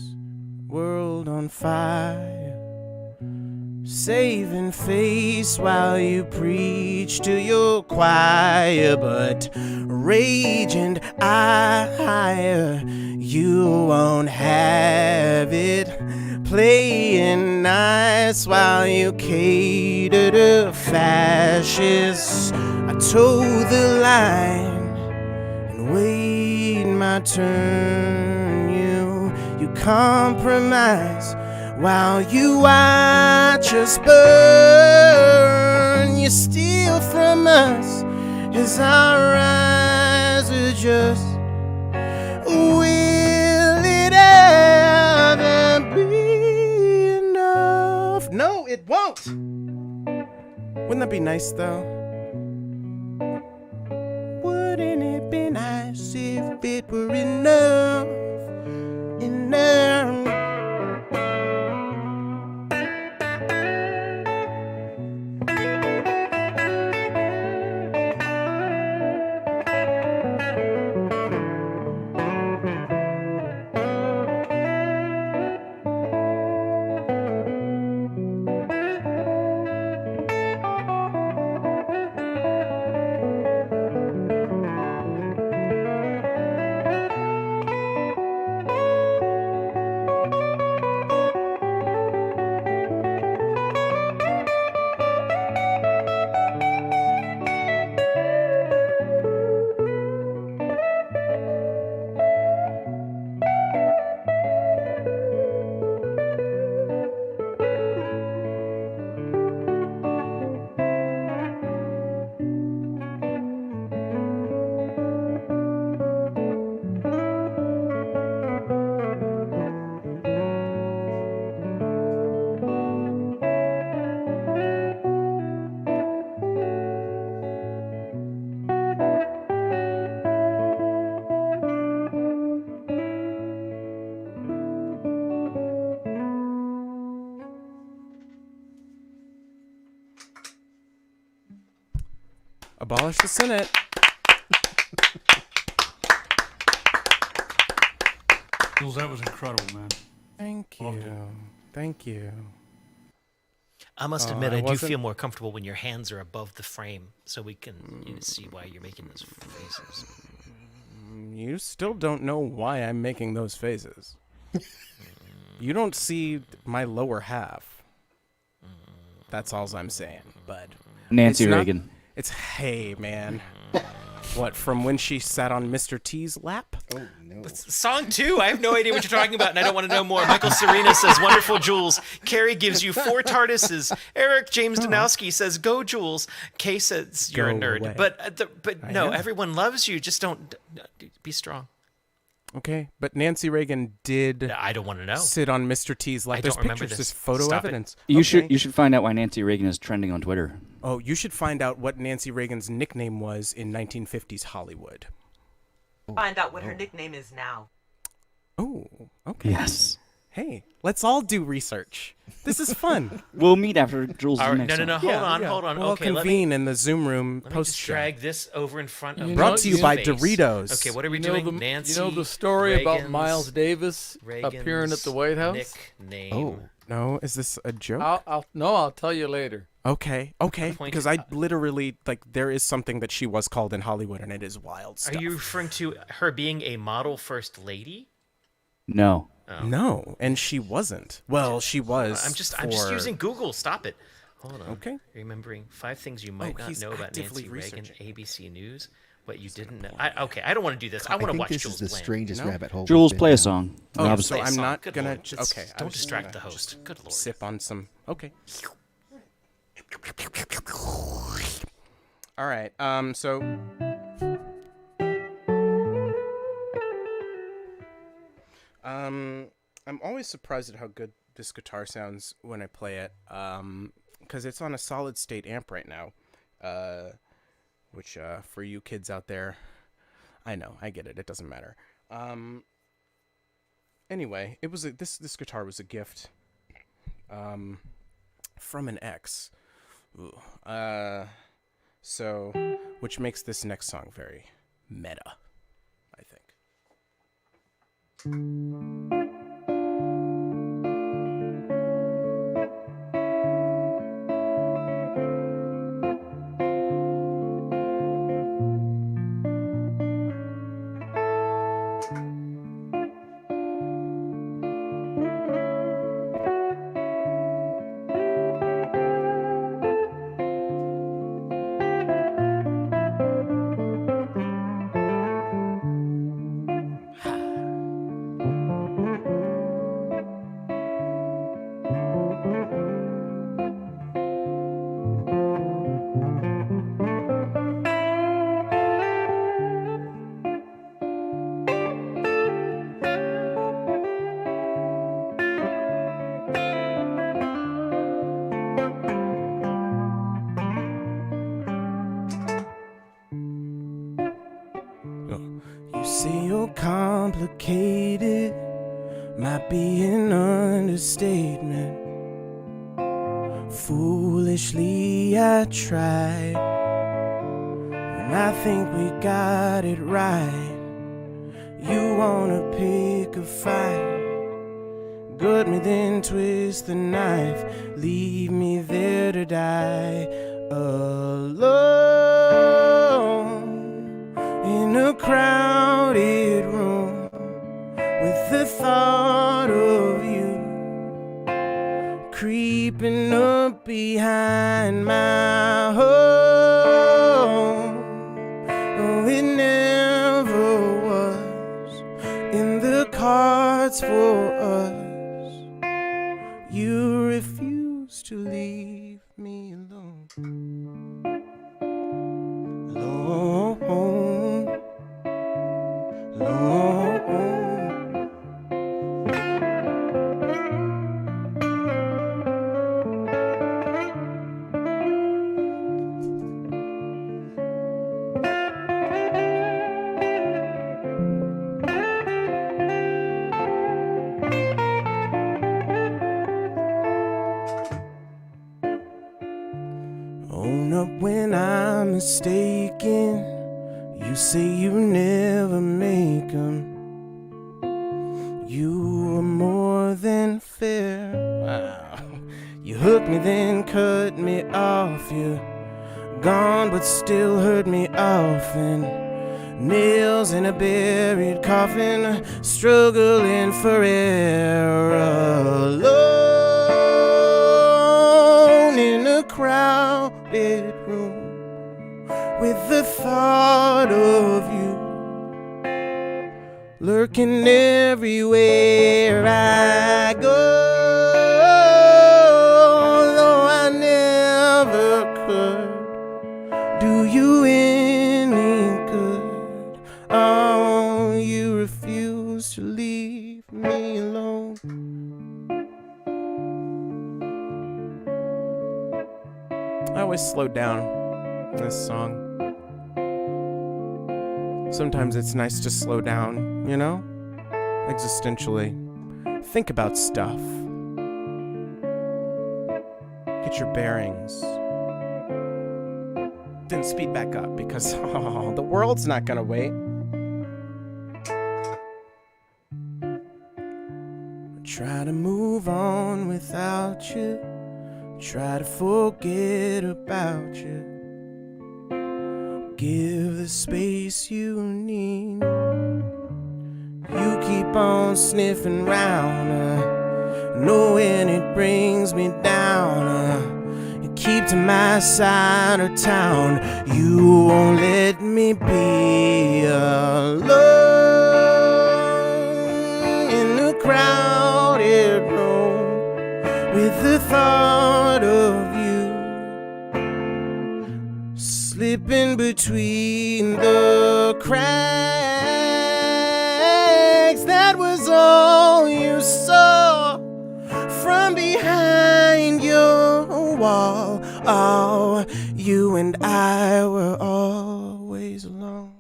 world on fire. Saving face while you preach to your choir, but rage and ire, you won't have it. Playing nice while you cater to fascists. I told the line and wait my turn. You compromise while you watch us burn. You steal from us as our eyes adjust. Will it ever be enough? No, it won't. Wouldn't that be nice though? Wouldn't it be nice if it were enough? Enough. Abolish the Senate. Jules, that was incredible, man. Thank you. Thank you. I must admit, I do wasn't- feel more comfortable when your hands are above the frame, so we can see why you're making those faces. You still don't know why I'm making those faces. You don't see my lower half. That's all I'm saying, bud. Nancy It's not- Reagan. It's, hey, man. What, from when she sat on Mr. T's lap? Oh, no. Song 2, I have no idea what you're talking about, and I don't want to know more. Michael Serena says, wonderful, Jules. Carrie gives you 4 TARDISes. Eric James Danowski says, go, Jules. Kay says, you're Go a nerd. away. But I no, am. everyone loves you. Just don't be strong. Okay, but Nancy Reagan did I don't want to know. sit on Mr. T's lap. I There's don't remember pictures, this. there's photo Stop it. evidence. You Okay. should find out why Nancy Reagan is trending on Twitter. Oh, you should find out what Nancy Reagan's nickname was in 1950s Hollywood. Find out what her nickname is now. Oh, okay. Yes. Hey, let's all do research. This is fun. We'll meet after Jules' All right, next no, song. hold on. We'll Okay, convene in the Zoom room let me post just show. drag this over in front of Brought to you by face. Doritos. Okay, what are we You know doing? the- Nancy. You know the story about Reagan's- Miles Davis appearing at the White House? Nickname. Oh no, is this a joke? I'll tell you later. Okay. Point- Because I literally there is something that she was called in Hollywood, and it is wild stuff. Are you referring to her being a model first lady? No. Oh. No, and she wasn't. Well, she was. I'm just using Google. Stop it. Hold on. Okay. Remembering 5 things you might not he's know about actively Nancy Reagan, researching. ABC News. What you didn't know. I don't want to do this. I want to think watch this Jules is the Land. strangest rabbit hole. Jules, we've play been a down. song. Oh, Rob's- so Play a I'm song. not Good gonna. Lord. Okay. I Don't was just distract the gonna host. Good lord. Sip on some. Okay. All right. So. I'm always surprised at how good this guitar sounds when I play it. Because it's on a solid state amp right now. Which for you kids out there, I know, I get it. It doesn't matter. Anyway, it was this guitar was a gift. From an ex. Ooh. So, which makes this next song very meta, I think. You say you're complicated, might be an understatement. Foolishly I tried, when I think we got it right. You wanna pick a fight, gut me then twist the knife, leave me there to die alone in a crowded room with the thought of you creeping up behind my home. Oh, it never was in the cards for us. You refuse to leave me alone. Alone. Alone. Own up when I'm mistaken. You say you never make 'em. You are more than fair. Wow. You hook me then cut me off. You're gone but still hurt me often. Nails in a buried coffin, struggling for air. Alone in a crowded room with the thought of you lurking everywhere I go. Though I never could do you any good. Oh, you refuse to leave me alone. I always slow down in this song. Sometimes it's nice to slow down, you know? Existentially. think about stuff. Get your bearings. Then speed back up because the world's not gonna wait. Try to move on without you. Try to forget about you. Give the space you need. You keep on sniffing round, knowing it brings me down. You keep to my side of town. You won't let me be alone in the crowded room with the thought of you slipping between the cracks. That was all you saw from behind your wall. Oh, you and I were always alone.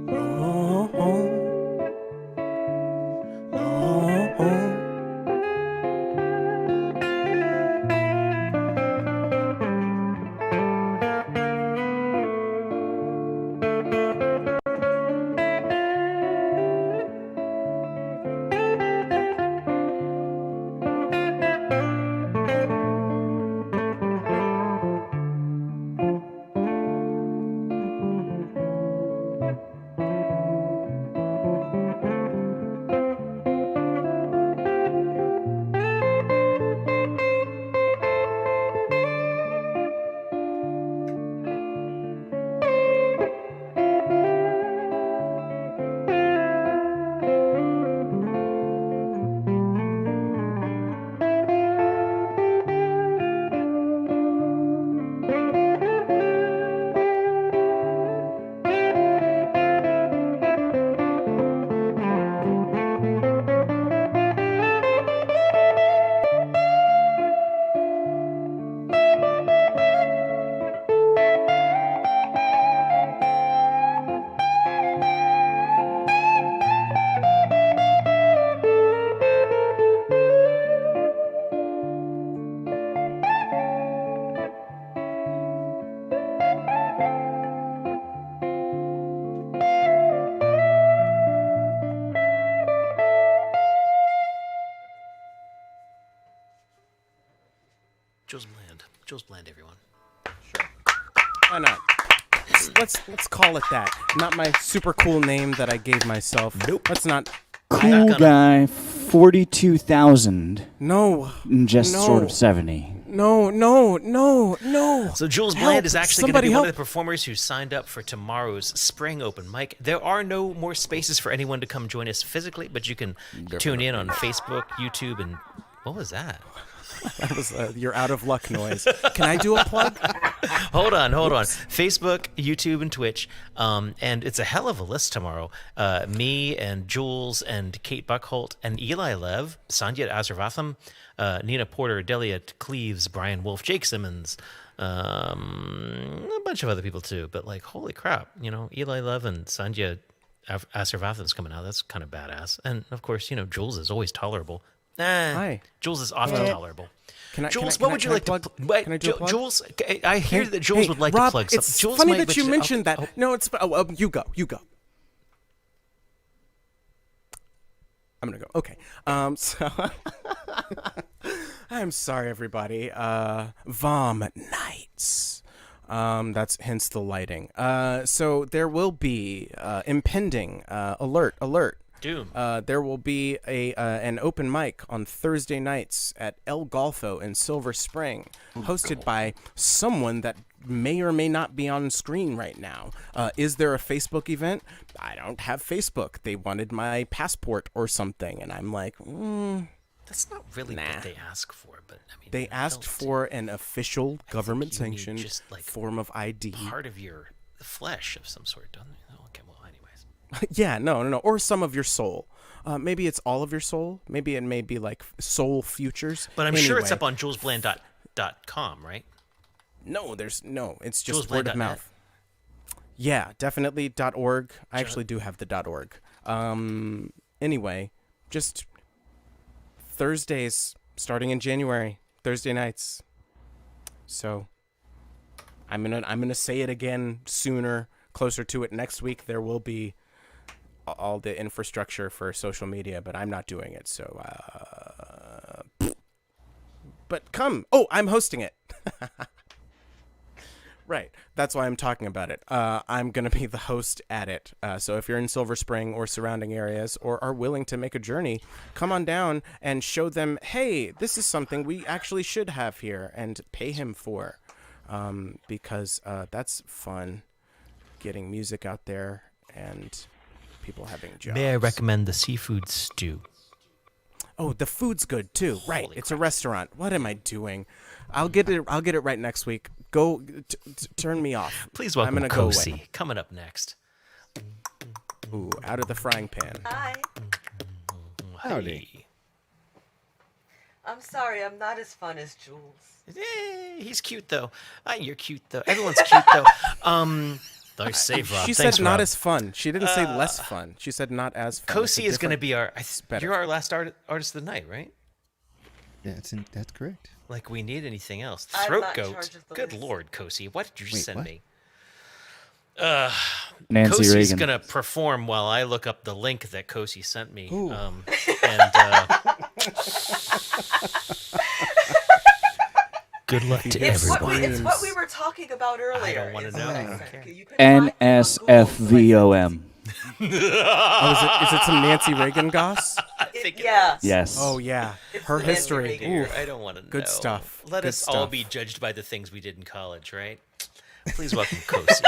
Oh, oh, oh, oh. Jules Bland, everyone. Why not? Let's call it that. Not my super cool name that I gave myself. Nope. Let's not. Cool guy, 42,000. No. Just sort of 70. No. So Jules Bland is actually going to be one of the performers who signed up for tomorrow's spring open mic. There are no more spaces for anyone to come join us physically, but you can tune in on Facebook, YouTube, and what was that? That was your out of luck noise. Can I do a plug? Hold on. Facebook, YouTube, and Twitch. And it's a hell of a list tomorrow. Me and Jules and Kate Buckholt and Eli Lev, Sanjit Asarvatham, Nina Porter, Delia Cleaves, Brian Wolf, Jake Simmons, a bunch of other people too. But like, holy crap, Eli Lev and Sanjit Asarvatham's coming out. That's kind of badass. And of course, Jules is always tolerable. Hi. Jules is often tolerable. Jules, what would you like to plug? Can I do a plug? Jules, I hear that Jules would like Rob, to plug something. It's Jules funny might, that you mentioned that. No, it's you go. I'm gonna go. Okay. So I'm sorry, everybody. VOM Nights. That's hence the lighting. So there will be impending alert. Doom. There will be an open mic on Thursday nights at El Golfo in Silver Spring, hosted by someone that may or may not be on screen right now. Is there a Facebook event? I don't have Facebook. They wanted my passport or something, and I'm like, that's not really what they ask for. But I mean, they asked for an official government-sanctioned form of ID. Part of your flesh of some sort, don't they? Okay, well, anyways. Yeah, no. Or some of your soul. Maybe it's all of your soul. Maybe it may be like soul futures. But I'm sure it's up on julesbland.com, right? No, it's just word of mouth. Yeah, definitely .org. I actually do have the .org. anyway, just Thursdays starting in January, Thursday nights. So I'm gonna say it again sooner, closer to it. Next week there will be all the infrastructure for social media, but I'm not doing it. So, but come. Oh, I'm hosting it. Right. That's why I'm talking about it. I'm going to be the host at it. So if you're in Silver Spring or surrounding areas or are willing to make a journey, come on down and show them, hey, this is something we actually should have here, and pay him for. Because that's fun, getting music out there and people having jobs. May I recommend the seafood stew? Oh, the food's good too. Right. It's a restaurant. What am I doing? I'll get it right next week. Go turn me off. Please welcome I'm gonna go Kosi. away. Coming up next. Ooh, out of the frying pan. Hi. Howdy. I'm sorry, I'm not as fun as Jules. He's cute though. You're cute though. Everyone's cute though. Nice save, Rob. She Thanks, said not Rob. as fun. She didn't say less fun. She said not as fun. Kosi is going to be our. You're our last artist of the night, right? That's correct. Like we need anything else. I'm Throat not in goat. charge of the Good list. lord, Kosi. What did you Wait, send what? me? Nancy Kosi's Reagan. gonna perform while I look up the link that Kosi sent me. Ooh. Good luck to It's everyone. it's what we were talking about earlier. I don't want to know. NSFVOM. Oh, is it some Nancy Reagan goss? Yeah. Yes. Oh yeah, It's her the Nancy history. Reagan. Ooh, I don't want to know. Good stuff. Let Good us all stuff. be judged by the things we did in college, right? Please welcome Kosi.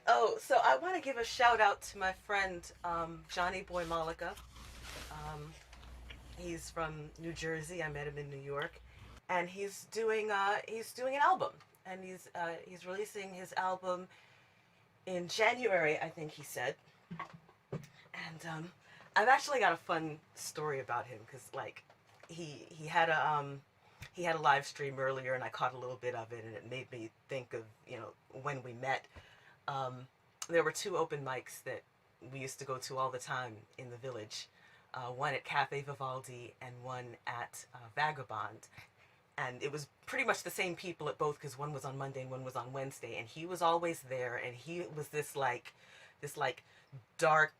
Oh, so I want to give a shout out to my friend Johnny Boy Malika. He's from New Jersey. I met him in New York, and he's doing an album, and he's releasing his album in January, I think he said. And I've actually got a fun story about him because like he had a live stream earlier, and I caught a little bit of it, and it made me think of when we met. There were two open mics that we used to go to all the time in the village. One at Cafe Vivaldi and one at Vagabond. And it was pretty much the same people at both because one was on Monday and one was on Wednesday. And he was always there, and he was this dark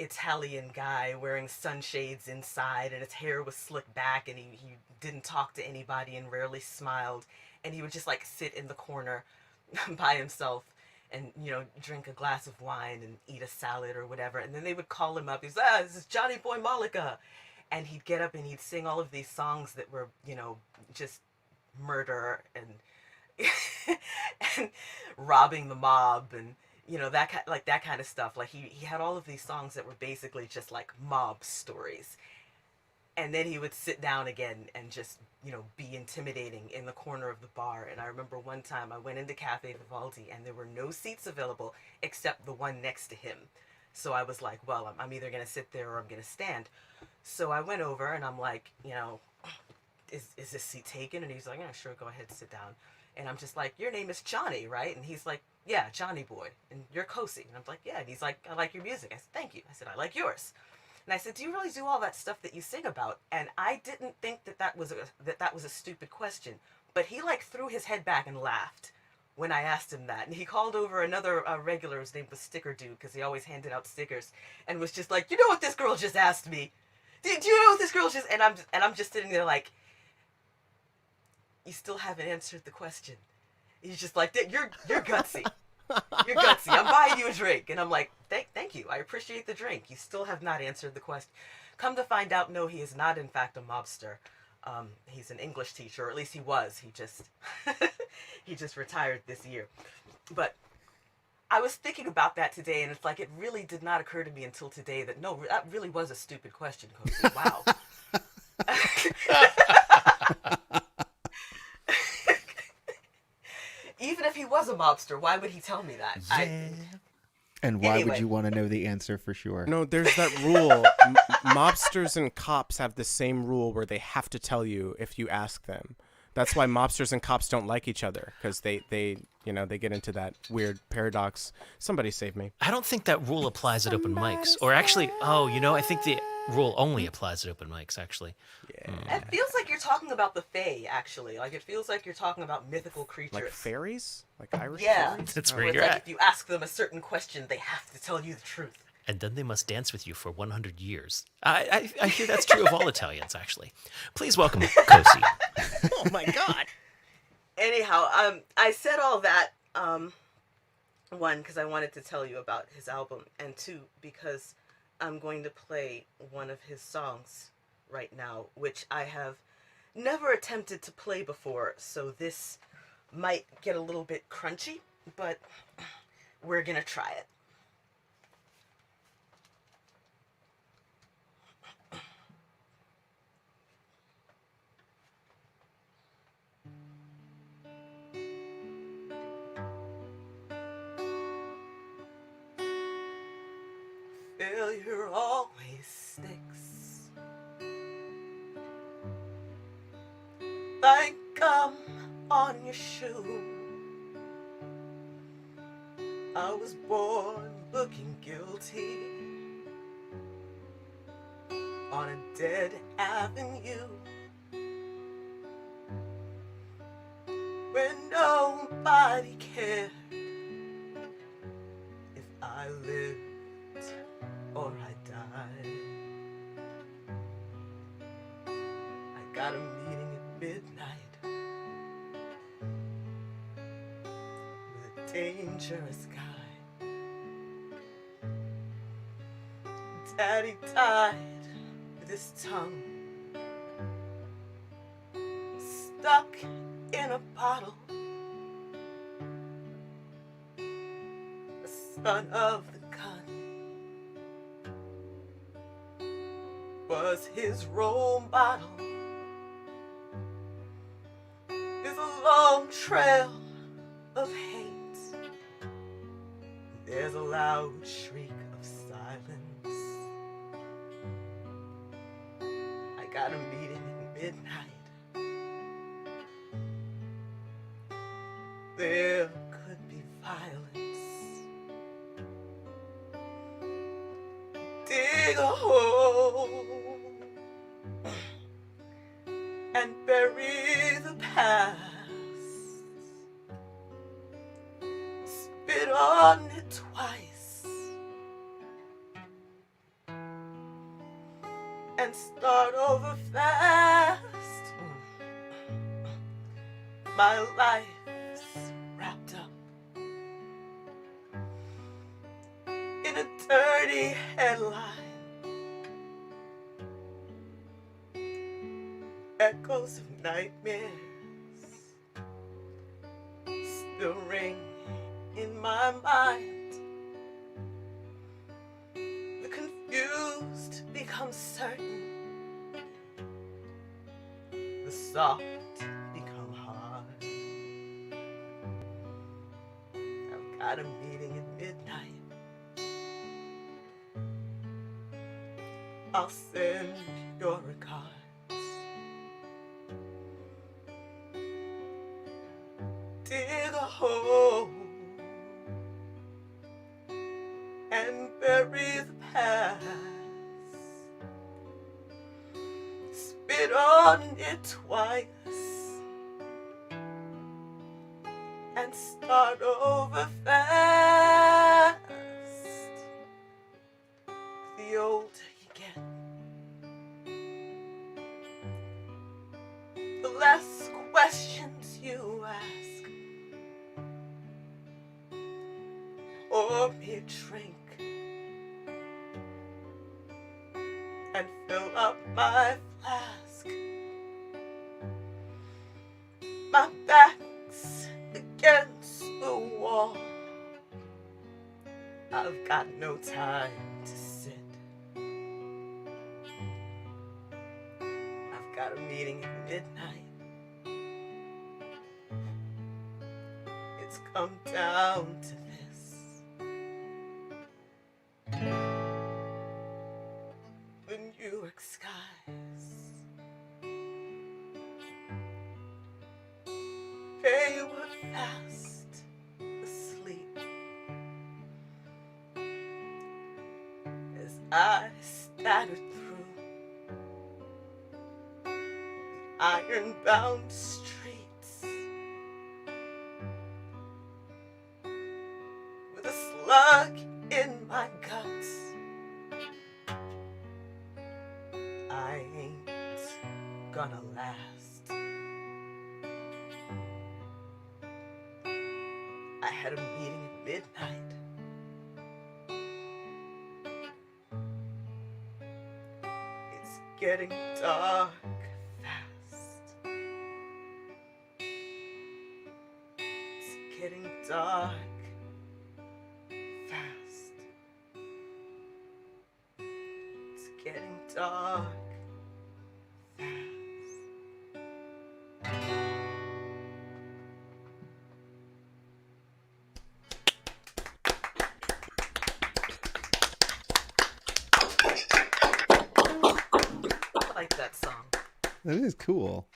Italian guy wearing sunshades inside, and his hair was slicked back, and he didn't talk to anybody and rarely smiled. And he would just like sit in the corner by himself and drink a glass of wine and eat a salad or whatever. And then they would call him up. He's this is Johnny Boy Malika, and he'd get up and he'd sing all of these songs that were just murder and and robbing the mob and that kind of stuff. Like he had all of these songs that were basically just like mob stories. And then he would sit down again and just, be intimidating in the corner of the bar. And I remember one time I went into Cafe Vivaldi and there were no seats available except the one next to him. So I was like, well, I'm either going to sit there or I'm going to stand. So I went over and I'm like, is this seat taken? And he's like, yeah, sure, go ahead, sit down. And I'm just like, your name is Johnny, right? And he's like, yeah, Johnny Boy. And you're Kosi. And I'm like, yeah. And he's like, I like your music. I said, thank you. I said, I like yours. And I said, do you really do all that stuff that you sing about? And I didn't think that was a stupid question. But he like threw his head back and laughed when I asked him that. And he called over another regular whose name was Sticker Dude because he always handed out stickers and was just like, you know what this girl just asked me? Do you know what this girl just... And I'm just sitting there like, you still haven't answered the question. He's just like, you're gutsy. You're gutsy. I'm buying you a drink. And I'm like, thank you. I appreciate the drink. You still have not answered the question. Come to find out, no, he is not, in fact, a mobster. He's an English teacher, or at least he was. He just he just retired this year. But I was thinking about that today, and it's like it really did not occur to me until today that, no, that really was a stupid question, Kosi. Wow. Even if he was a mobster, why would he tell me that? And why Anyway. would you want to know the answer for sure? No, there's that rule. Mobsters and cops have the same rule where they have to tell you if you ask them. That's why mobsters and cops don't like each other, because they get into that weird paradox. Somebody save me. I don't think that rule applies at open mics. Or actually, I think the rule only applies at open mics, actually. It feels like you're talking about the Fae, actually. Like, it feels like you're talking about mythical creatures. Like fairies? Like Irish yeah. fairies? That's Where where it's you're like at. if you ask them a certain question, they have to tell you the truth. And then they must dance with you for 100 years. I hear that's true of all Italians, actually. Please welcome Kosi. Oh my god. Anyhow, I said all that, one, because I wanted to tell you about his album, and two, because I'm going to play one of his songs right now, which I have never attempted to play before, so this might get a little bit crunchy, but we're gonna try it. Failure always sticks like gum on your shoe. I was born looking guilty on a dead avenue when nobody cared if I lived or I died. I got a meeting at midnight with a dangerous guy. Daddy died with his tongue stuck in a bottle. The son of the gun was his role model. There's a long trail of hate. There's a loud shriek of silence. I got a meeting at midnight. There could be violence. Dig a hole and bury the past. Spit on it twice and start over fast. My life's wrapped up in a dirty headline. Echoes of nightmares still ring in my mind. The confused become certain. The soft become hard. I've got a meeting at midnight. I'll send your regards. Dig a hole and bury the past. Spit on it twice and start over fast. The older you get, the less questions you ask. Pour me a drink and fill up my flask. My back's against the wall. I've got no time to sit. I've got a meeting at midnight. It's come down to this. The New York skies I spattered through iron-bound streets with a slug in my guts. I ain't gonna last. I had a meeting at midnight. It's getting dark fast. It's getting dark fast. It's getting dark I like that song. That is cool.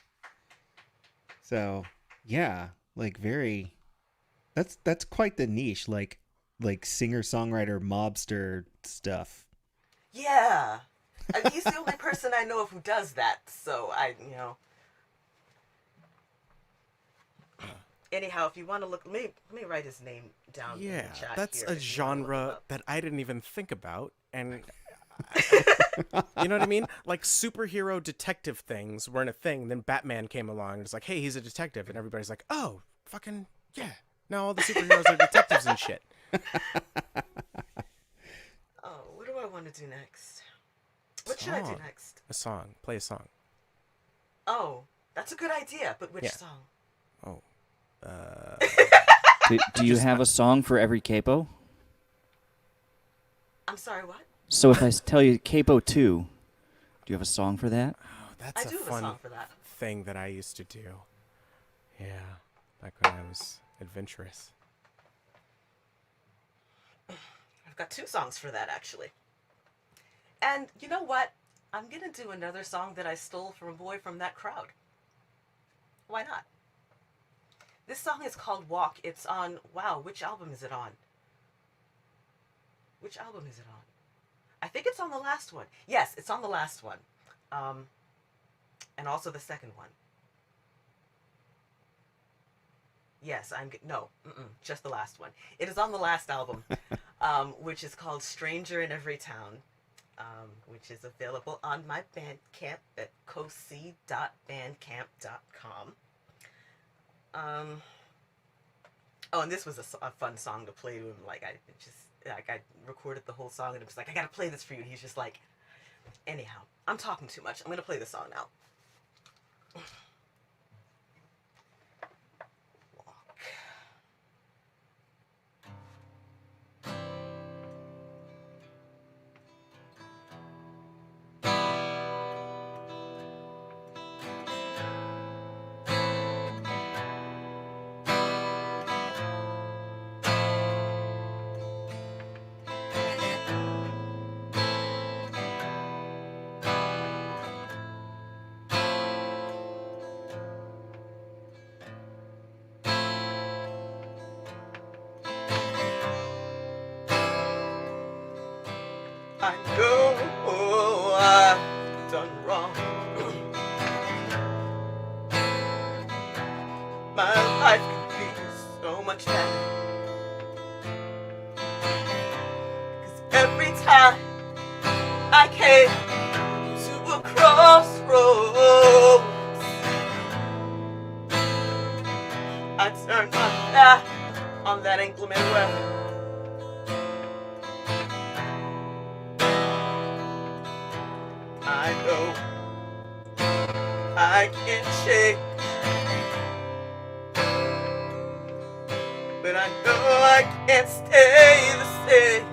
So yeah, like very. That's quite the niche, like singer songwriter mobster stuff. Yeah. He's the only person I know of who does that, so Anyhow, if you want to look, let me write his name down in Yeah, the chat that's here a if you wanna look him genre up. that I didn't even think about, and you know what I mean? Like superhero detective things weren't a thing. Then Batman came along and it's like, hey, he's a detective, and everybody's like, oh, fucking yeah. Now all the superheroes are detectives and shit. Oh, what do I want to do next? What should I do next? A song. Play a song. Oh, that's a good idea, but which Yeah. song? Oh. Do you have a song for every capo? I'm sorry, what? So if I tell you capo 2, do you have a song for that? Oh, that's I a do have a fun song for that. thing that I used to do. Yeah, back when I was adventurous. I've got 2 songs for that, actually. And you know what? I'm going to do another song that I stole from a boy from that crowd. Why not? This song is called Walk. It's on, wow, which album is it on? Which album is it on? I think it's on the last one. Yes, it's on the last one. And also the second one. Yes, just the last one. It is on the last album, which is called Stranger in Every Town, which is available on my Bandcamp at coc.bandcamp.com. Oh, and this was a fun song to play to him. I recorded the whole song, and it was like, I gotta play this for you. And he's just like, anyhow, I'm talking too much. I'm gonna play the song now. I know I've done wrong. My life could be so much better. 'Cause every time I came to a crossroads, I turned my back on that inclement weather. I know I can't change, but I know I can't stay the same.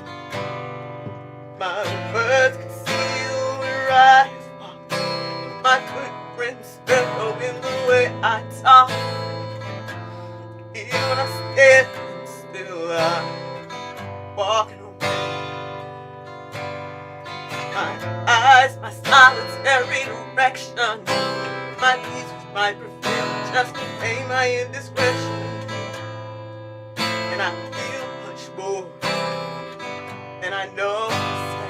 My words conceal where I walk, my footprints echo in the way I talk. Even when I'm standing still, I'm walking away. My eyes, my silence, every direction. My peace might prevail, just contain my indiscretion. And I feel much more than I know to say.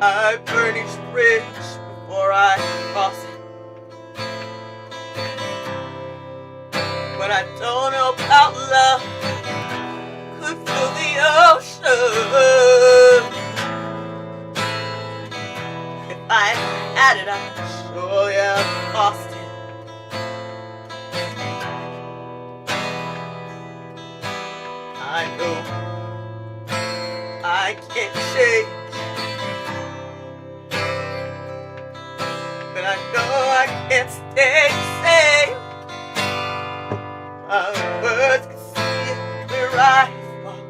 I burn each bridge before I cross it. When I don't know about love, could fill the ocean. If I had it, I'd surely have lost it. I know I can't change, but I know I can't stay the same. My words can see where I walk.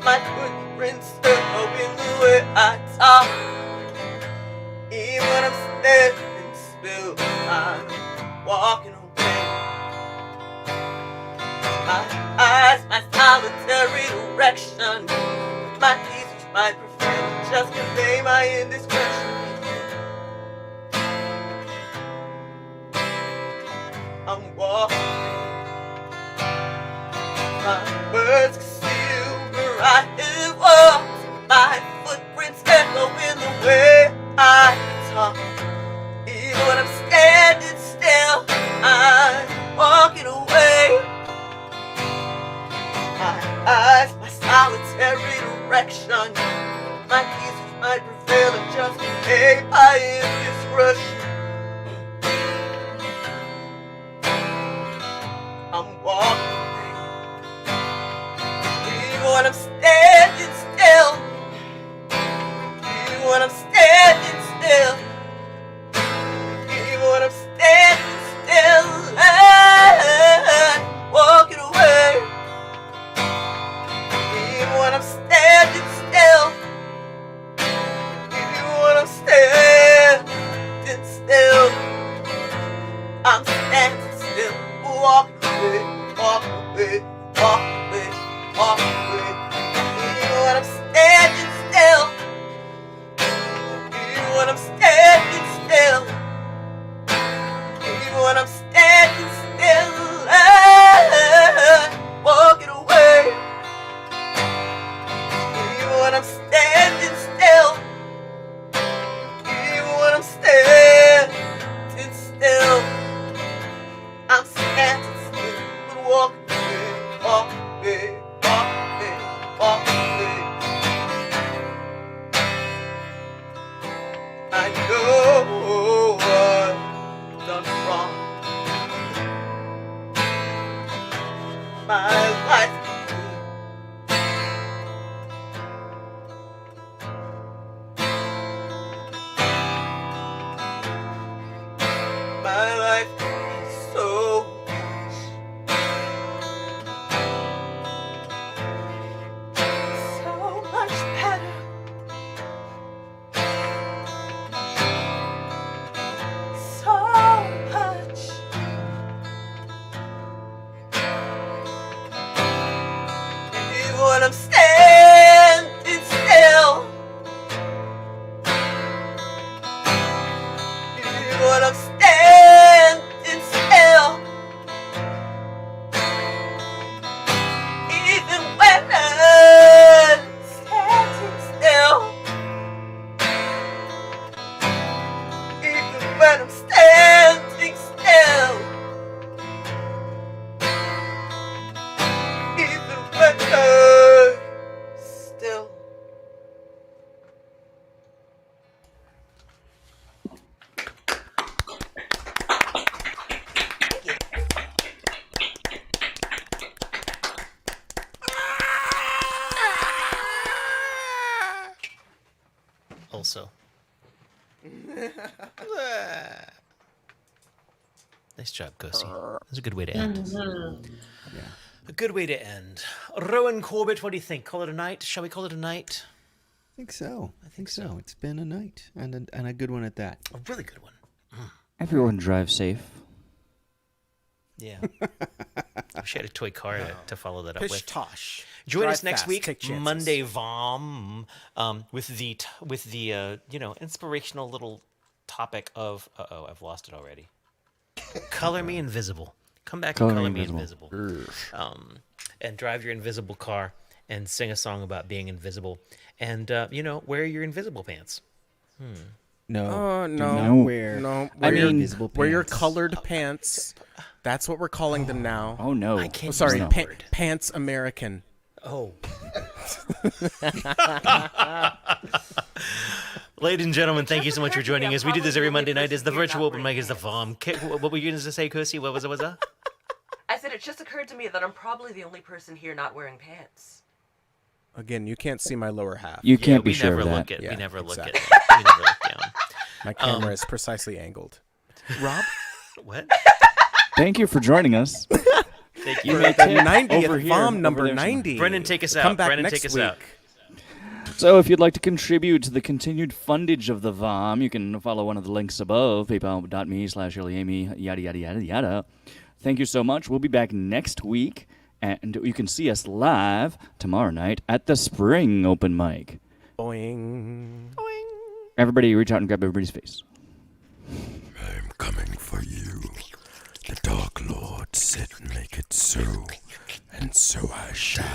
My footprints echo in the way I talk. Even when I'm standing still, I'm walking away. My eyes, my solitary direction. My peace, which might prefer, just convey my indiscretion. I'm walking. My words conceal where I have walked. My footprints echo in the way I talk. Even when I'm standing still, I'm walking away. My eyes, my solitary direction. My peace which might prevail and just convey my indiscretion. I'm walking. Even when I'm standing still. Even when I'm standing still. Even when I'm standing still. I'm walking away. Even when I'm standing still. Even when I'm standing still. I'm standing still. Walking away. Walking away. Walking away. Walking away. Even when I'm standing still. Even when I'm standing still. Even when I'm standing still. I'm walking away. Even when I'm standing still. Even when I'm standing still. I'm standing still. But walking away. Walking away. I know I've done wrong. My life is so much. So much better. So much. Even when I'm standing still. Even when I'm standing still. Even when I'm standing still. Even when I'm standing still. Even when I'm still. Also. Nice job, Gosi. That's a good way to end. Yeah. A good way to end. Rowan Corbett, what do you think? Call it a night? Shall we call it a night? I think so. I think so. It's been a night and a good one at that. A really good one. Everyone drive safe. Yeah. I wish I had a toy car to follow that up Pish with. tosh. Join Drive us next fast, week, take chances. Monday VOM, with the inspirational little topic of I've lost it already. Color me invisible. Come back and color me invisible. And drive your invisible car and sing a song about being invisible. And wear your invisible pants. No. Oh do no, not wear no. I Wear your, mean- visible wear your pants. colored pants. That's what we're calling them now. Oh no. I can't Oh, sorry, use that word. pants American. Oh. Ladies and gentlemen, thank you so much for joining us. We do this every Monday night. Is the virtual open mic is the VOM. What were you going to say, Kusi? What was that? I said it just occurred to me that I'm probably the only person here not wearing pants. Again, you can't see my lower half. You can't be we sure never of that. look at. Yeah, we never exactly. look at. We never look down. My camera is precisely angled. Rob? What? Thank you for joining us. Thank You you. may The tip 90th over here, VOM over number there somewhere. 90. Brennan, take us out. Come back Brennan, next take us week. out. So if you'd like to contribute to the continued fundage of the VOM, you can follow one of the links above, paypal.me/EarlyAmy, yada, yada, yada, yada. Thank you so much. We'll be back next week, and you can see us live tomorrow night at the Spring Open Mic. Boing. Everybody reach out and grab everybody's face. I'm coming for you. The Dark Lord said make it so, and so I shall.